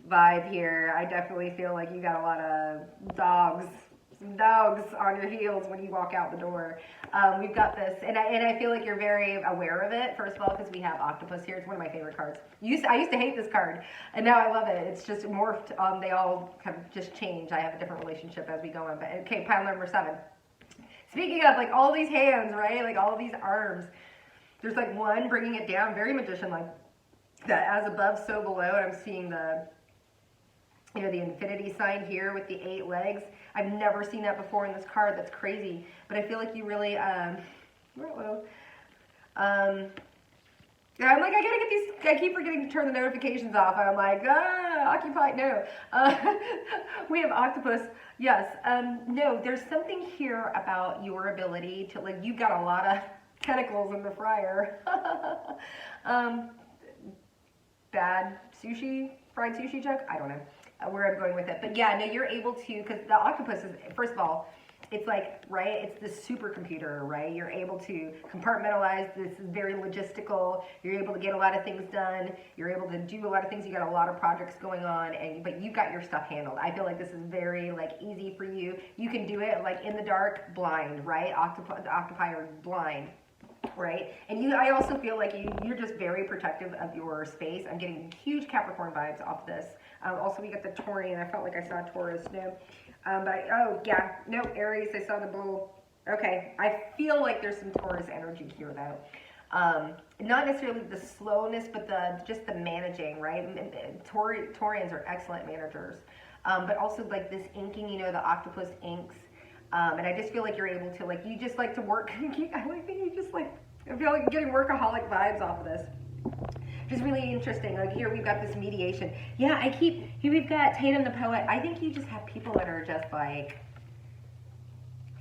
vibe here. I definitely feel like you got a lot of dogs some dogs on your heels when you walk out the door. We've got this, and I feel like you're very aware of it, first of all, because we have octopus here. It's one of my favorite cards. I used to hate this card, and now I love it. It's just morphed. They all have just changed. I have a different relationship as we go on. But okay, pile number 7. Speaking of, like, all these hands, right? Like, all these arms. There's, like, one bringing it down, very magician-like. That as above, so below. And I'm seeing the, you know, the infinity sign here with the 8 legs. I've never seen that before in this card. That's crazy. But I feel like you really, yeah, I'm like, I gotta get these, I keep forgetting to turn the notifications off. I'm like, occupied, no. We have octopus, yes. No, there's something here about your ability to, like, you've got a lot of tentacles in the fryer. Bad sushi, fried sushi joke? I don't know where I'm going with it. But yeah, no, you're able to, because the octopus is, first of all, it's like, right, it's this supercomputer, right? You're able to compartmentalize. This is very logistical. You're able to get a lot of things done. You're able to do a lot of things. You got a lot of projects going on, but you got your stuff handled. I feel like this is very, like, easy for you. You can do it, like, in the dark, blind, right? The octopi are blind, right? And I also feel like you're just very protective of your space. I'm getting huge Capricorn vibes off this. Also, we got the Taurian. I felt like I saw Taurus. No. Oh, yeah. No, Aries. I saw the bull. Okay. I feel like there's some Taurus energy here, though. Not necessarily the slowness, but just the managing, right? Taurians are excellent managers. But also, like, this inking, you know, the octopus inks. And I just feel like you're able to, like, you just like to work. I like that you just, like, I feel like you're getting workaholic vibes off of this. Which is really interesting. Like, here we've got this mediation. Yeah, here we've got Tatum the poet. I think you just have people that are just, like,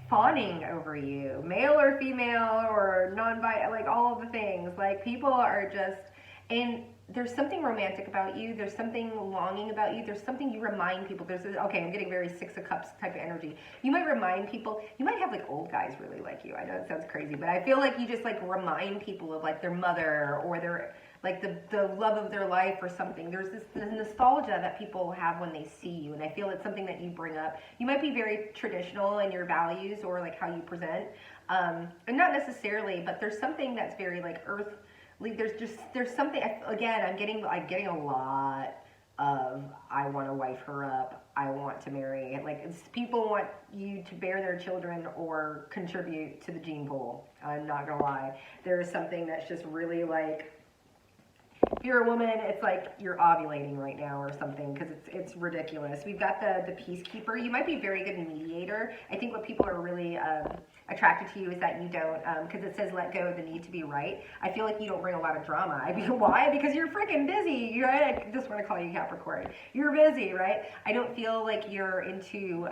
fawning over you. Male or female or non-bi, like, all of the things. Like, people are just, and there's something romantic about you. There's something longing about you. There's something you remind people. Okay, I'm getting very 6 of Cups type of energy. You might remind people. You might have, like, old guys really like you. I know it sounds crazy, but I feel like you just, like, remind people of, like, their mother or their, like, the love of their life or something. There's this nostalgia that people have when they see you, and I feel it's something that you bring up. You might be very traditional in your values or, like, how you present, and not necessarily, but there's something that's very, like, earth. Like, there's something, again, I'm getting a lot of, I want to wife her up, I want to marry. Like, people want you to bear their children or contribute to the gene pool. I'm not gonna lie. There is something that's just really, like, if you're a woman, it's like you're ovulating right now or something, because it's ridiculous. We've got the peacekeeper. You might be a very good mediator. I think what people are really attracted to you is that you don't, because it says let go of the need to be right. I feel like you don't bring a lot of drama. I mean, why? Because you're freaking busy, right? I just want to call you Capricorn. You're busy, right? I don't feel like you're into,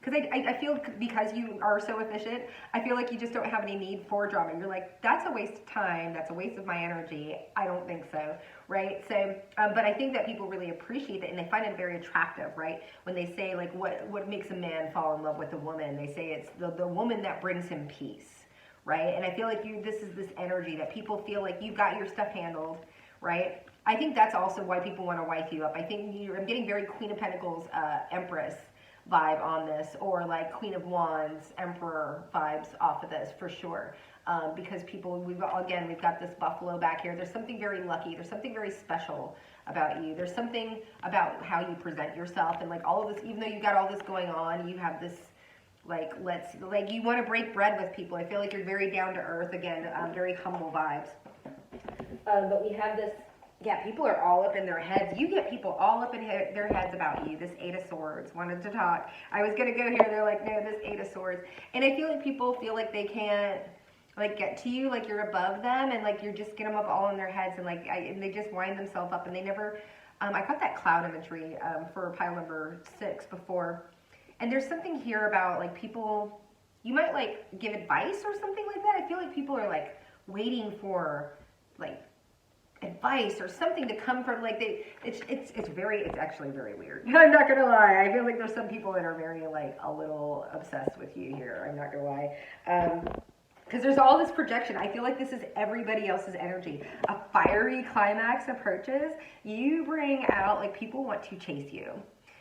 because I feel because you are so efficient, I feel like you just don't have any need for drama. You're like, that's a waste of time. That's a waste of my energy. I don't think so. Right? So, but I think that people really appreciate it and they find it very attractive, right? When they say, like, what makes a man fall in love with a woman, they say it's the woman that brings him peace, right? And I feel like this is this energy that people feel like you've got your stuff handled, right? I think that's also why people want to wife you up. I think I'm getting very Queen of Pentacles, Empress vibe on this, or like Queen of Wands, Emperor vibes off of this for sure. Because we've got this buffalo back here. There's something very lucky. There's something very special about you. There's something about how you present yourself, and like all of this, even though you got all this going on, you have this, like, you want to break bread with people. I feel like you're very down to earth again, very humble vibes. But we have this, yeah, people are all up in their heads. You get people all up in their heads about you. This 8 of Swords wanted to talk. I was going to go here. They're like, no, this 8 of Swords. And I feel like people feel like they can't, like, get to you, like you're above them, and like you're just get them up all in their heads, and like and they just wind themselves up, and they never. I got that cloud imagery for pile number 6 before, and there's something here about like people. You might like give advice or something like that. I feel like people are like waiting for like advice or something to come from like it's actually very weird. I'm not gonna lie. I feel like there's some people that are very like a little obsessed with you here. I'm not gonna lie. Because there's all this projection. I feel like this is everybody else's energy. A fiery climax approaches. You bring out, like, people want to chase you.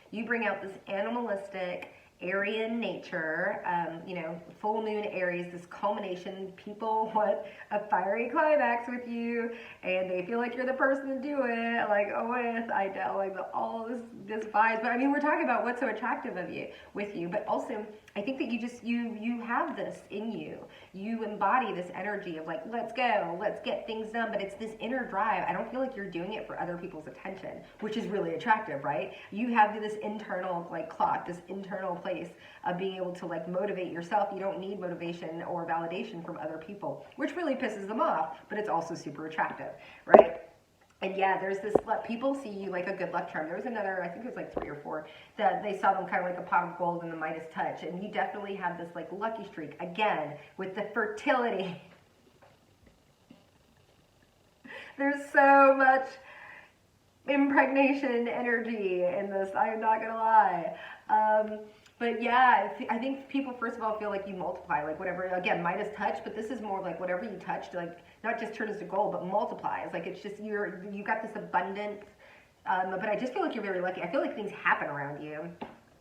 You bring out this animalistic Aryan nature, you know, full moon Aries, this culmination. People want a fiery climax with you, and they feel like you're the person to do it. Like, oh, I know, like all this vibes. But I mean, we're talking about what's so attractive of you with you, but also I think that you have this in you. You embody this energy of like, let's go, let's get things done. But it's this inner drive. I don't feel like you're doing it for other people's attention, which is really attractive, right? You have this internal like clock, this internal place of being able to like motivate yourself. You don't need motivation or validation from other people, which really pisses them off, but it's also super attractive, right? And yeah, there's this, people see you like a good luck charm. There was another, I think it was like 3 or 4, that they saw them kind of like a pot of gold in the Midas touch. And you definitely have this like lucky streak, again, with the fertility. There's so much impregnation energy in this, I'm not gonna lie. But yeah, I think people, first of all, feel like you multiply, like whatever, again, Midas touch, but this is more like whatever you touch, like, not just turns to gold, but multiplies. Like, it's just, you got this abundance, but I just feel like you're very lucky. I feel like things happen around you,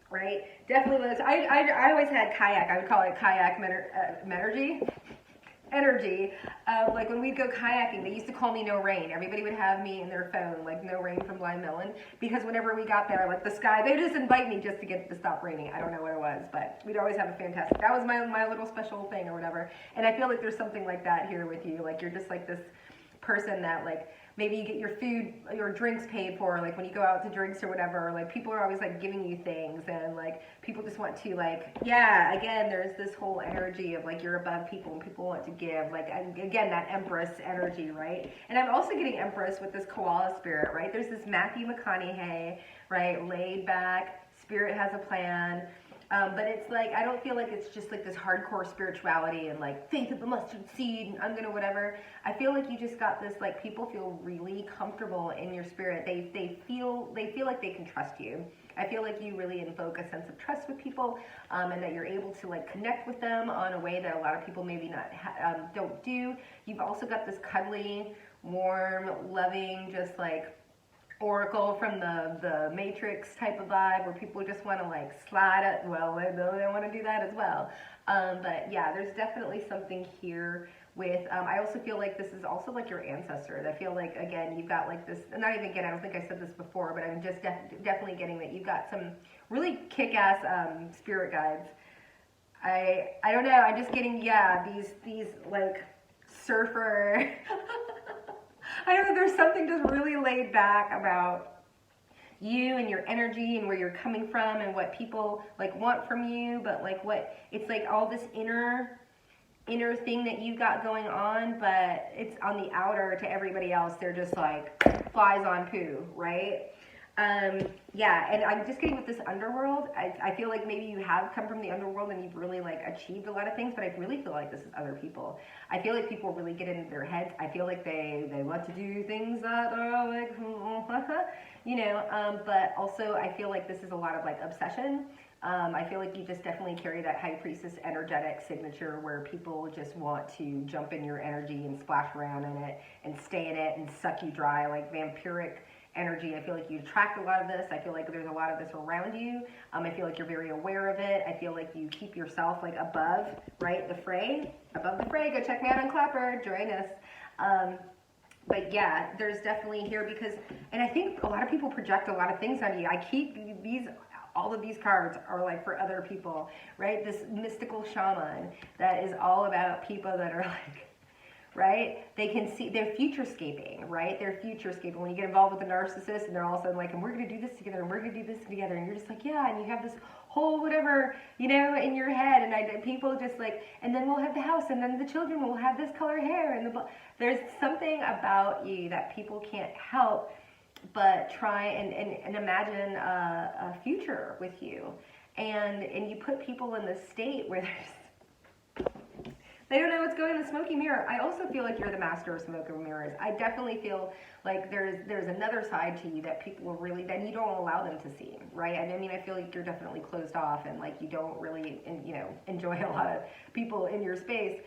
right? Definitely, I always had kayak, I would call it kayak energy. Like when we'd go kayaking, they used to call me No Rain. Everybody would have me in their phone, like No Rain from Blind Melon, because whenever we got there, like the sky, they would just invite me just to get it to stop raining. I don't know what it was, but we'd always have a fantastic, that was my little special thing or whatever. And I feel like there's something like that here with you. Like you're just like this person that like, maybe you get your food, your drinks paid for, like when you go out to drinks or whatever, like people are always like giving you things, and like people just want to like, yeah, again, there's this whole energy of like you're above people and people want to give, like, again, that Empress energy, right? And I'm also getting Empress with this koala spirit, right? There's this Matthew McConaughey, right? Laid back, spirit has a plan. But it's like, I don't feel like it's just like this hardcore spirituality and like faith of the mustard seed and I'm gonna whatever. I feel like you just got this, like, people feel really comfortable in your spirit. They feel like they can trust you. I feel like you really invoke a sense of trust with people, and that you're able to like connect with them on a way that a lot of people maybe not don't do. You've also got this cuddly, warm, loving, just like Oracle from the Matrix type of vibe, where people just want to like slide it. Well, they want to do that as well. But yeah, there's definitely something here with, I also feel like this is also like your ancestors. I feel like, again, you've got like this, not even again, I don't think I said this before, but I'm just definitely getting that you've got some really kick-ass spirit guides. I don't know, I'm just getting, yeah, these like surfer I don't know, there's something just really laid back about you and your energy and where you're coming from and what people like want from you, but like what, it's like all this inner thing that you got going on, but it's on the outer to everybody else. They're just like flies on poo, right? Yeah, and I'm just getting with this underworld. I feel like maybe you have come from the underworld and you've really like achieved a lot of things, but I really feel like this is other people. I feel like people really get into their heads. I feel like they want to do things that are like, you know, but also I feel like this is a lot of like obsession. I feel like you just definitely carry that high priestess energetic signature where people just want to jump in your energy and splash around in it and stay in it and suck you dry, like vampiric energy. I feel like you attract a lot of this. I feel like there's a lot of this around you. I feel like you're very aware of it. I feel like you keep yourself like above, right, the fray, above the fray. Go check me out on Clapper, join us. But yeah, there's definitely here because, and I think a lot of people project a lot of things on you. I keep these, all of these cards are like for other people, right? This mystical shaman that is all about people that are like, right? They can see, they're futurescaping, right? They're futurescaping. When you get involved with a narcissist and they're all of a sudden like, and we're going to do this together and we're going to do this together. And you're just like, yeah. And you have this whole whatever, you know, in your head. And people just like, and then we'll have the house and then the children will have this color hair. And there's something about you that people can't help but try and imagine a future with you. And you put people in this state where they don't know what's going in the smoky mirror. I also feel like you're the master of smoke and mirrors. I definitely feel like there's another side to you that people really, that you don't allow them to see, right? I mean, I feel like you're definitely closed off and like you don't really, you know, enjoy a lot of people in your space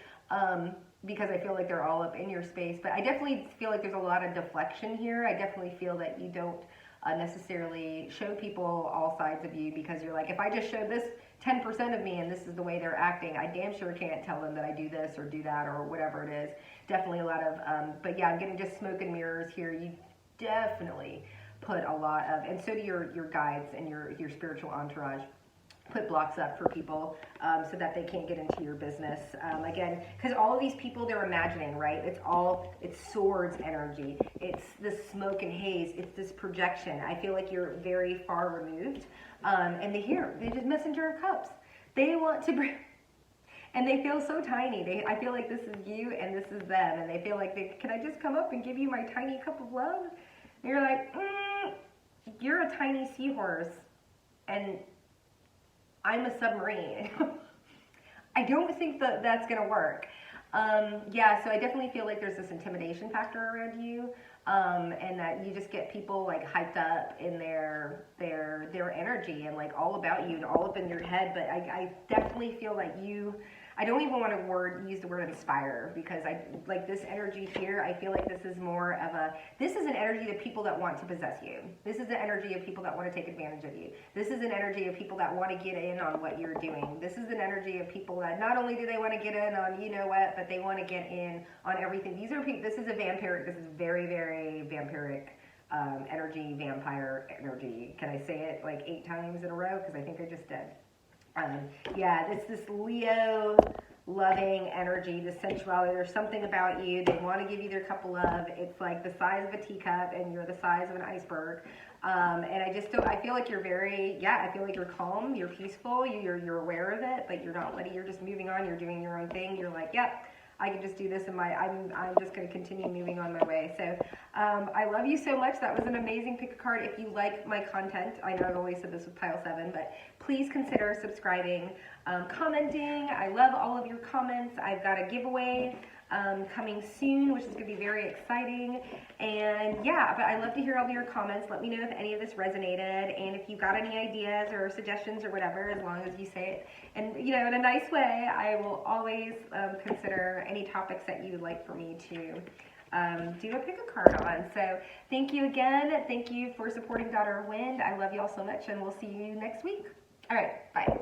because I feel like they're all up in your space. But I definitely feel like there's a lot of deflection here. I definitely feel that you don't necessarily show people all sides of you because you're like, if I just show this 10% of me and this is the way they're acting, I damn sure can't tell them that I do this or do that or whatever it is. Definitely a lot of, but yeah, I'm getting just smoke and mirrors here. You definitely put a lot of, and so do your guides and your spiritual entourage. Put blocks up for people so that they can't get into your business. Again, because all of these people, they're imagining, right? It's swords energy. It's this smoke and haze. It's this projection. I feel like you're very far removed. And they just messenger of cups. They want to bring, and they feel so tiny. I feel like this is you and this is them. And they feel like, can I just come up and give you my tiny cup of love? And you're like, you're a tiny seahorse. And I'm a submarine. I don't think that that's going to work. Yeah, so I definitely feel like there's this intimidation factor around you, and that you just get people like hyped up in their energy and like all about you and all up in your head. But I definitely feel like I don't even want to use the word inspire, because I like this energy here. I feel like this is more of this is an energy of people that want to possess you. This is the energy of people that want to take advantage of you. This is an energy of people that want to get in on what you're doing. This is an energy of people that not only do they want to get in on you know what, but they want to get in on everything. These are people. This is very, very vampiric energy, vampire energy. Can I say it like 8 times in a row? Because I think I just did. Yeah, it's this Leo loving energy, the sensuality. There's something about you. They want to give you their cup of love. It's like the size of a teacup and you're the size of an iceberg. And I feel like you're I feel like you're calm, you're peaceful, you're aware of it, but you're just moving on, you're doing your own thing. You're like, yep, I can just do this and I'm just going to continue moving on my way. So I love you so much. That was an amazing pick a card. If you like my content, I know I've always said this with pile 7, but please consider subscribing, commenting. I love all of your comments. I've got a giveaway coming soon, which is going to be very exciting. And yeah, but I love to hear all of your comments. Let me know if any of this resonated, and if you got any ideas or suggestions or whatever, as long as you say it and in a nice way. I will always consider any topics that you would like for me to do a pick a card on. So thank you again. Thank you for supporting Daughter of Wind. I love you all so much, and we'll see you next week. All right, bye.